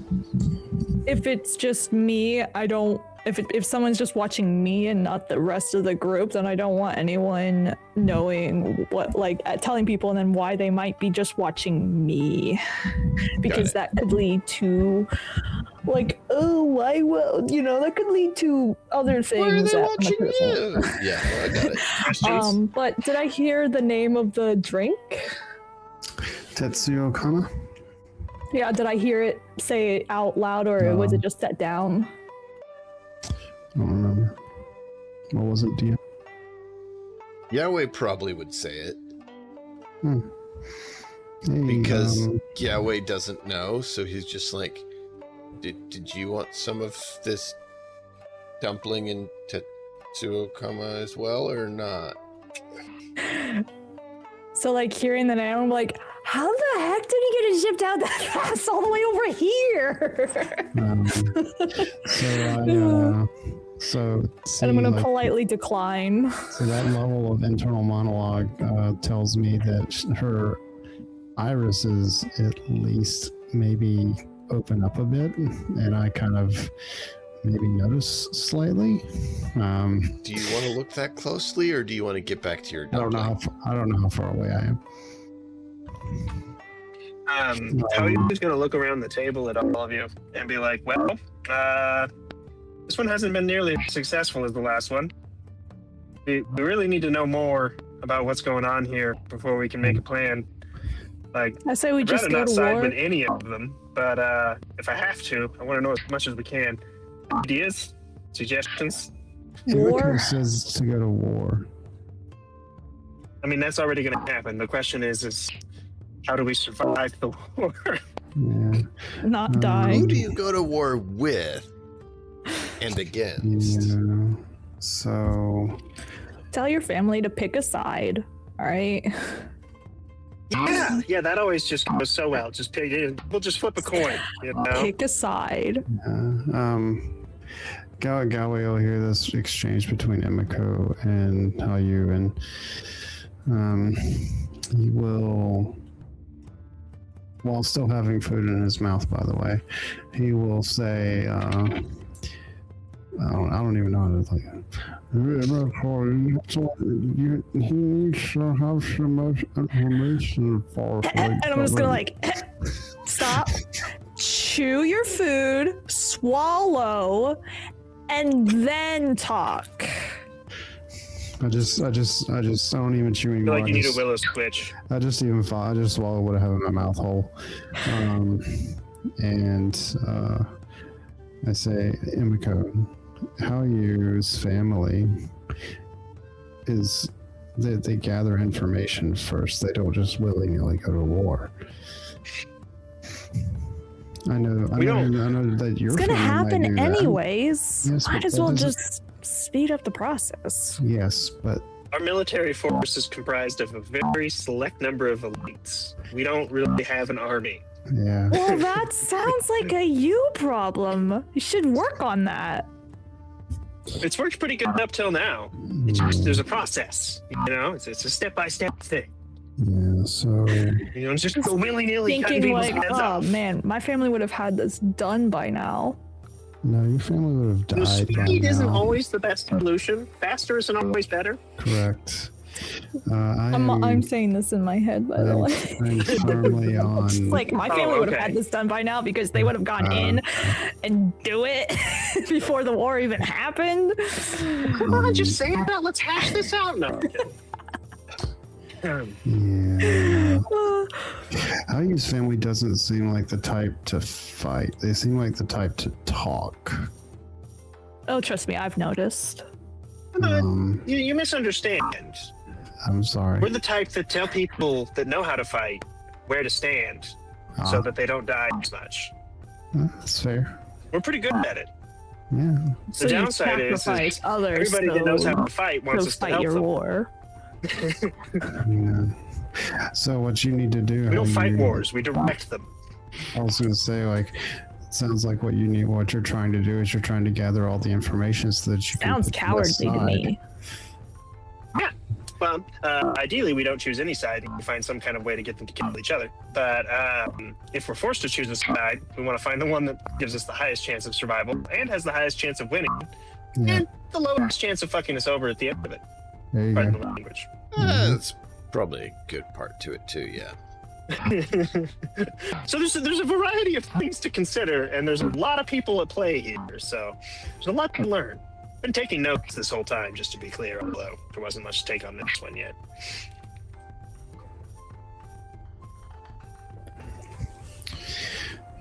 if it's just me, I don't. If someone's just watching me and not the rest of the group, then I don't want anyone knowing what, like, telling people and then why they might be just watching me, because that could lead to, like, oh, why will that could lead to other things. Why are they that watching you? Yeah, well, I got it. Questions? But did I hear the name of the drink? Tetsuyo Kana? Yeah, did I hear it say it out loud, or was it just set down? I don't remember. What was it, DM? Yahweh probably would say it Hey, because Yahweh doesn't know, so he's just like, did you want some of this dumpling in Tetsuokama as well, or not? So, like, hearing the name, I'm like, how the heck did he get it shipped out that fast all the way over here? And I'm gonna politely decline. So that level of internal monologue tells me that her irises at least maybe open up a bit, and I kind of maybe notice slightly. Do you want to look that closely, or do you want to get back to your I don't know how far away I am. How are you just going to look around the table at all of you and be like, well, this one hasn't been nearly as successful as the last one. We really need to know more about what's going on here before we can make a plan. Like, I say we I'd just rather go not to side war. with any of them, but if I have to, I want to know as much as we can. Ideas? Suggestions? War? Emiko says to go to war. I mean, that's already going to happen. The question is how do we survive the war? Yeah. Not die. Who do you go to war with and against? Yeah. So Tell your family to pick a side. All right. Yeah, that always just goes so well. Just pick it. We'll just flip a coin, you know? Pick a side. Galway will hear this exchange between Emiko and Hayu, and he will, while still having food in his mouth, by the way, he will say, I don't even know how to like. He needs to have some much information for. And I'm just gonna like stop, chew your food, swallow, and then talk. I don't even chew I anymore. feel like you need a willow switch. I just swallow what I have in my mouth whole. And I say, Emiko, Haoyu's family is they gather information first. They don't just willy-nilly go to war. I know that your It's gonna family might do happen that. anyways. Yes, Might but as that well doesn't- just speed up the process. Yes, but Our military force is comprised of a very select number of elites. We don't really have an army. yeah. Well, that sounds like a you problem. You should work on that. It's worked pretty good up till now. It's just, there's a process, you know? It's a step-by-step thing. Yeah, so You know, it's just go willy-nilly cutting Thinking people's like, heads oh off. man, my family would have had this done by now. no, your family would have You know, died by speed isn't now. always the best solution. Faster isn't always better. Correct. I'm saying this in my head, by the way. I'm firmly on. Like my family would have okay. had this done by now because they would have gone in and do it before the war even happened. Come on, just say it out. Let's hash this out. No. Yeah. Haoyu's family doesn't seem like the type to fight. They seem like the type to talk. Oh, trust me, I've noticed. You misunderstand. I'm sorry. We're the type that tell people that know how to fight where to stand so that they don't die as much. That's fair. We're pretty good at it. Yeah. So you downside is sacrifice others. Everybody that knows how to fight wants to us to fight help your them. war. Yeah. So what you need to do? We don't fight you- wars. We direct them. I was going to say, like, it sounds like what you're trying to do is you're trying to gather all the information so that you Sounds can put this cowardly to aside. me. Yeah. Well, ideally, we don't choose any side. We find some kind of way to get them to kill each other. But if we're forced to choose a side, we want to find the one that gives us the highest chance of survival and has the highest chance of winning, Yeah, and the lowest chance of fucking us over at the end of it. there you Pardon go. the language. That's probably a good part to it too. Yeah. So there's a variety of things to consider, and there's a lot of people at play here. So there's a lot to learn. Been taking notes this whole time, just to be clear, although there wasn't much to take on this one yet.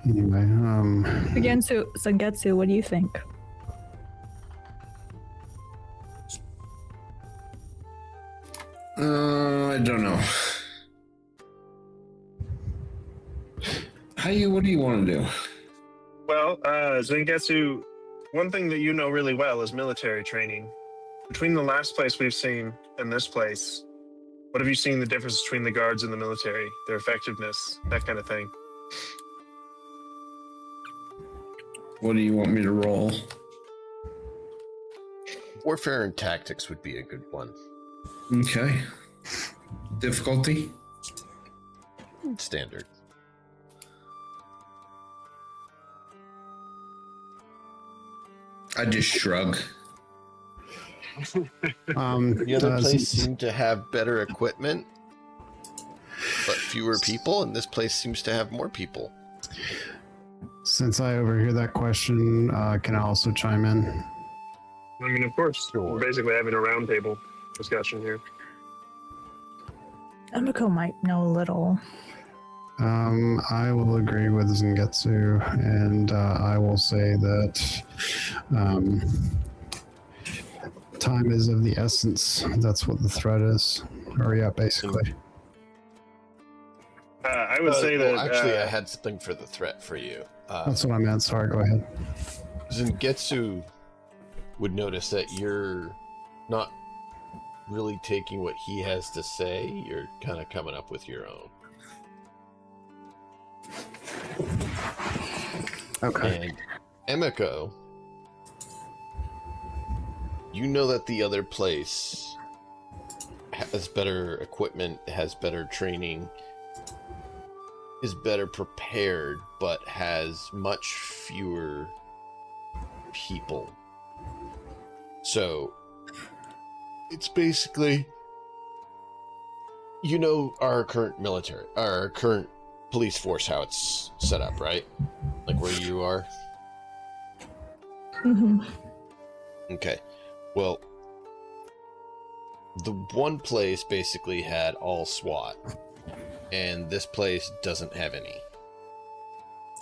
Anyway, Again, so Sangetsu, what do you think? I don't know. What do you want to do? Well, Zengetsu, one thing that you know really well is military training. Between the last place we've seen and this place, what have you seen the difference between the guards and the military, their effectiveness, that kind of thing? What do you want me to roll? Warfare and tactics would be a good one. Okay. Difficulty? Standard. I just shrug. The other place since- seemed to have better equipment, but fewer people, and this place seems to have more people. Since I overhear that question, can I also chime in? I mean, of course, we're basically having a roundtable discussion here. Emiko might know a little. I will agree with Zengetsu, and I will say that time is of the essence. That's what the threat is. Hurry up, basically. I would say that... Actually, I had something for the threat for you. That's what I meant. Sorry, go ahead. Zengetsu would notice that you're not really taking what he has to say. You're kind of coming up with your own. Okay. And Emiko, you know that the other place has better equipment, has better training, is better prepared, but has much fewer people. So it's basically, you know, our current military, our current police force, how it's set up, right? Like where you are. Mhm. Okay. Well, the one place basically had all SWAT, and this place doesn't have any.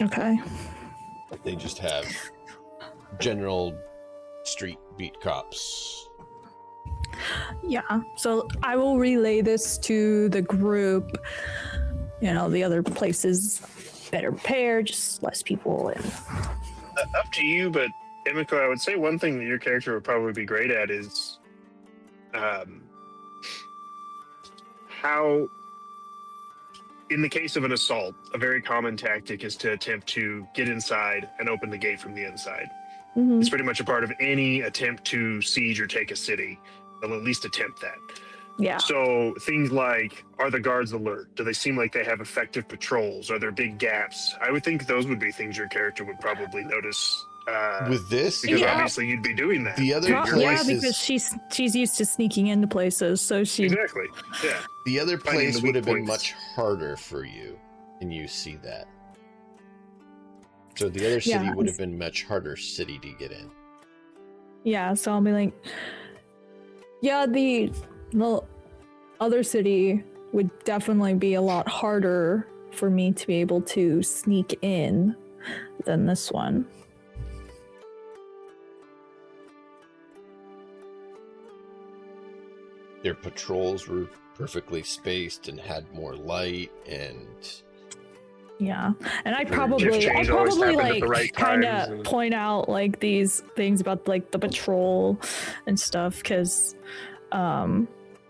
Okay. They just have general street beat cops. Yeah. So I will relay this to the group. You know, the other places better prepared, just less people. And Up to you, but Emiko, I would say one thing that your character would probably be great at is how, in the case of an assault, a very common tactic is to attempt to get inside and open the gate from the inside. Mhm. It's pretty much a part of any attempt to siege or take a city. They'll at least attempt that. yeah. So things like, are the guards alert? Do they seem like they have effective patrols? Are there big gaps? I would think those would be things your character would probably notice. With this, Because Yeah. obviously you'd be doing that. the other Yeah, places, because she's used to sneaking into places, so she. Exactly. Yeah. the other finding place the would weak have been points. much harder for you, and you see that. So the other city Yeah, would have it's- been much harder city to get in. Yeah, so I'll be like, yeah, the other city would definitely be a lot harder for me to be able to sneak in than this one. Their patrols were perfectly spaced and had more light, and Yeah, and I'd Shift probably change always like happened at the right kind times of and- point out like these things about like the patrol and stuff, because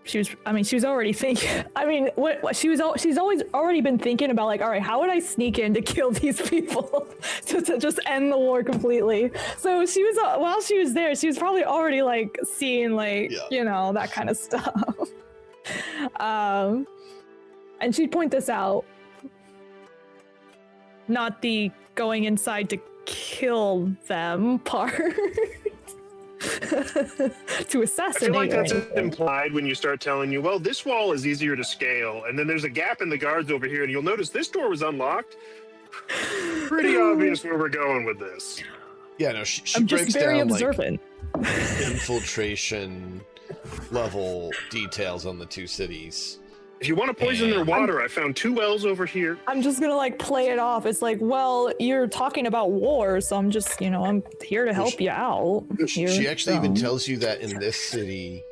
she was already thinking. I mean, she's always already been thinking about, like, all right, how would I sneak in to kill these people to just end the war completely? So she was, while she was there, she was probably already like seeing, like, you know, that kind of stuff. And she'd point this out, not the going inside to kill them part. To assassinate. I feel like that's right? implied when you start telling you, well, this wall is easier to scale, and then there's a gap in the guards over here, and you'll notice this door was unlocked. Pretty obvious where we're going with this. Yeah, no, she I'm breaks just very down observant. like infiltration level details on the two cities. If you want to poison their water, I found 2 wells over here. I'm just gonna like play it off. It's like, well, you're talking about war, so I'm just, you know, I'm here to help you out. She actually even tells you that in this city,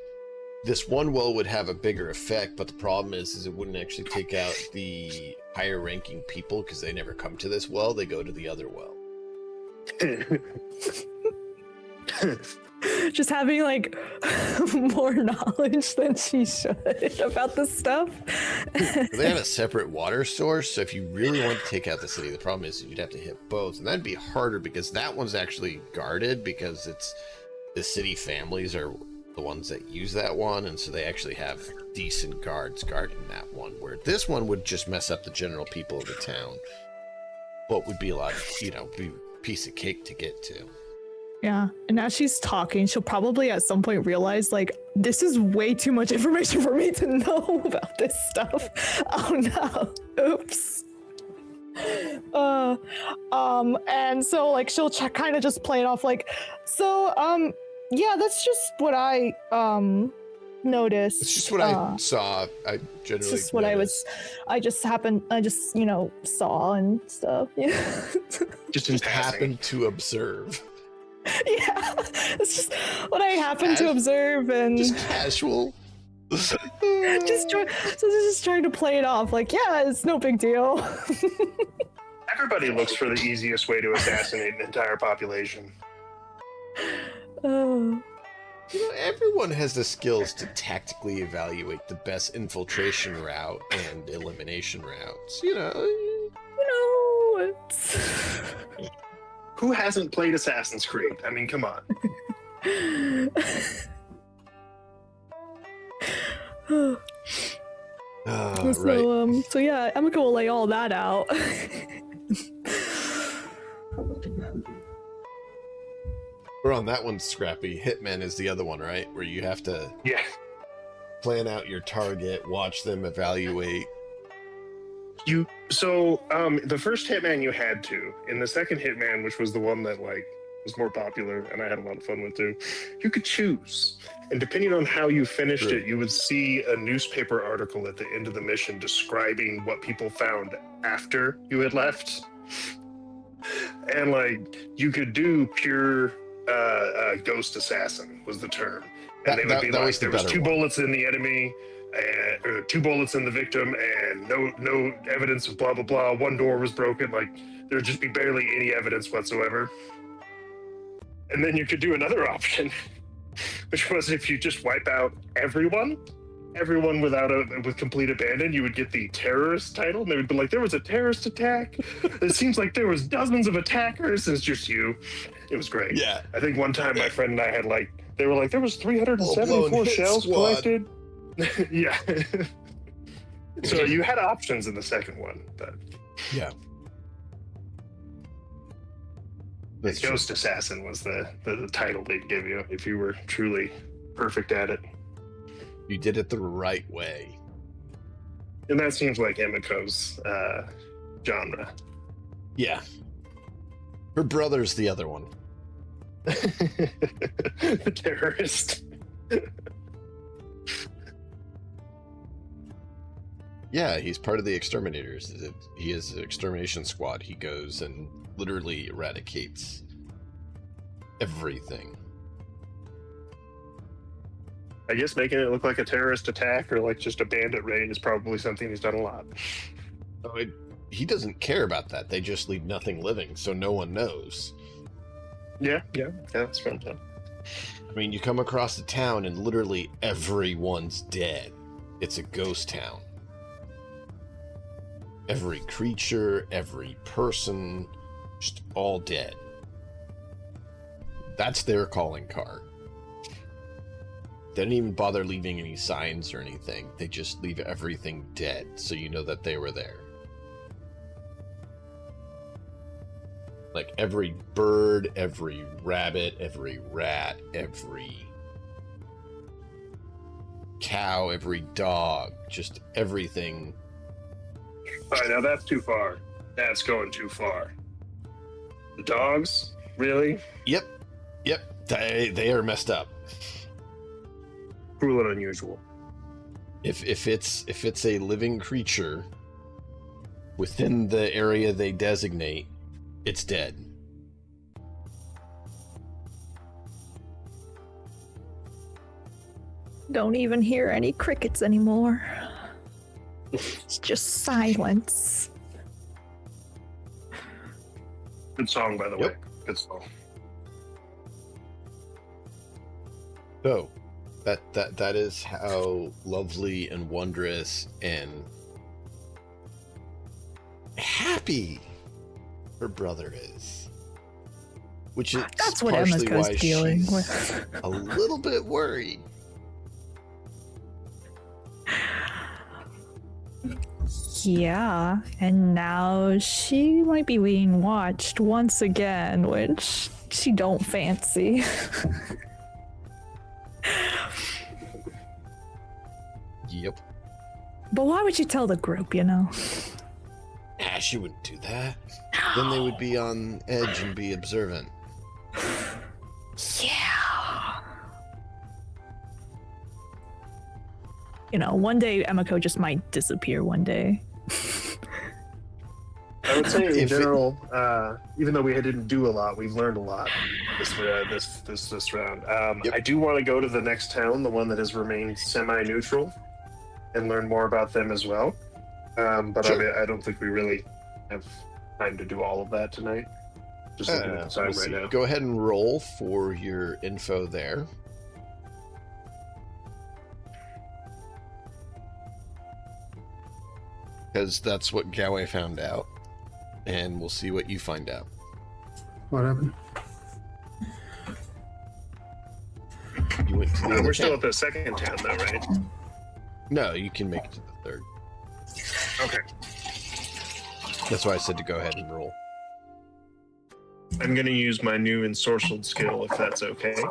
this one well would have a bigger effect, but the problem is it wouldn't actually take out the higher ranking people because they never come to this well. They go to the other well. Just having like more knowledge than she should about this stuff. They have a separate water source, so if you really want to take out the city, the problem is you'd have to hit both, and that'd be harder because that one's actually guarded because it's the city families are the ones that use that one, and so they actually have decent guards guarding that one, where this one would just mess up the general people of the town, but would be a lot, you know, be a piece of cake to get to. Yeah, and as she's talking, she'll probably at some point realize, like, this is way too much information for me to know about this stuff. Oh no, oops. And so, like, she'll kind of just play it off, like, so, yeah, that's just what I, noticed. It's just what I saw. I generally. It's just what I just, you know, saw and stuff. Yeah. Just happened to observe. Yeah, it's just what I happened to observe and just casual. just trying to play it off like, yeah, it's no big deal. Everybody looks for the easiest way to assassinate an entire population. Oh. You know, everyone has the skills to tactically evaluate the best infiltration route and elimination routes. You know, it's... Who hasn't played Assassin's Creed? I mean, come on. Right. So yeah, Emiko will lay all that out. We're on that one, Scrappy. Hitman is the other one, right? Where you have to plan out your target, watch them evaluate. The first Hitman you had to. In the second Hitman, which was the one that like was more popular and I had a lot of fun with too, you could choose. And depending on how you finished it, you would see a newspaper article at the end of the mission describing what people found after you had left. And like you could do pure ghost assassin was the term. And they would be like, there was 2 bullets in the enemy, or 2 bullets in the victim, and no evidence of blah blah blah. 1 door was broken. Like there'd just be barely any evidence whatsoever. And then you could do another option, which was if you just wipe out everyone with complete abandon, you would get the terrorist title, and they would be like, there was a terrorist attack. It seems like there was dozens of attackers, and it's just you. It was great. Yeah. I think one time my friend and I had they were like, there was 374 shells collected. Yeah. So you had options in the second one, but yeah. Ghost Assassin was the title they'd give you if you were truly perfect at it. You did it the right way. And that seems like Emiko's genre. Yeah. Her brother's the other one. The terrorist. Yeah, he's part of the exterminators. He is an extermination squad. He goes and literally eradicates everything. I guess making it look like a terrorist attack or like just a bandit raid is probably something he's done a lot. Oh, he doesn't care about that. They just leave nothing living, so no one knows. Yeah, that's fun. I mean, you come across the town and literally everyone's dead. It's a ghost town. Every creature, every person, just all dead. That's their calling card. They didn't even bother leaving any signs or anything. They just leave everything dead, so you know that they were there. Like every bird, every rabbit, every rat, every cow, every dog, just everything. All right, now that's too far. That's going too far. The dogs? Really? Yep. They are messed up. Cruel and unusual. If it's a living creature within the area they designate, it's dead. Don't even hear any crickets anymore. It's just silence. Good song, by the way. Yep. Good song. So, that is how lovely and wondrous and happy her brother is. Which is That's what partially Emma's why dealing she's with. a little bit worried. Yeah, and now she might be being watched once again, which she don't fancy. Yep. But why would you tell the group, you know? Nah, she wouldn't do that. Then they would be on edge and be observant. Yeah. You know, one day Emiko just might disappear one day. I would say in If it- general, even though we didn't do a lot, we've learned a lot this round. Yep. I do want to go to the next town, the one that has remained semi-neutral, and learn more about them as well. But Sure. I don't think we really have time to do all of that tonight. Just looking at the time We'll right see. now. Go ahead and roll for your info there. Because that's what Galway found out. And we'll see what you find out. What happened? You went to the other We're still town. at the second town, though, right? No, you can make it to the third. Okay. That's why I said to go ahead and roll. I'm going to use my new ensorcelled skill, if that's okay.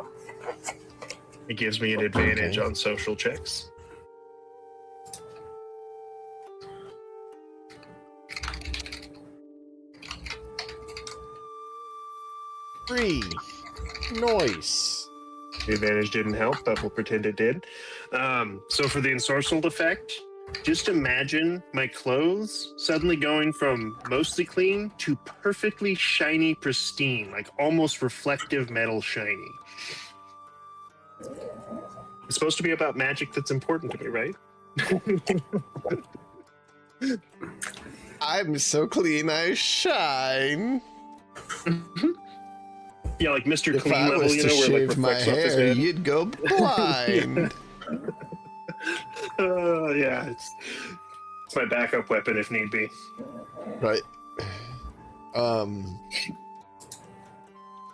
It gives me an advantage Okay. on social checks. Three. Nice. The advantage didn't help, but we'll pretend it did. So for the ensorcelled effect, just imagine my clothes suddenly going from mostly clean to perfectly shiny, pristine, like almost reflective metal shiny. It's supposed to be about magic that's important to me, right? I'm so clean I shine. Yeah, like Mr. If Clean I level, was you to know, where it like shave my reflects off his hair, head. you'd go blind. Yeah, it's my backup weapon if need be. Right.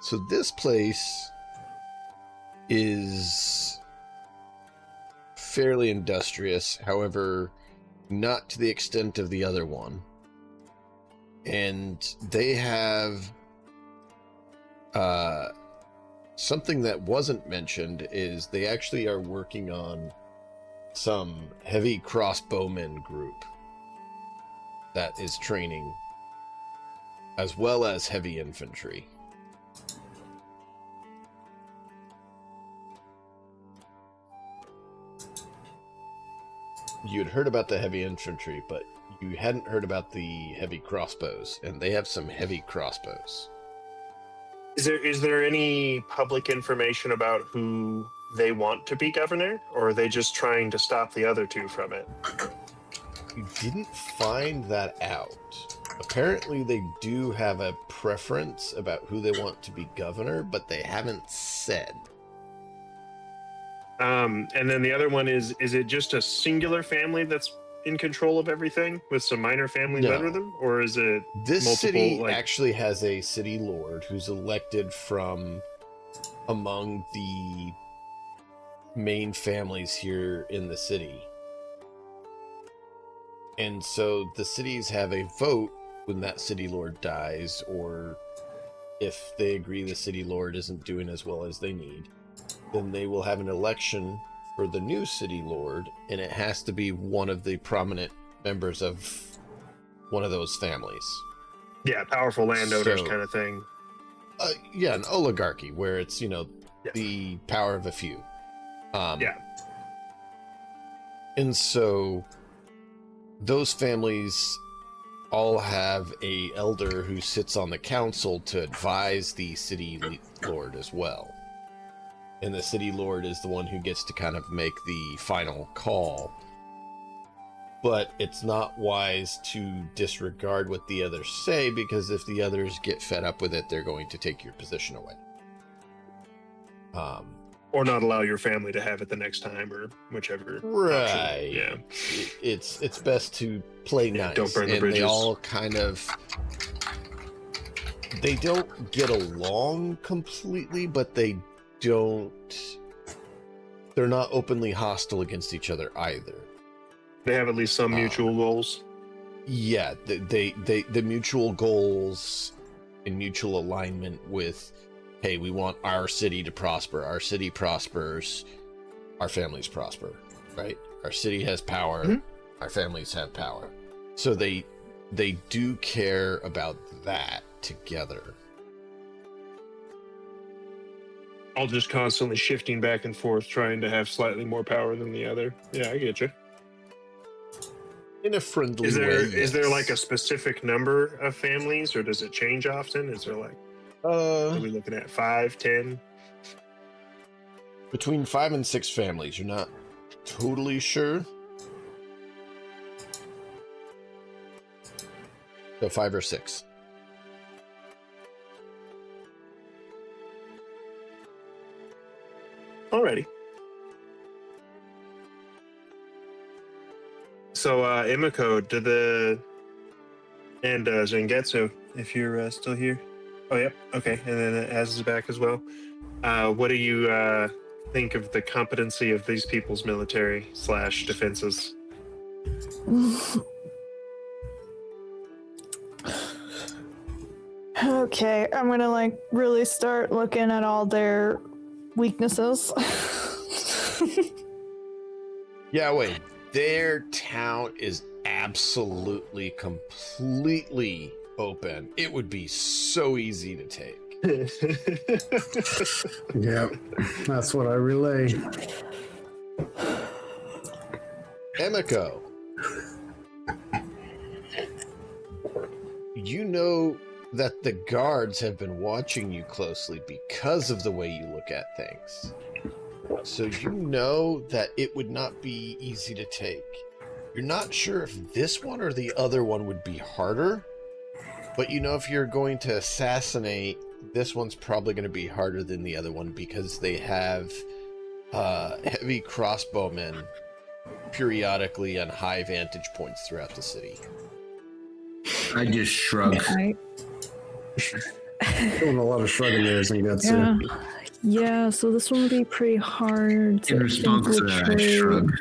So this place is fairly industrious, however, not to the extent of the other one. And they have something that wasn't mentioned is they actually are working on some heavy crossbowmen group that is training, as well as heavy infantry. You had heard about the heavy infantry, but you hadn't heard about the heavy crossbows, and they have some heavy crossbows. Is there any public information about who they want to be governor, or are they just trying to stop the other two from it? You didn't find that out. Apparently, they do have a preference about who they want to be governor, but they haven't said. And then the other one is it just a singular family that's in control of everything with some minor families No. under them? Or is it This multiple, city like- actually has a city lord who's elected from among the main families here in the city. And so the cities have a vote when that city lord dies, or if they agree the city lord isn't doing as well as they need, then they will have an election for the new city lord, and it has to be one of the prominent members of one of those families. Yeah, powerful landowners So- kind of thing. Yeah, an oligarchy where it's, you know, Yes. the power of a few. Yeah. And so those families all have a elder who sits on the council to advise the city lord as well. And the city lord is the one who gets to kind of make the final call. But it's not wise to disregard what the others say, because if the others get fed up with it, they're going to take your position away. Or not allow your family to have it the next time, or whichever. Right. Option. Yeah. It's best to play nice. don't burn the and bridges. they all kind of, they don't get along completely, but they're not openly hostile against each other either. They have at least some mutual goals. Yeah, the mutual goals and mutual alignment with, hey, we want our city to prosper. Our city prospers, our families prosper, right? Our city has power, Mhm. our families have power. So they do care about that together. All just constantly shifting back and forth, trying to have slightly more power than the other. Yeah, I get you. In a friendly Is there way. is there yes. like a specific number of families, or does it change often? Is there like, are we looking at 5, 10? Between 5 and 6 families, you're not totally sure. So 5 or 6. Alrighty. So, Imiko, and Zangetsu, if you're still here. Oh, yep. Okay. And then Az is back as well. What do you think of the competency of these people's military / defenses? Okay, I'm gonna like really start looking at all their weaknesses. Yeah, wait. Their town is absolutely, completely open. It would be so easy to take. Yep, that's what I relay. Emiko, you know that the guards have been watching you closely because of the way you look at things. So you know that it would not be easy to take. You're not sure if this one or the other one would be harder, but you know if you're going to assassinate, this one's probably going to be harder than the other one because they have heavy crossbowmen periodically on high vantage points throughout the city. I just shrug. Right. Doing a lot of shrugging there, Zangetsu. Yeah. Yeah, so this one would be pretty hard to In response to that, I infiltrate. shrug.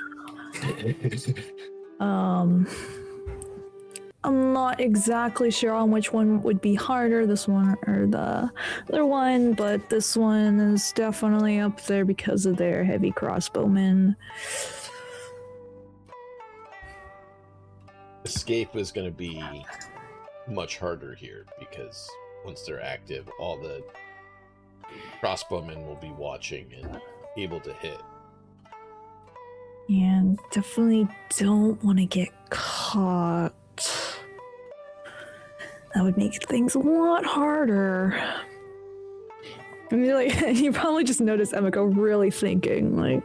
I'm not exactly sure on which one would be harder, this one or the other one, but this one is definitely up there because of their heavy crossbowmen. Escape is going to be much harder here because once they're active, all the crossbowmen will be watching and able to hit. And definitely don't want to get caught. That would make things a lot harder. I mean, like, you probably just notice Emiko really thinking, like,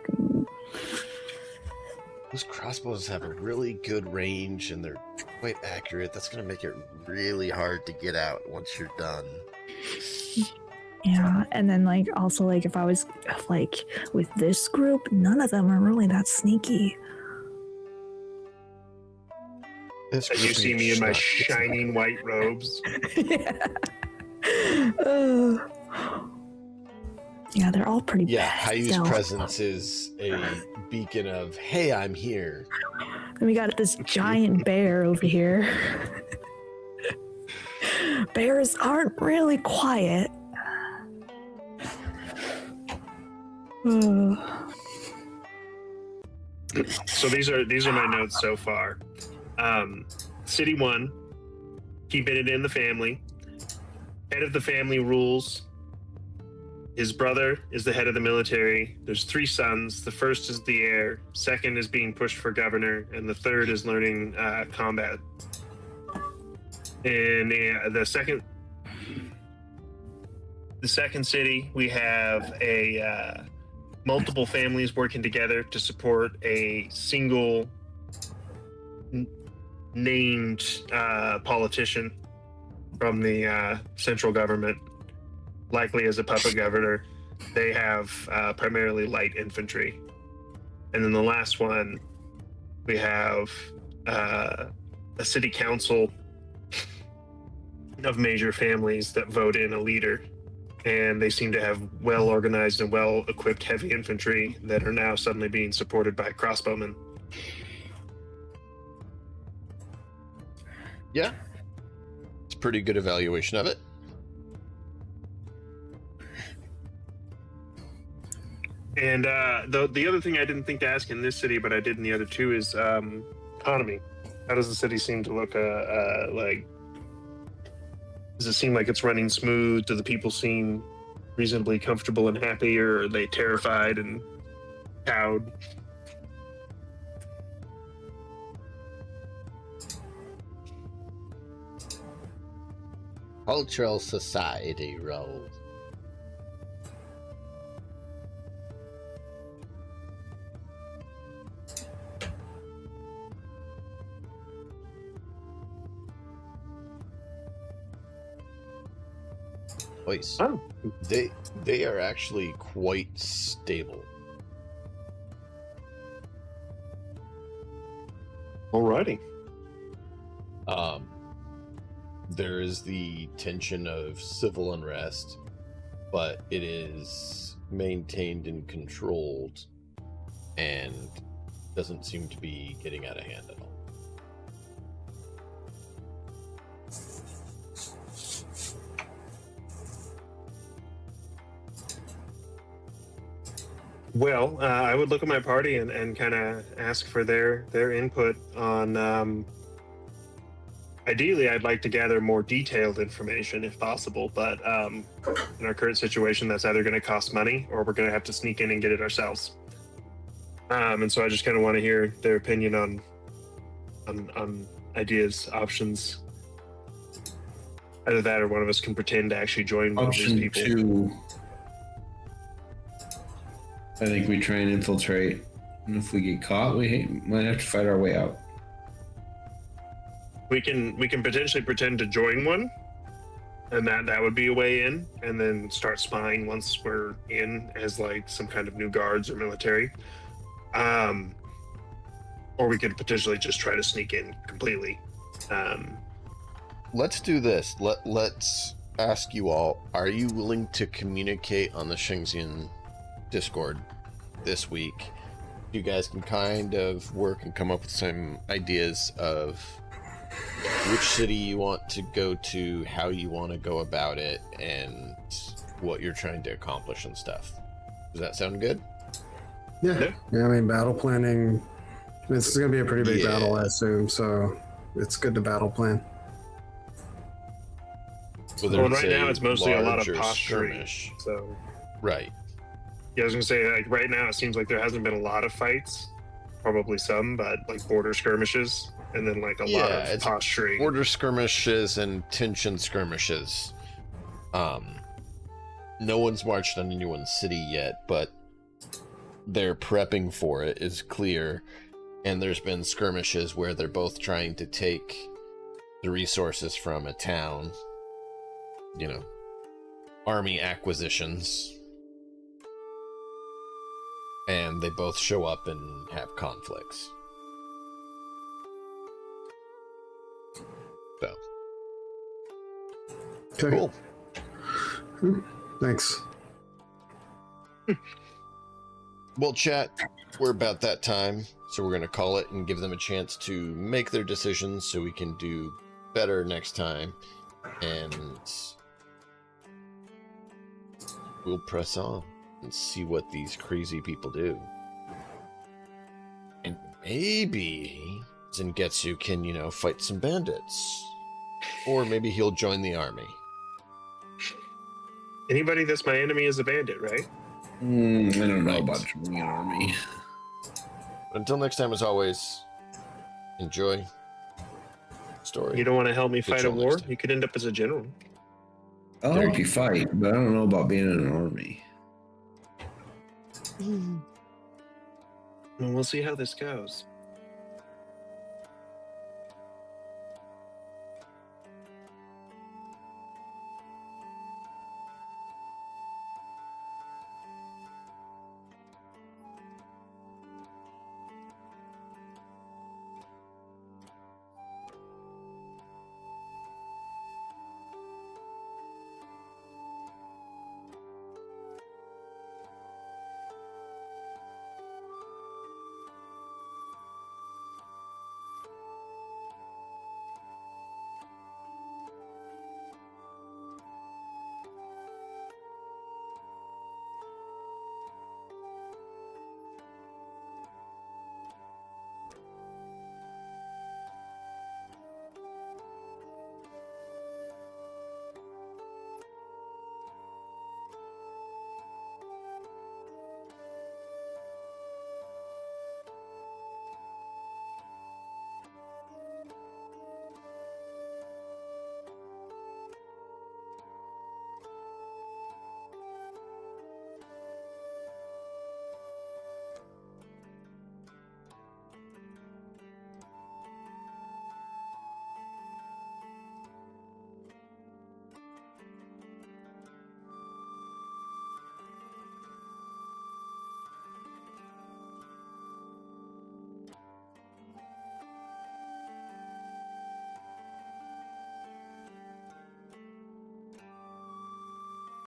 Those crossbows have a really good range and they're quite accurate. That's going to make it really hard to get out once you're done. Yeah, and then like also like if I was like with this group, none of them are really that sneaky. This And you group see of me in my schmucks. shining white robes. Yeah. Uh, yeah, they're all pretty Yeah, bad. Hayu's stealth. presence is a beacon of, hey, I'm here. And we got this giant bear over here. Bears aren't really quiet. So these are my notes so far. City 1, keeping it in the family. Head of the family rules. His brother is the head of the military. There's 3 sons. The first is the heir. Second is being pushed for governor, and the third is learning combat. In the second city, we have a multiple families working together to support a single named politician from the central government, likely as a puppet governor. They have primarily light infantry. And then the last one, we have a city council of major families that vote in a leader. And they seem to have well-organized and well-equipped heavy infantry that are now suddenly being supported by crossbowmen. Yeah. It's a pretty good evaluation of it. And the other thing I didn't think to ask in this city, but I did in the other 2, is economy. How does the city seem to look like? Does it seem like it's running smooth? Do the people seem reasonably comfortable and happy, or are they terrified and cowed? Cultural society role. Voice. Oh, They are actually quite stable. alrighty. There is the tension of civil unrest, but it is maintained and controlled and doesn't seem to be getting out of hand at all. Well, I would look at my party and kind of ask for their input on. Ideally, I'd like to gather more detailed information if possible, but in our current situation, that's either going to cost money or we're going to have to sneak in and get it ourselves. And so I just kind of want to hear their opinion on ideas, options. Either that or one of us can pretend to actually join one of these Option people. 2. I think we try and infiltrate, and if we get caught, we might have to fight our way out. We can potentially pretend to join one, and that would be a way in, and then start spying once we're in as like some kind of new guards or military. Or we could potentially just try to sneak in completely. Let's do this. Let's ask you all, are you willing to communicate on the Shénxiān Discord this week? You guys can kind of work and come up with some ideas of which city you want to go to, how you want to go about it, and what you're trying to accomplish and stuff. Does that sound good? Yeah. I mean, battle planning. This is going to be a pretty big battle, I assume. So it's good to battle plan. Whether Well, it's right now it's mostly a lot of large or posturing. skirmish. So Right. yeah, I was gonna say, like, right now it seems like there hasn't been a lot of fights. Probably some, but like border skirmishes, and then like a lot of it's posturing. border skirmishes and tension skirmishes. No one's marched on anyone's city yet, but they're prepping for it is clear. And there's been skirmishes where they're both trying to take the resources from a town, you know, army acquisitions. And they both show up and have conflicts. So. Okay. Cool. Thanks. Well, chat, we're about that time, so we're going to call it and give them a chance to make their decisions so we can do better next time. And we'll press on and see what these crazy people do. And maybe Zengetsu can, fight some bandits. Or maybe he'll join the army. Anybody that's my enemy is a bandit, right? I don't know about joining an army. But until next time, as always, enjoy the story. You don't want to help me fight a Next war? time. You could end up as a general. I'll help you fight, but I don't know about being in an army. And we'll see how this goes.